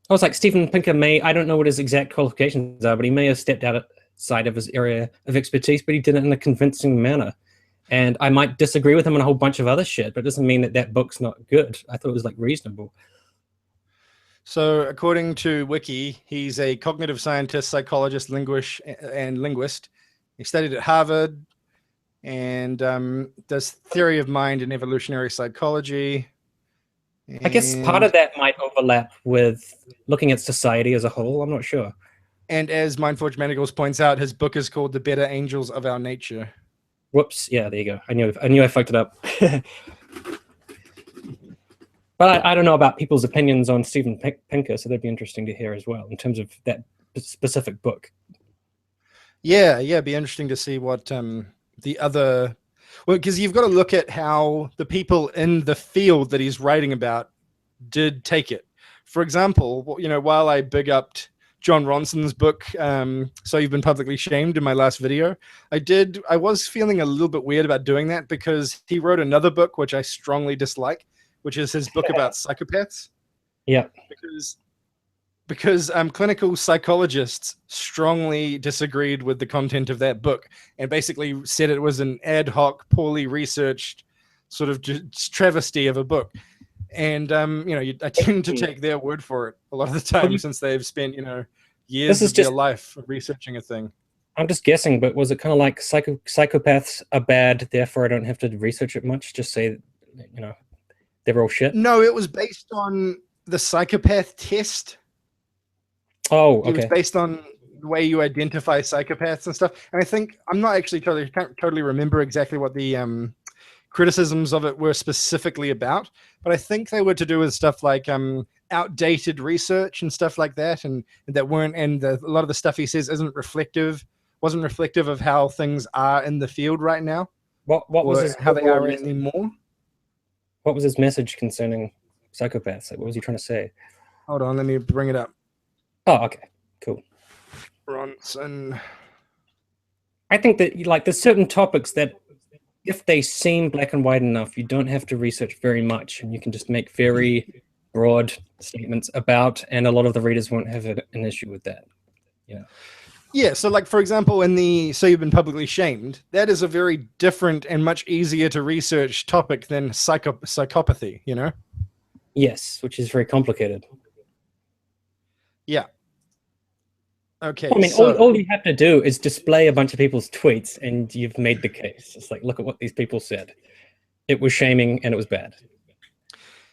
I was like, Steven Pinker I don't know what his exact qualifications are, but he may have stepped outside of his area of expertise, but he did it in a convincing manner. And I might disagree with him on a whole bunch of other shit, but it doesn't mean that that book's not good. I thought it was like reasonable. So according to Wiki, he's a cognitive scientist, psychologist, linguist. He studied at Harvard and does theory of mind and evolutionary psychology. I guess part of that might overlap with looking at society as a whole. I'm not sure. And as Mindforge Manacles points out, his book is called The Better Angels of Our Nature. Whoops. Yeah, there you go. I knew I fucked it up. But I don't know about people's opinions on Steven Pinker, so that'd be interesting to hear as well in terms of that specific book. Yeah, it'd be interesting to see what the other... Well, because you've got to look at how the people in the field that he's writing about did take it. For example, you know, while I big upped John Ronson's book, So You've Been Publicly Shamed, in my last video, I was feeling a little bit weird about doing that because he wrote another book which I strongly dislike, which is his book about psychopaths. Yeah. Because clinical psychologists strongly disagreed with the content of that book and basically said it was an ad hoc, poorly researched sort of travesty of a book. And, you know, I tend to take their word for it a lot of the time since they've spent, you know, years of their life researching a thing. I'm just guessing, but was it kind of like psychopaths are bad, therefore I don't have to research it much? Just say, you know, they're all shit? No, it was based on the psychopath test. Oh, okay. It was based on the way you identify psychopaths and stuff. And I think I'm not actually can't totally remember exactly what the criticisms of it were specifically about, but I think they were to do with stuff like outdated research and stuff like that, and that weren't. And a lot of the stuff he says wasn't reflective of how things are in the field right now. What was his how they are anymore? What was his message concerning psychopaths? Like, what was he trying to say? Hold on, let me bring it up. Oh, okay, cool. Ronson. I think that like there's certain topics that if they seem black and white enough, you don't have to research very much, and you can just make very broad statements about, and a lot of the readers won't have an issue with that. Yeah. Yeah, so like, for example, in the So You've Been Publicly Shamed, that is a very different and much easier to research topic than psychopathy, you know? Yes, which is very complicated. Yeah. Okay, Well, I mean, so all you have to do is display a bunch of people's tweets, and you've made the case. It's like, look at what these people said. It was shaming, and it was bad.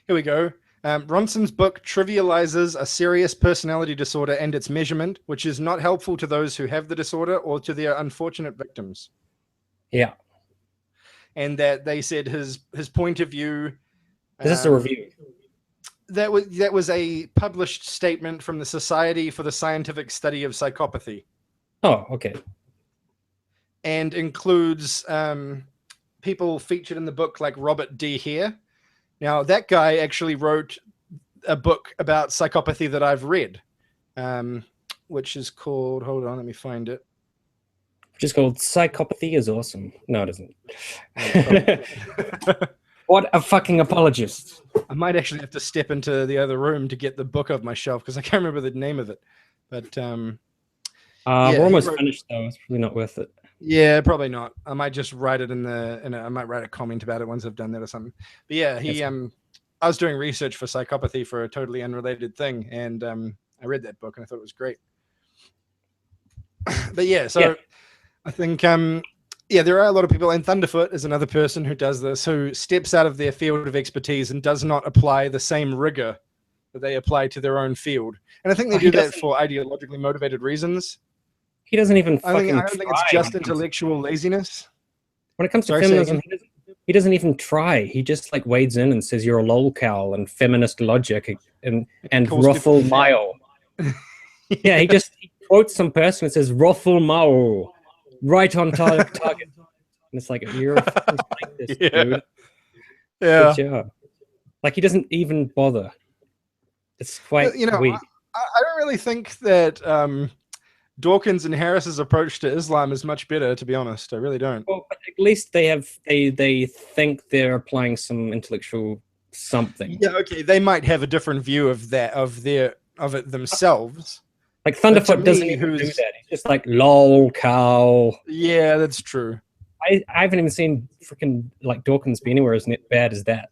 here we go. Ronson's book trivializes a serious personality disorder and its measurement, which is not helpful to those who have the disorder or to their unfortunate victims. Yeah. And that they said his point of view. Is this a review? That was a published statement from the Society for the Scientific Study of Psychopathy. Oh, okay. And includes people featured in the book like Robert D. Hare. Now, that guy actually wrote a book about psychopathy that I've read, which is called, hold on, let me find it. Which is called Psychopathy is Awesome. No, it isn't. What a fucking apologist. I might actually have to step into the other room to get the book off my shelf because I can't remember the name of it. But yeah, we're almost finished though. It's probably not worth it. Yeah, probably not. I might just write it I might write a comment about it once I've done that or something. But yeah, I was doing research for psychopathy for a totally unrelated thing, and I read that book and I thought it was great. But yeah, so I think there are a lot of people, and Thunderfoot is another person who does this, who steps out of their field of expertise and does not apply the same rigor that they apply to their own field. And I think they do that for ideologically motivated reasons. He doesn't even I don't think it's just intellectual laziness. When it comes to feminism, he doesn't even try. He just like wades in and says you're a lolcow and feminist logic and ruffle mile. Yeah, he quotes some person and says ruffle mile. Right on target. And it's like, you're a fucking scientist, dude. Yeah. Good job. Like, he doesn't even bother. It's quite weak. I don't really think that Dawkins and Harris's approach to Islam is much better, to be honest. I really don't. Well, but at least they think they're applying some intellectual something. Yeah, okay. They might have a different view of it themselves. Like Thunderfoot doesn't even do that. He's just like lol cow. Yeah, that's true. I haven't even seen freaking like Dawkins be anywhere as bad as that.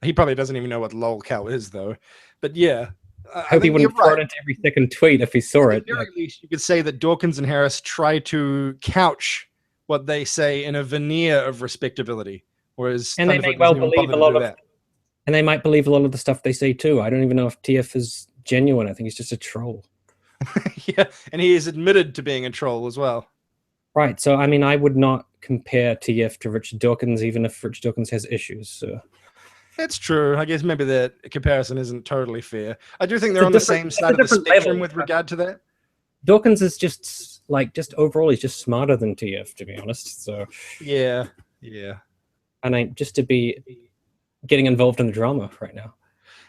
He probably doesn't even know what lol cow is though. But yeah. I hope he wouldn't throw it into every second tweet if he saw it. At the very least, you could say that Dawkins and Harris try to couch what they say in a veneer of respectability, whereas and they may well believe a lot of that. And they might believe a lot of the stuff they say too. I don't even know if TF is genuine. I think he's just a troll. Yeah, and he is admitted to being a troll as well. Right. So I mean, I would not compare TF to Richard Dawkins, even if Richard Dawkins has issues. So. That's true. I guess maybe that comparison isn't totally fair. I do think they're on the same side of the spectrum with regard to that. Dawkins is just overall, he's just smarter than TF, to be honest. So yeah. And just to be getting involved in the drama right now.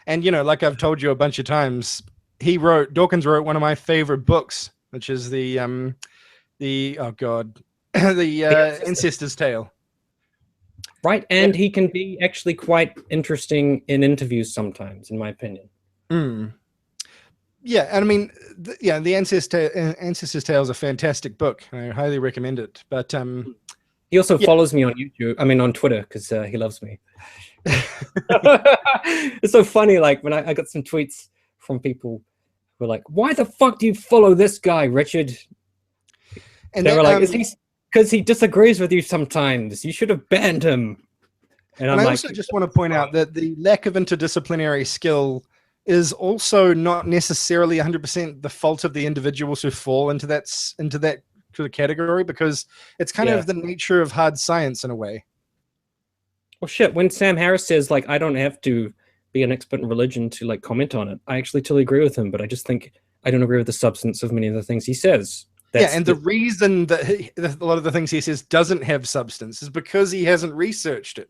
And like I've told you a bunch of times, Dawkins wrote one of my favorite books, which is the Ancestor's Tale. Right, and he can be actually quite interesting in interviews sometimes, in my opinion. Yeah, and I mean, the Ancestor's Tale is a fantastic book. I highly recommend it. But he also follows me on YouTube. I mean, on Twitter, because he loves me. It's so funny. Like when I got some tweets from people who were like, "Why the fuck do you follow this guy, Richard?" And they were like, "Is he?" Because he disagrees with you sometimes. You should have banned him. And I also just want to point out that the lack of interdisciplinary skill is also not necessarily 100% the fault of the individuals who fall into that sort of category, because it's kind of the nature of hard science in a way. Well, shit. When Sam Harris says, like, I don't have to be an expert in religion to, like, comment on it, I actually totally agree with him, but I just think I don't agree with the substance of many of the things he says. And the reason that a lot of the things he says doesn't have substance is because he hasn't researched it.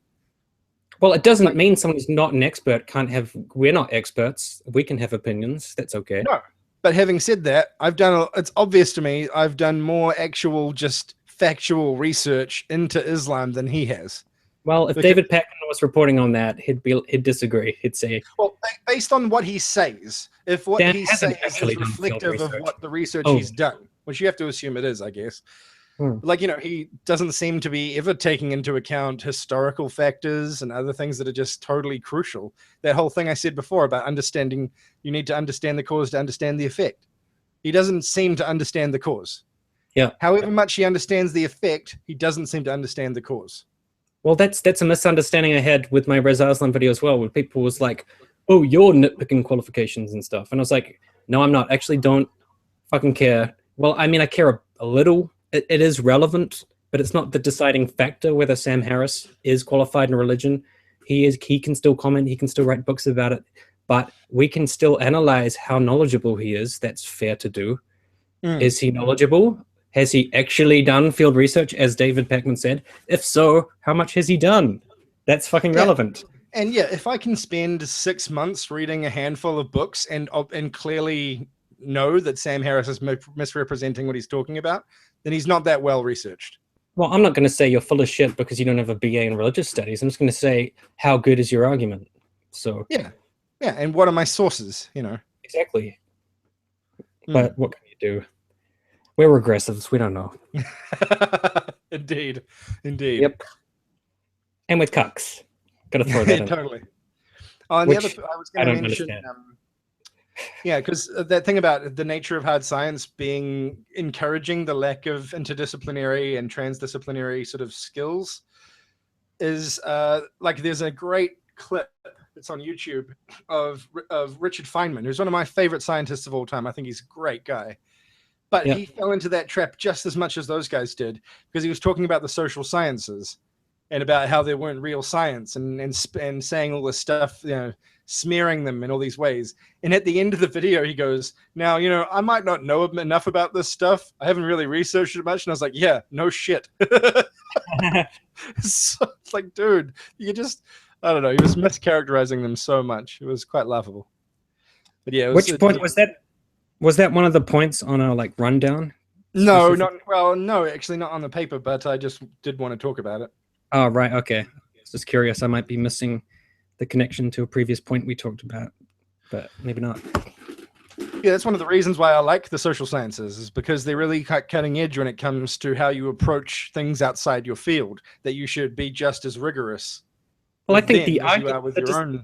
Well, it doesn't mean someone who's not an expert can't have... We're not experts. We can have opinions. That's okay. No. But having said that, it's obvious to me, I've done more actual, just factual research into Islam than he has. Well, if David Patton was reporting on that, he'd disagree. He'd say... Well, based on what he says, if what he says is reflective of what the research he's done, which you have to assume it is, I guess. Like, he doesn't seem to be ever taking into account historical factors and other things that are just totally crucial. That whole thing I said before about understanding, you need to understand the cause to understand the effect. He doesn't seem to understand the cause. Yeah. However much he understands the effect, he doesn't seem to understand the cause. Well, that's a misunderstanding I had with my Reza Aslan video as well, where people was like, "Oh, you're nitpicking qualifications and stuff," and I was like, "No, I'm not. Actually, don't fucking care." Well, I mean, I care a little. It is relevant, but it's not the deciding factor whether Sam Harris is qualified in religion. He can still comment. He can still write books about it, but we can still analyze how knowledgeable he is. That's fair to do. Is he knowledgeable? Has he actually done field research, as David Packman said? If so, how much has he done? That's fucking relevant. And yeah, if I can spend 6 months reading a handful of books and clearly know that Sam Harris is misrepresenting what he's talking about, then he's not that well researched. Well, I'm not going to say you're full of shit because you don't have a BA in religious studies. I'm just going to say, how good is your argument? So yeah, and what are my sources? You know, exactly. But what can you do? We're regressives. We don't know. Indeed. Yep. And with cucks. Gotta throw that in. Totally. Oh, and the other, I was going to mention, because that thing about the nature of hard science being encouraging the lack of interdisciplinary and transdisciplinary sort of skills is like there's a great clip that's on YouTube of Richard Feynman, who's one of my favorite scientists of all time. I think he's a great guy. But he fell into that trap just as much as those guys did, because he was talking about the social sciences and about how they weren't real science and saying all this stuff, you know, smearing them in all these ways. And at the end of the video, he goes, "Now, you know, I might not know enough about this stuff. I haven't really researched it much." And I was like, "Yeah, no shit." So it's like, dude, you just, I don't know. He was mischaracterizing them so much. It was quite laughable. But yeah, which point was that? Was that one of the points on our like rundown? No, no, actually not on the paper, but I just did want to talk about it. Oh, right. Okay. I was just curious. I might be missing the connection to a previous point we talked about, but maybe not. Yeah, that's one of the reasons why I like the social sciences, is because they're really cutting edge when it comes to how you approach things outside your field, that you should be just as rigorous. Well, I think the argument with your own.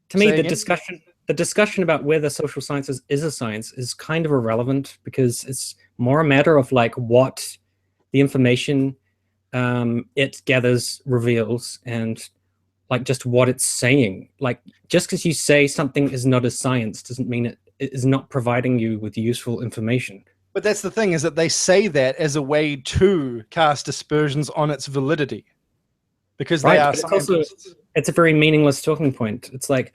To me, the discussion about whether social sciences is a science is kind of irrelevant, because it's more a matter of like what the information it gathers reveals, and like just what it's saying. Like, just because you say something is not a science doesn't mean it is not providing you with useful information. But that's the thing, is that they say that as a way to cast aspersions on its validity, because they are scientists. It's a very meaningless talking point. It's like,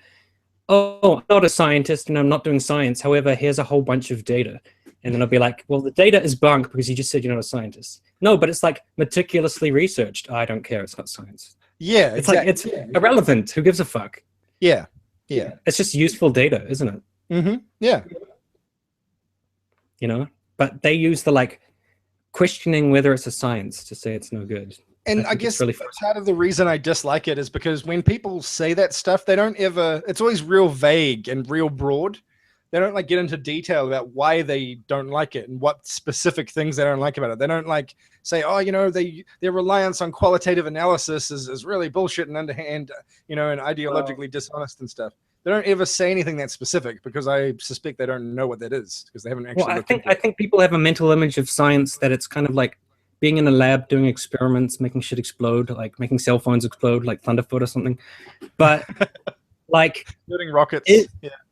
oh, I'm not a scientist and I'm not doing science. However, here's a whole bunch of data. And then I'll be like, well, the data is bunk because you just said you're not a scientist. No, but it's like meticulously researched. I don't care. It's not science. Yeah, it's like, it's irrelevant. Who gives a fuck? Yeah. It's just useful data, isn't it? Mm-hmm. Yeah. You know, but they use the like questioning whether it's a science to say it's no good. And I guess really part of the reason I dislike it is because when people say that stuff, they don't ever, it's always real vague and real broad. They don't like get into detail about why they don't like it and what specific things they don't like about it. They don't like say, oh, you know, their reliance on qualitative analysis is really bullshit and underhand, you know, and ideologically dishonest and stuff. They don't ever say anything that specific, because I suspect they don't know what that is, because they haven't actually. Well, I think people have a mental image of science that it's kind of like being in a lab doing experiments, making shit explode, like making cell phones explode, like Thunderfoot or something. But like building rockets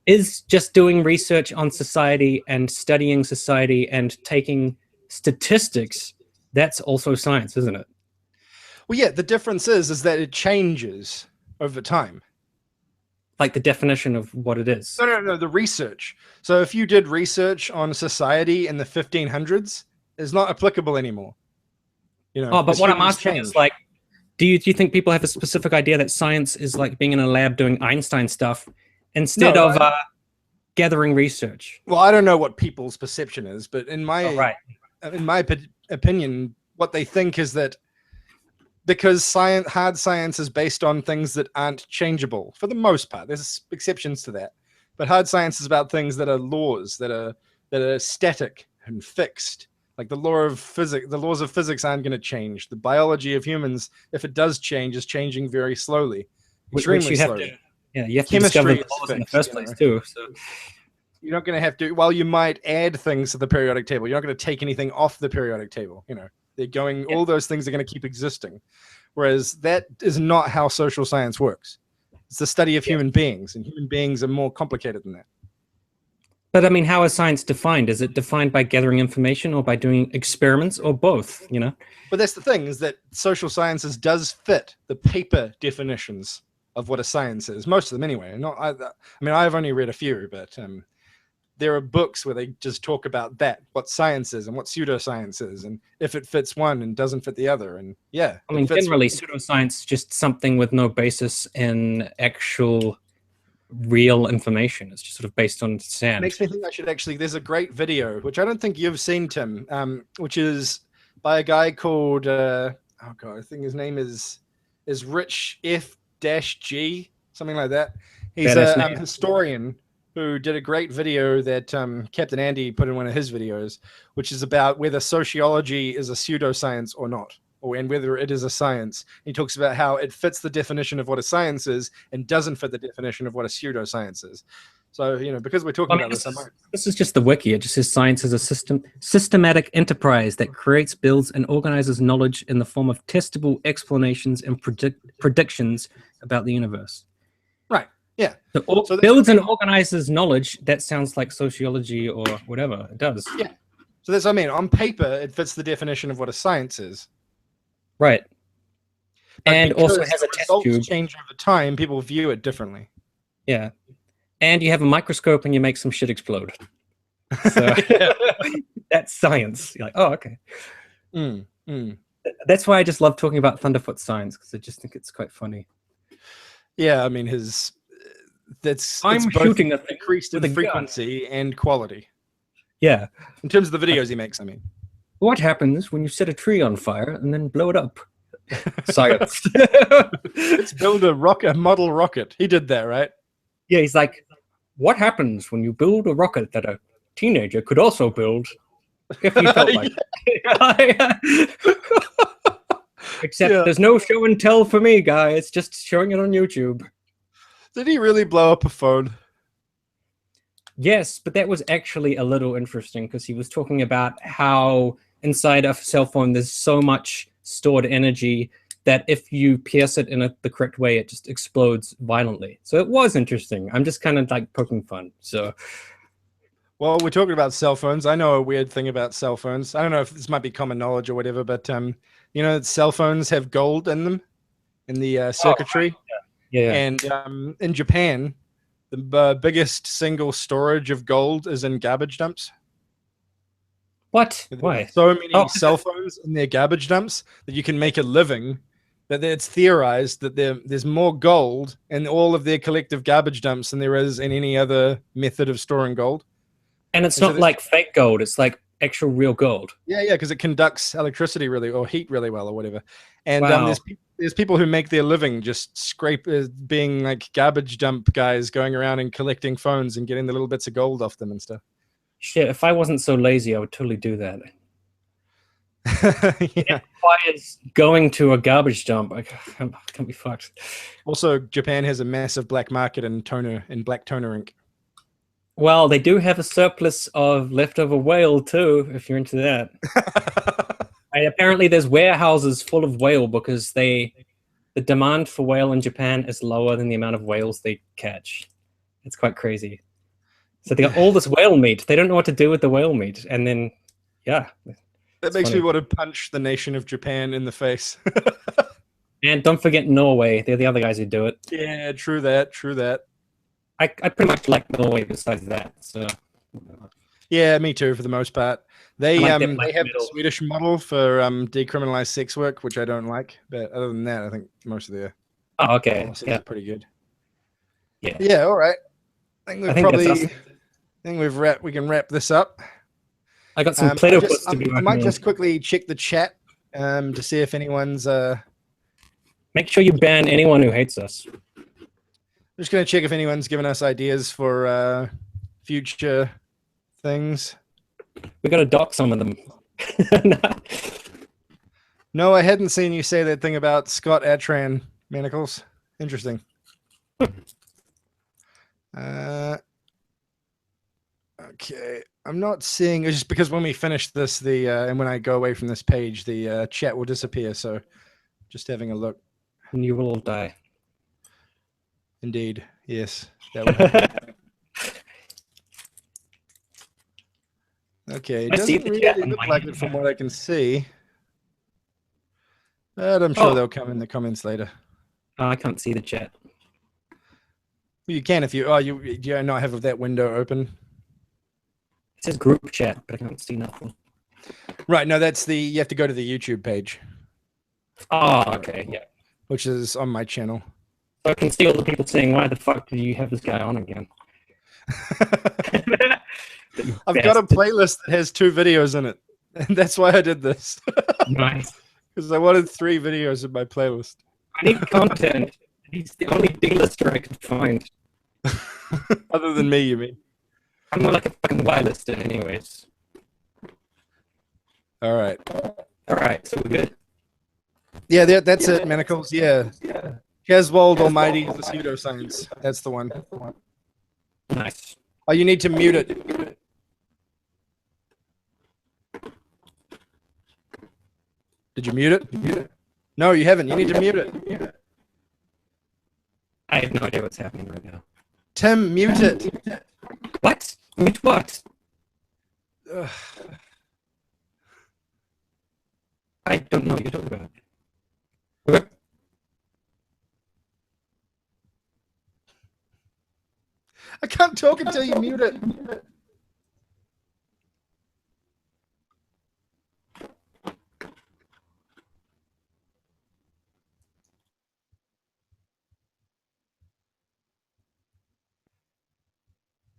is just doing research on society and studying society and taking statistics. That's also science, isn't it? Well, yeah. The difference is that it changes over time. Like the definition of what it is. No, the research. So if you did research on society in the 1500s, it's not applicable anymore. You know, but what I'm asking is like, do you think people have a specific idea that science is like being in a lab doing Einstein stuff instead of gathering research? Well, I don't know what people's perception is, but in my opinion, what they think is that because hard science is based on things that aren't changeable for the most part. There's exceptions to that, but hard science is about things that are laws that are static and fixed. Like the laws of physics aren't going to change. The biology of humans, if it does change, is changing very slowly, extremely slowly. You have to discover the laws in the first place too. So. You're not going to have to. While you might add things to the periodic table, you're not going to take anything off the periodic table. You know, they're going. All those things are going to keep existing, whereas that is not how social science works. It's the study of human beings, and human beings are more complicated than that. But I mean, how is science defined? Is it defined by gathering information or by doing experiments or both, you know? But that's the thing, is that social sciences does fit the paper definitions of what a science is. Most of them anyway. I mean, I've only read a few, but there are books where they just talk about that, what science is and what pseudoscience is, and if it fits one and doesn't fit the other. And yeah. I mean, generally, pseudoscience is just something with no basis in actual real information. It's just sort of based on sand. Makes me think I should actually, there's a great video, which I don't think you've seen, Tim, which is by a guy called, oh God, I think his name is Rich F-G, something like that. He's a historian who did a great video that Captain Andy put in one of his videos, which is about whether sociology is a pseudoscience or not, and whether it is a science. He talks about how it fits the definition of what a science is and doesn't fit the definition of what a pseudoscience is. So, you know, because we're talking about this is just the wiki. It just says science is a systematic enterprise that creates, builds, and organizes knowledge in the form of testable explanations and predictions about the universe. Right. Yeah. So builds and organizes knowledge. That sounds like sociology or whatever. It does. Yeah. So that's what I mean. On paper, it fits the definition of what a science is. Right. But and also has a test tube. Change over time, people view it differently. Yeah. And you have a microscope and you make some shit explode. So that's science. You're like, oh, okay. That's why I just love talking about Thunderfoot science, because I just think it's quite funny. Yeah, I mean, I'm shooting a increased in frequency and quality. Yeah. In terms of the videos he makes, I mean. What happens when you set a tree on fire and then blow it up? Science. Let's build a model rocket. He did that, right? Yeah, he's like, what happens when you build a rocket that a teenager could also build if he felt like it? Except there's no show and tell for me, guys. Just showing it on YouTube. Did he really blow up a phone? Yes, but that was actually a little interesting, because he was talking about how inside a cell phone there's so much stored energy that if you pierce it in the correct way, it just explodes violently. So it was interesting. I'm just kind of like poking fun. So, well, we're talking about cell phones. I know a weird thing about cell phones. I don't know if this might be common knowledge or whatever, but you know, cell phones have gold in them, in the circuitry. Yeah. And in Japan, the biggest single storage of gold is in garbage dumps. What? Why? So many cell phones in their garbage dumps that you can make a living, that it's theorized that there's more gold in all of their collective garbage dumps than there is in any other method of storing gold. And it's not like fake gold. It's like actual real gold. Yeah, because it conducts electricity or heat really well or whatever. And there's people who make their living just being like garbage dump guys, going around and collecting phones and getting the little bits of gold off them and stuff. Shit, if I wasn't so lazy, I would totally do that. Yeah. It requires going to a garbage dump. I can't be fucked. Also, Japan has a massive black market in black toner ink. Well, they do have a surplus of leftover whale too, if you're into that. Apparently, there's warehouses full of whale because the demand for whale in Japan is lower than the amount of whales they catch. It's quite crazy. So they got all this whale meat. They don't know what to do with the whale meat, and then that makes me want to punch the nation of Japan in the face. And don't forget Norway. They're the other guys who do it. Yeah, true that. I pretty much like Norway besides that. So yeah, me too for the most part. They have the Swedish model for decriminalized sex work, which I don't like. But other than that, I think most of their policies are pretty good. Yeah. All right. I think we can wrap this up. I got some Play-Doh puts to be. I might just quickly check the chat to see if anyone's. Make sure you ban anyone who hates us. I'm just going to check if anyone's given us ideas for future things. We got to dock some of them. No, I hadn't seen you say that thing about Scott Atran manacles. Interesting. Okay, I'm not seeing. It's just because when we finish this, and when I go away from this page, the chat will disappear. So, just having a look. And you will all die. Indeed, yes, that will happen. Okay, it doesn't really look like it from what I can see. But I'm sure they'll come in the comments later. Oh, I can't see the chat. You can if you. Oh, you do not have that window open. It says group chat, but I can't see nothing. Right, no, that's the. You have to go to the YouTube page. Oh, okay, yeah. Which is on my channel. So I can see all the people saying, "Why the fuck do you have this guy on again?" I've got a playlist that has 2 videos in it, and that's why I did this. Nice. Because I wanted 3 videos in my playlist. I need content. He's the only D-lister I could find. Other than me, you mean? I'm more like a fucking Y-lister anyways. All right. All right, so we're good. Yeah, that's it, Manacles. Yeah. Caswold Almighty is the pseudoscience. That's the one. Nice. Oh, you need to mute it. Did you mute it? No, you haven't. You need to mute it. I have no idea what's happening right now. Tim, mute it. What? Mute what? Ugh. I don't know what you're talking about. What? I can't talk until you mute it.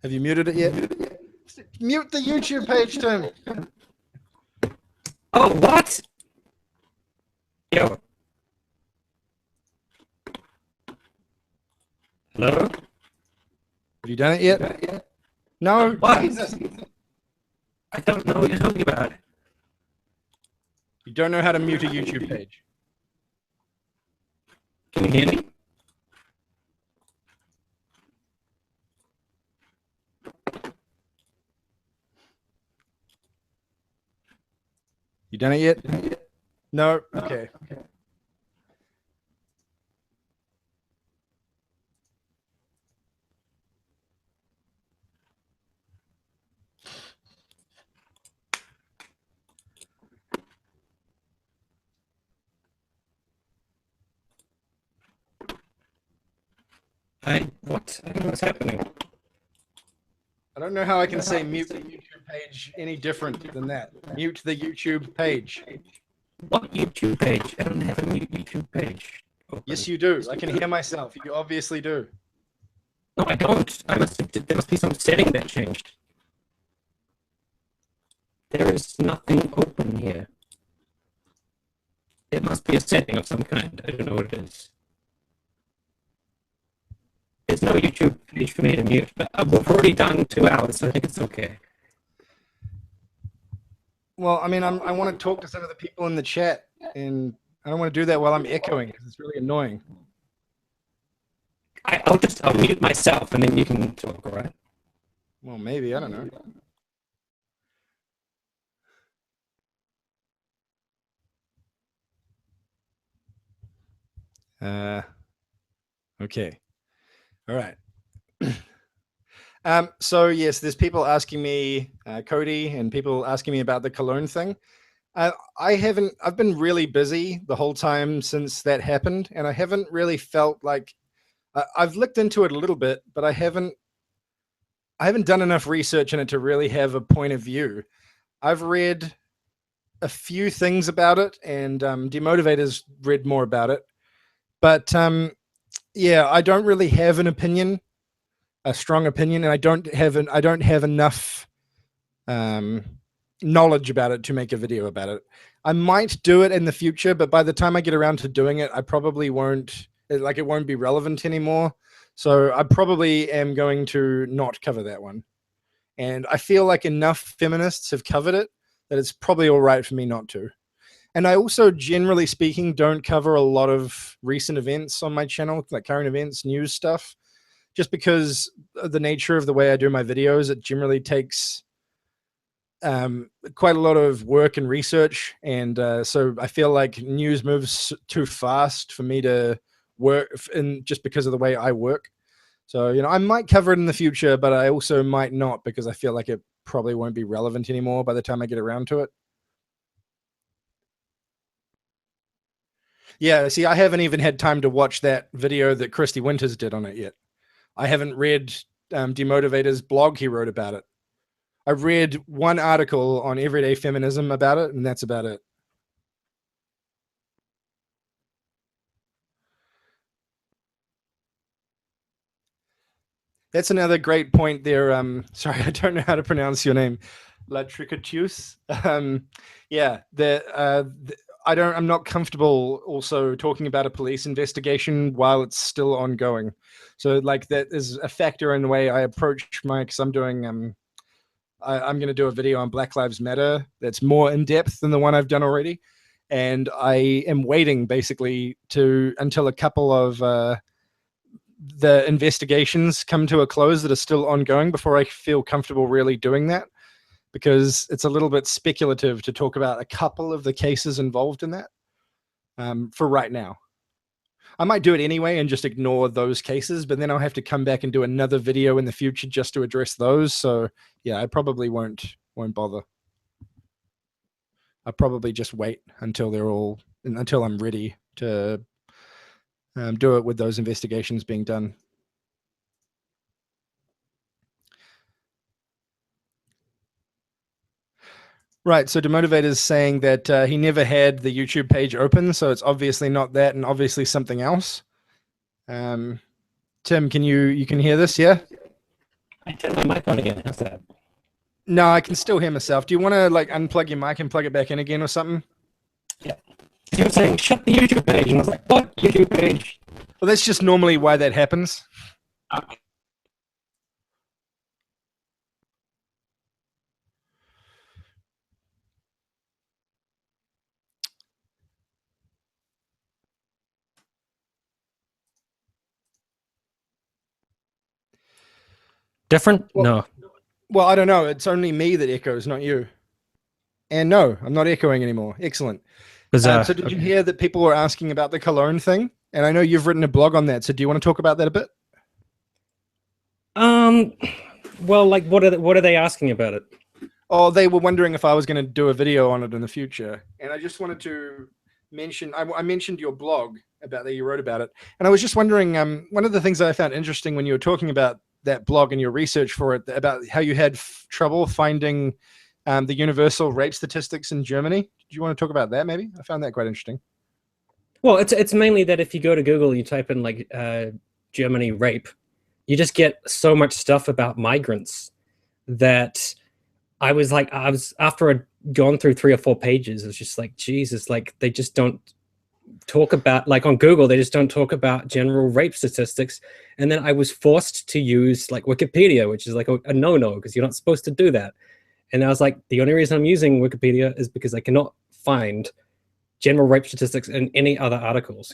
Have you muted it yet? Mute the YouTube page, Tim. Oh, what? Yo. Hello? Have you done it yet? No. What? I don't know what you're talking about. You don't know how to mute a YouTube page. Can you hear me? You done it yet? No? Okay. What? I don't know what's happening. I don't know how I can say mute the YouTube page any different than that. Mute the YouTube page. What YouTube page? I don't have a YouTube page. Open. Yes, you do. I can hear myself. You obviously do. No, I don't. There must be some setting that changed. There is nothing open here. It must be a setting of some kind. I don't know what it is. There's no YouTube page for me to mute, but we've already done 2 hours, so I think it's okay. Well, I mean, I want to talk to some of the people in the chat, and I don't want to do that while I'm echoing because it's really annoying. I'll mute myself, and then you can talk, all right? Well, maybe. I don't know. Okay. All right. So yes, there's people asking me, Cody, and people asking me about the cologne thing. I've been really busy the whole time since that happened, and I haven't really felt like I've looked into it a little bit, but I haven't done enough research in it to really have a point of view. I've read a few things about it, and Demotivator's read more about it, but yeah, I don't really have an opinion, a strong opinion, and I don't have enough knowledge about it to make a video about it. I might do it in the future, but by the time I get around to doing it, I probably won't, like, it won't be relevant anymore. So I probably am going to not cover that one. And I feel like enough feminists have covered it that it's probably all right for me not to. And I also, generally speaking, don't cover a lot of recent events on my channel, like current events, news stuff. just because of the nature of the way I do my videos, it generally takes quite a lot of work and research, and so I feel like news moves too fast for me to work in, just because of the way I work. So, I might cover it in the future, but I also might not, because I feel like it probably won't be relevant anymore by the time I get around to it. Yeah, see, I haven't even had time to watch that video that Christy Winters did on it yet. I haven't read Demotivator's blog he wrote about it. I've read one article on Everyday Feminism about it, and that's about it. That's another great point there. Sorry, I don't know how to pronounce your name. La Tricatius. Yeah, I'm not comfortable also talking about a police investigation while it's still ongoing. So like that is a factor in the way I approach because I'm doing I'm going to do a video on Black Lives Matter that's more in depth than the one I've done already, and I am waiting basically until a couple of the investigations come to a close that are still ongoing before I feel comfortable really doing that, because it's a little bit speculative to talk about a couple of the cases involved in that for right now. I might do it anyway and just ignore those cases, but then I'll have to come back and do another video in the future just to address those. So yeah, I probably won't bother. I'll probably just wait until I'm ready to do it with those investigations being done. Right, so Demotivator is saying that he never had the YouTube page open, so it's obviously not that, and obviously something else. Tim, can you can hear this? Yeah. I turned my mic on again. How's that? No, I can still hear myself. Do you want to like unplug your mic and plug it back in again or something? Yeah. You were saying shut the YouTube page, and I was like, "What YouTube page?" Well, that's just normally why that happens. Okay. Different? No. Well, I don't know. It's only me that echoes, not you. And no, I'm not echoing anymore. Excellent. So did you hear that people were asking about the cologne thing? And I know you've written a blog on that. So do you want to talk about that a bit? Well, like, what are they asking about it? Oh, they were wondering if I was going to do a video on it in the future. And I just wanted to mention, I mentioned your blog about that you wrote about it. And I was just wondering, one of the things that I found interesting when you were talking about that blog and your research for it, about how you had trouble finding the universal rape statistics in Germany. Do you want to talk about that maybe? I found that quite interesting. Well, it's mainly that if you go to Google, you type in like Germany rape, you just get so much stuff about migrants that I was after I'd gone through 3 or 4 pages, it was just like, Jesus, like they just don't talk about, like on Google, they just don't talk about general rape statistics. And then I was forced to use like Wikipedia, which is like a no-no because you're not supposed to do that. And I was like, the only reason I'm using Wikipedia is because I cannot find general rape statistics in any other articles,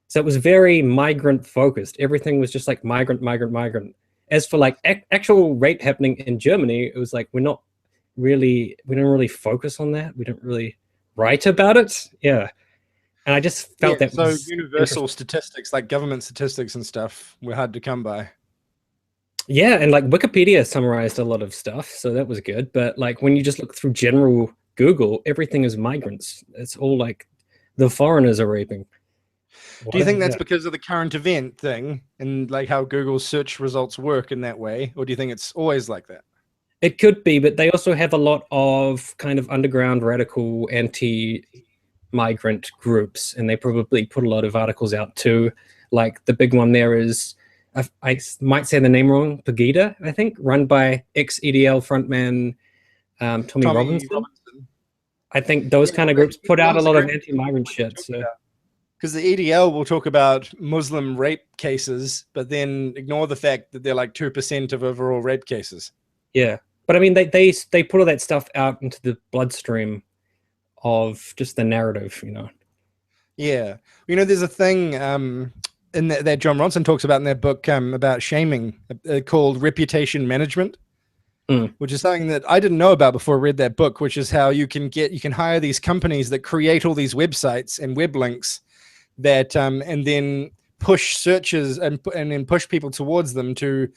So it was very migrant focused. Everything was just like migrant, migrant, migrant. As for like actual rape happening in Germany, it was like we don't really focus on that. We don't really write about it. Yeah. And I just felt that so universal statistics, like government statistics and stuff, were hard to come by. Yeah, and like Wikipedia summarized a lot of stuff, so that was good. But like when you just look through general Google, everything is migrants. It's all like the foreigners are raping. Do you think that's because of the current event thing and like how Google's search results work in that way? Or do you think it's always like that? It could be, but they also have a lot of kind of underground radical anti-migrant groups, and they probably put a lot of articles out too. Like the big one there is, I might say the name wrong, Pegida, I think, run by ex-EDL frontman Tommy Robinson. I think those kind of groups put out a lot of anti-migrant shit. So. Because the EDL will talk about Muslim rape cases, but then ignore the fact that they're like 2% of overall rape cases. Yeah, but I mean, they put all that stuff out into the bloodstream of just the narrative, Yeah, there's a thing. that John Ronson talks about in their book about shaming, called Reputation Management, which is something that I didn't know about before I read that book, which is how you can hire these companies that create all these websites and web links that and then push searches and then push people towards them to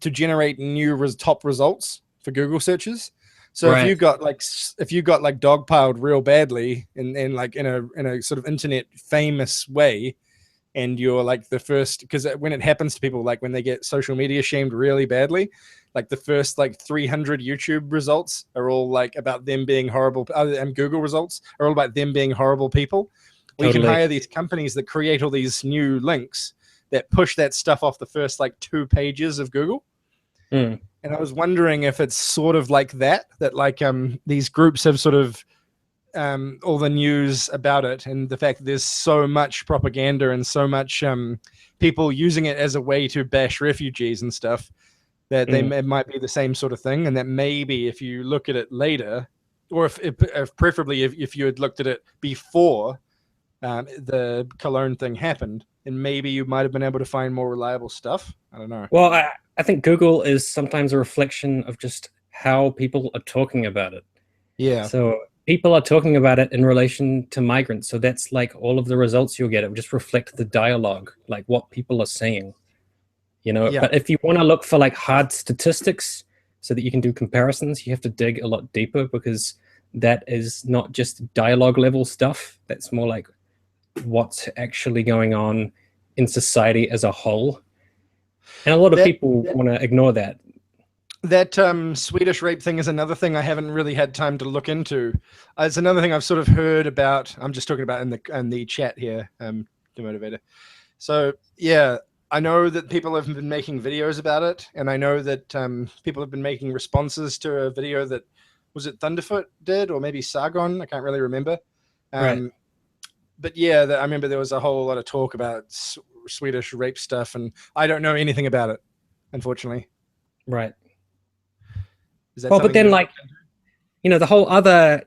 generate new top results for Google searches. So Right. if you got like dogpiled real badly in like in a sort of internet famous way, and you're like the first, because when it happens to people, like when they get social media shamed really badly, like the first like 300 YouTube results are all like about them being horrible, and Google results are all about them being horrible people. We can Totally. hire these companies that create all these new links that push that stuff off the first like 2 pages of Google. And I was wondering if it's sort of like that like these groups have sort of all the news about it, and the fact that there's so much propaganda and so much people using it as a way to bash refugees and stuff, that it might be the same sort of thing, and that maybe if you look at it later, or if preferably if you had looked at it before the Cologne thing happened, and maybe you might have been able to find more reliable stuff. I don't know. Well, I think Google is sometimes a reflection of just how people are talking about it. Yeah. So people are talking about it in relation to migrants. So that's like all of the results you'll get. It will just reflect the dialogue, like what people are saying, you know. Yeah. But if you want to look for like hard statistics so that you can do comparisons, you have to dig a lot deeper, because that is not just dialogue level stuff. That's more like what's actually going on in society as a whole. And a lot of people want to ignore that. That Swedish rape thing is another thing I haven't really had time to look into. It's another thing I've sort of heard about. I'm just talking about in the chat here, the motivator. So yeah, I know that people have been making videos about it, and I know that people have been making responses to a video that, was it Thunderfoot did, or maybe Sargon? I can't really remember. Right. But yeah, I remember there was a whole lot of talk about Swedish rape stuff, and I don't know anything about it, unfortunately. Right. Well, but then, like, you know, the whole other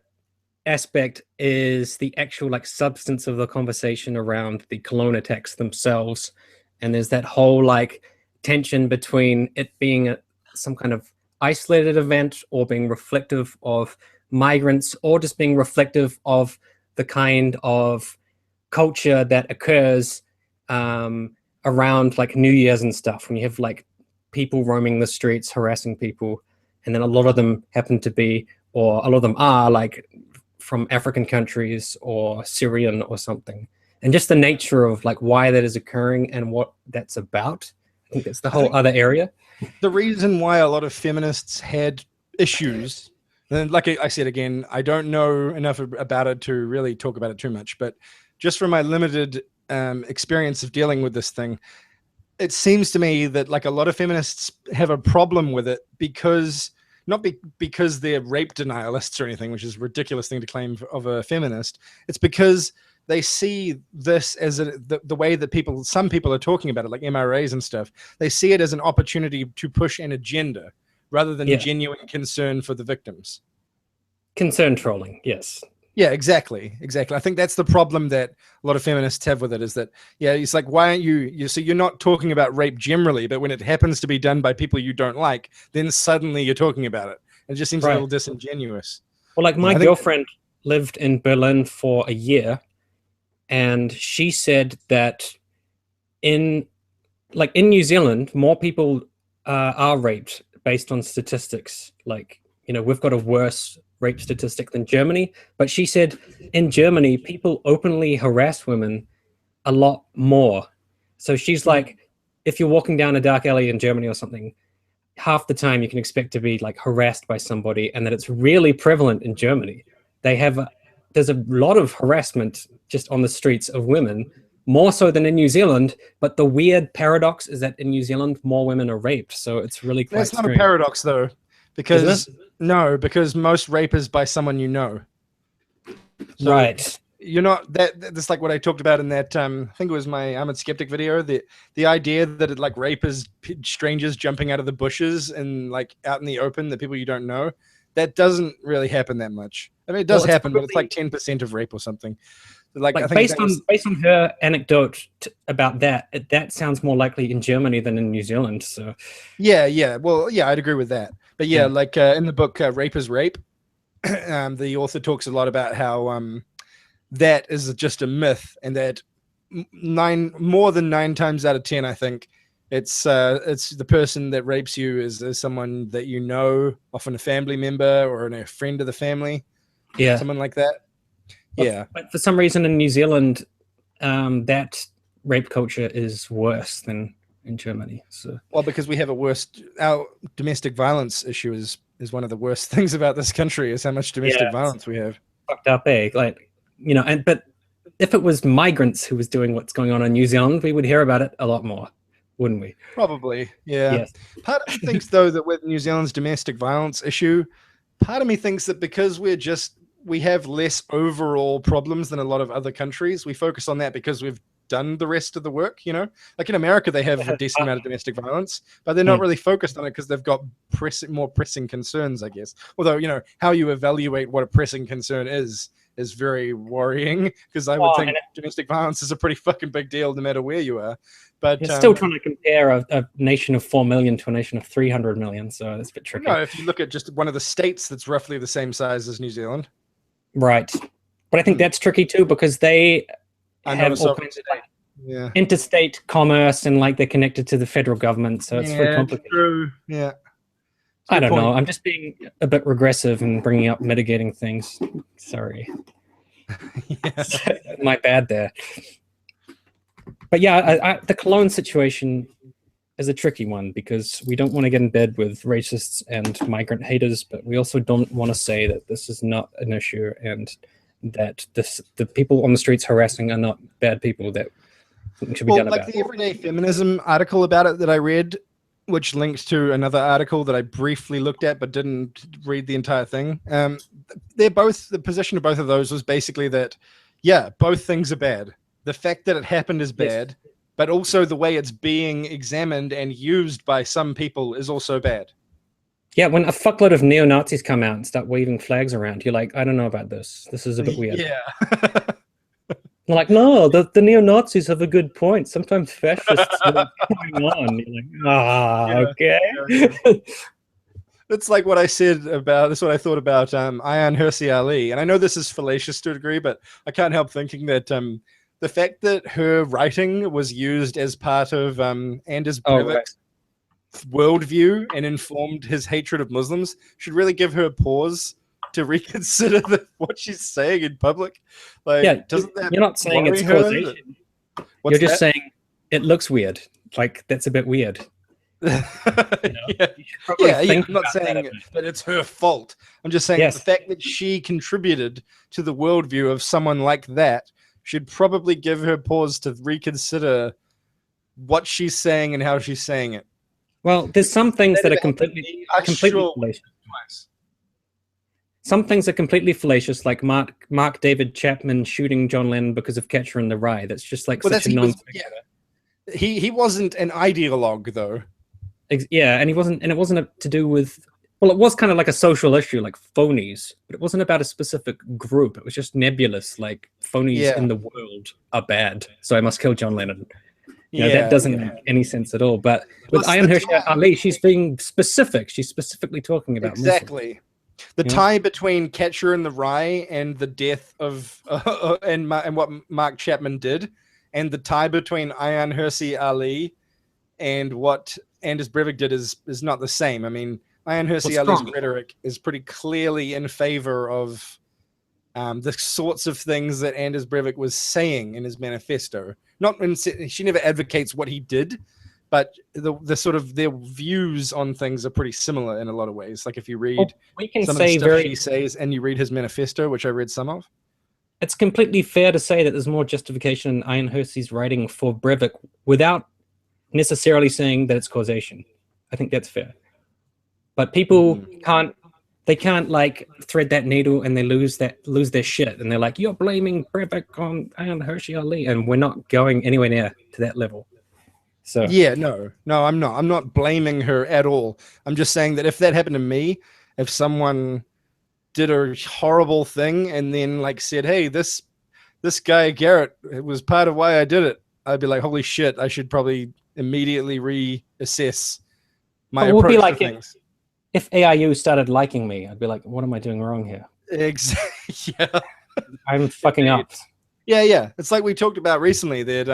aspect is the actual like substance of the conversation around the Cologne attacks themselves, and there's that whole like tension between it being some kind of isolated event, or being reflective of migrants, or just being reflective of the kind of culture that occurs around like New Year's and stuff, when you have like people roaming the streets harassing people, and then a lot of them happen to be, or a lot of them are like from African countries or Syrian or something, and just the nature of like why that is occurring and what that's about. I think that's the whole other area. The reason why a lot of feminists had issues, and like I said again, I don't know enough about it to really talk about it too much, but just from my limited experience of dealing with this thing, it seems to me that like a lot of feminists have a problem with it because because they're rape denialists or anything, which is a ridiculous thing to claim of a feminist. It's because they see this as the way that some people are talking about it, like MRAs and stuff. They see it as an opportunity to push an agenda rather than genuine concern for the victims. Concern trolling, yes. Yeah, exactly. I think that's the problem that a lot of feminists have with it, is that, yeah, it's like, why aren't so you're not talking about rape generally, but when it happens to be done by people you don't like, then suddenly you're talking about it. It just seems a little disingenuous. Well, like my girlfriend lived in Berlin for a year, and she said that in New Zealand, more people are raped based on statistics. Like, you know, we've got a worse rape statistic than Germany, but she said in Germany, people openly harass women a lot more. So she's like, if you're walking down a dark alley in Germany or something, half the time you can expect to be like harassed by somebody, and that it's really prevalent in Germany. There's a lot of harassment just on the streets of women, more so than in New Zealand. But the weird paradox is that in New Zealand, more women are raped. So it's really quite That's not strange. a paradox, though, because because most rape is by someone you know. So right. You're not that's like what I talked about in that I think it was my I'm a Skeptic video, the idea that it like rape is strangers jumping out of the bushes and like out in the open, the people you don't know. That doesn't really happen that much. I mean, it does happen, but it's like 10% of rape or something. Like I Like think that was based on her anecdote about that, that sounds more likely in Germany than in New Zealand. So yeah. Well, yeah, I'd agree with that. But yeah, yeah, like in the book Rape is Rape, the author talks a lot about how that is just a myth, and that more than 9 times out of 10, I think it's the person that rapes you is someone that you know, often a family member or a friend of the family, yeah. someone like that. Yeah. But for some reason in New Zealand, that rape culture is worse than in Germany. So Well, because we have our domestic violence issue is one of the worst things about this country is how much domestic yeah, violence we have. fucked up, eh? Like, and but if it was migrants who was doing what's going on in New Zealand, we would hear about it a lot more, wouldn't we? Probably, yeah. Yes. Part of me thinks though that with New Zealand's domestic violence issue, part of me thinks that because we have less overall problems than a lot of other countries, we focus on that because we've done the rest of the work, like in America they have a decent amount of domestic violence, but they're not really focused on it because they've got more pressing concerns, I guess. Although how you evaluate what a pressing concern is very worrying, because I would think domestic violence is a pretty fucking big deal no matter where you are. But you're still trying to compare a nation of 4 million to a nation of 300 million, so that's a bit tricky. no, if you look at just one of the states that's roughly the same size as New Zealand. Right. But I think that's tricky too, because they have all kinds of interstate commerce, and like they're connected to the federal government, so it's very complicated. True. Yeah. I don't know. I'm just being a bit regressive and bringing up mitigating things. Sorry. My bad there. But yeah, the Cologne situation is a tricky one, because we don't want to get in bed with racists and migrant haters, but we also don't want to say that this is not an issue, and that the people on the streets harassing are not bad people that should be done about. Like the Everyday Feminism article about it that I read, which linked to another article that I briefly looked at but didn't read the entire thing. The position of both of those was basically that, yeah, both things are bad. The fact that it happened is bad, but also the way it's being examined and used by some people is also bad. Yeah, when a fuckload of neo-Nazis come out and start waving flags around, you're like, I don't know about this. This is a bit weird. Yeah. They're like, no, the neo-Nazis have a good point. Sometimes fascists are going on. You're like, okay. Yeah. That's like what I said about, that's what I thought about Ayaan Hirsi Ali. And I know this is fallacious to a degree, but I can't help thinking that the fact that her writing was used as part of Anders Breivik's worldview and informed his hatred of Muslims should really give her a pause to reconsider what she's saying in public. Like, yeah, doesn't that you're not saying it's causation. You're just saying it looks weird. Like, that's a bit weird. I'm not saying that it's her fault. I'm just saying the fact that she contributed to the worldview of someone like that should probably give her pause to reconsider what she's saying and how she's saying it. Well, there's some things that are completely fallacious. Some things are completely fallacious, like Mark David Chapman shooting John Lennon because of Catcher in the Rye. That's just like such a non-sequitur. He wasn't an ideologue, though. Yeah, and it wasn't to do with. Well, it was kind of like a social issue, like phonies, but it wasn't about a specific group. It was just nebulous, like phonies in the world are bad, so I must kill John Lennon. That doesn't make any sense at all. But with Ayaan Hirsi Ali, she's being specific. She's specifically talking about exactly Muslims. The tie between Catcher in the Rye and the death of and what Mark Chapman did, and the tie between Ayaan Hirsi Ali and what Anders Breivik did is not the same. I mean, Ayaan Hirsi Ali's rhetoric is pretty clearly in favor of the sorts of things that Anders Breivik was saying in his manifesto. She never advocates what he did, but the sort of their views on things are pretty similar in a lot of ways. Like if you read some of the stuff she says and you read his manifesto, which I read some of, it's completely fair to say that there's more justification in Ayaan Hirsi's writing for Breivik without necessarily saying that it's causation. I think that's fair. But people can't like thread that needle and they lose their shit, and they're like, you're blaming Breivik on Ayaan Hirsi Ali, and we're not going anywhere near to that level. So no, I'm not blaming her at all. I'm just saying that if that happened to me, if someone did a horrible thing and then like said, hey, this this guy Garrett was part of why I did it, I'd be like, holy shit, I should probably immediately reassess my It would be approach to like things. if AIU started liking me, I'd be like, what am I doing wrong here? Exactly. Yeah. I'm fucking up. Yeah. It's like we talked about recently that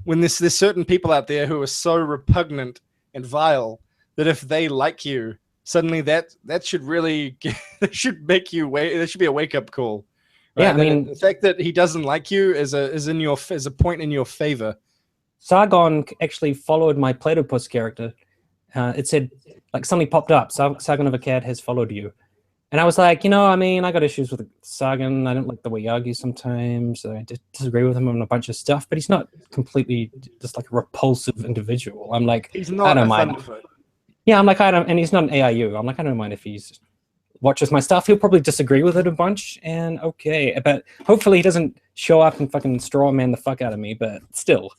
when there's certain people out there who are so repugnant and vile that if they like you, suddenly that should really that should make you wait. That should be a wake up call. Right? Yeah, I mean, the fact that he doesn't like you is a point in your favor. Sargon actually followed my Platypus character. It said, like, something popped up. Sargon of Akkad has followed you. And I was like, I mean, I got issues with Sargon. I don't like the way he argues sometimes. I disagree with him on a bunch of stuff, but he's not completely just like a repulsive individual. I'm like, He's not I don't a mind. Thunderfoot. Yeah, I'm like, and he's not an AIU. I'm like, I don't mind if he's watches my stuff. He'll probably disagree with it a bunch, and okay. But hopefully he doesn't show up and fucking straw man the fuck out of me, but still.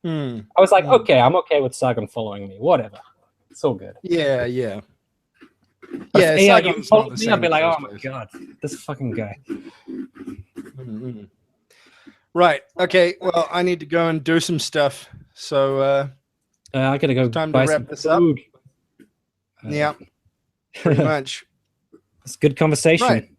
I was like, okay, I'm okay with Sargon following me. Whatever. It's all good. Yeah. But if AIU Sargon's followed not the me, same I'd be like, as oh my those god, this fucking guy. Mm-hmm. Right. Okay. Well, I need to go and do some stuff. So I gotta go time to buy wrap some this up. food. Yeah. Pretty much. It's a good conversation. Right.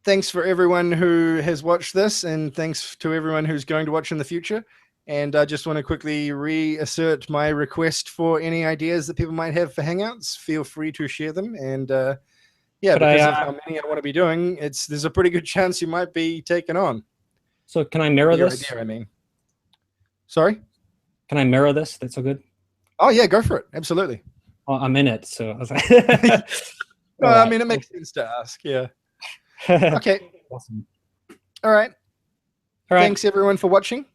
Thanks for everyone who has watched this, and thanks to everyone who's going to watch in the future. And I just want to quickly reassert my request for any ideas that people might have for Hangouts. Feel free to share them. And yeah, because of how many I want to be doing, there's a pretty good chance you might be taken on. So can I mirror Your this? idea, I mean. Sorry? Can I mirror this? That's all good. Oh, yeah, go for it. Absolutely. Well, I'm in it, so I was like, No, I mean, it makes sense to ask. Yeah. Okay. Awesome. All right. All right. Thanks, everyone, for watching.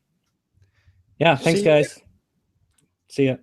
Yeah, thanks, guys. See ya.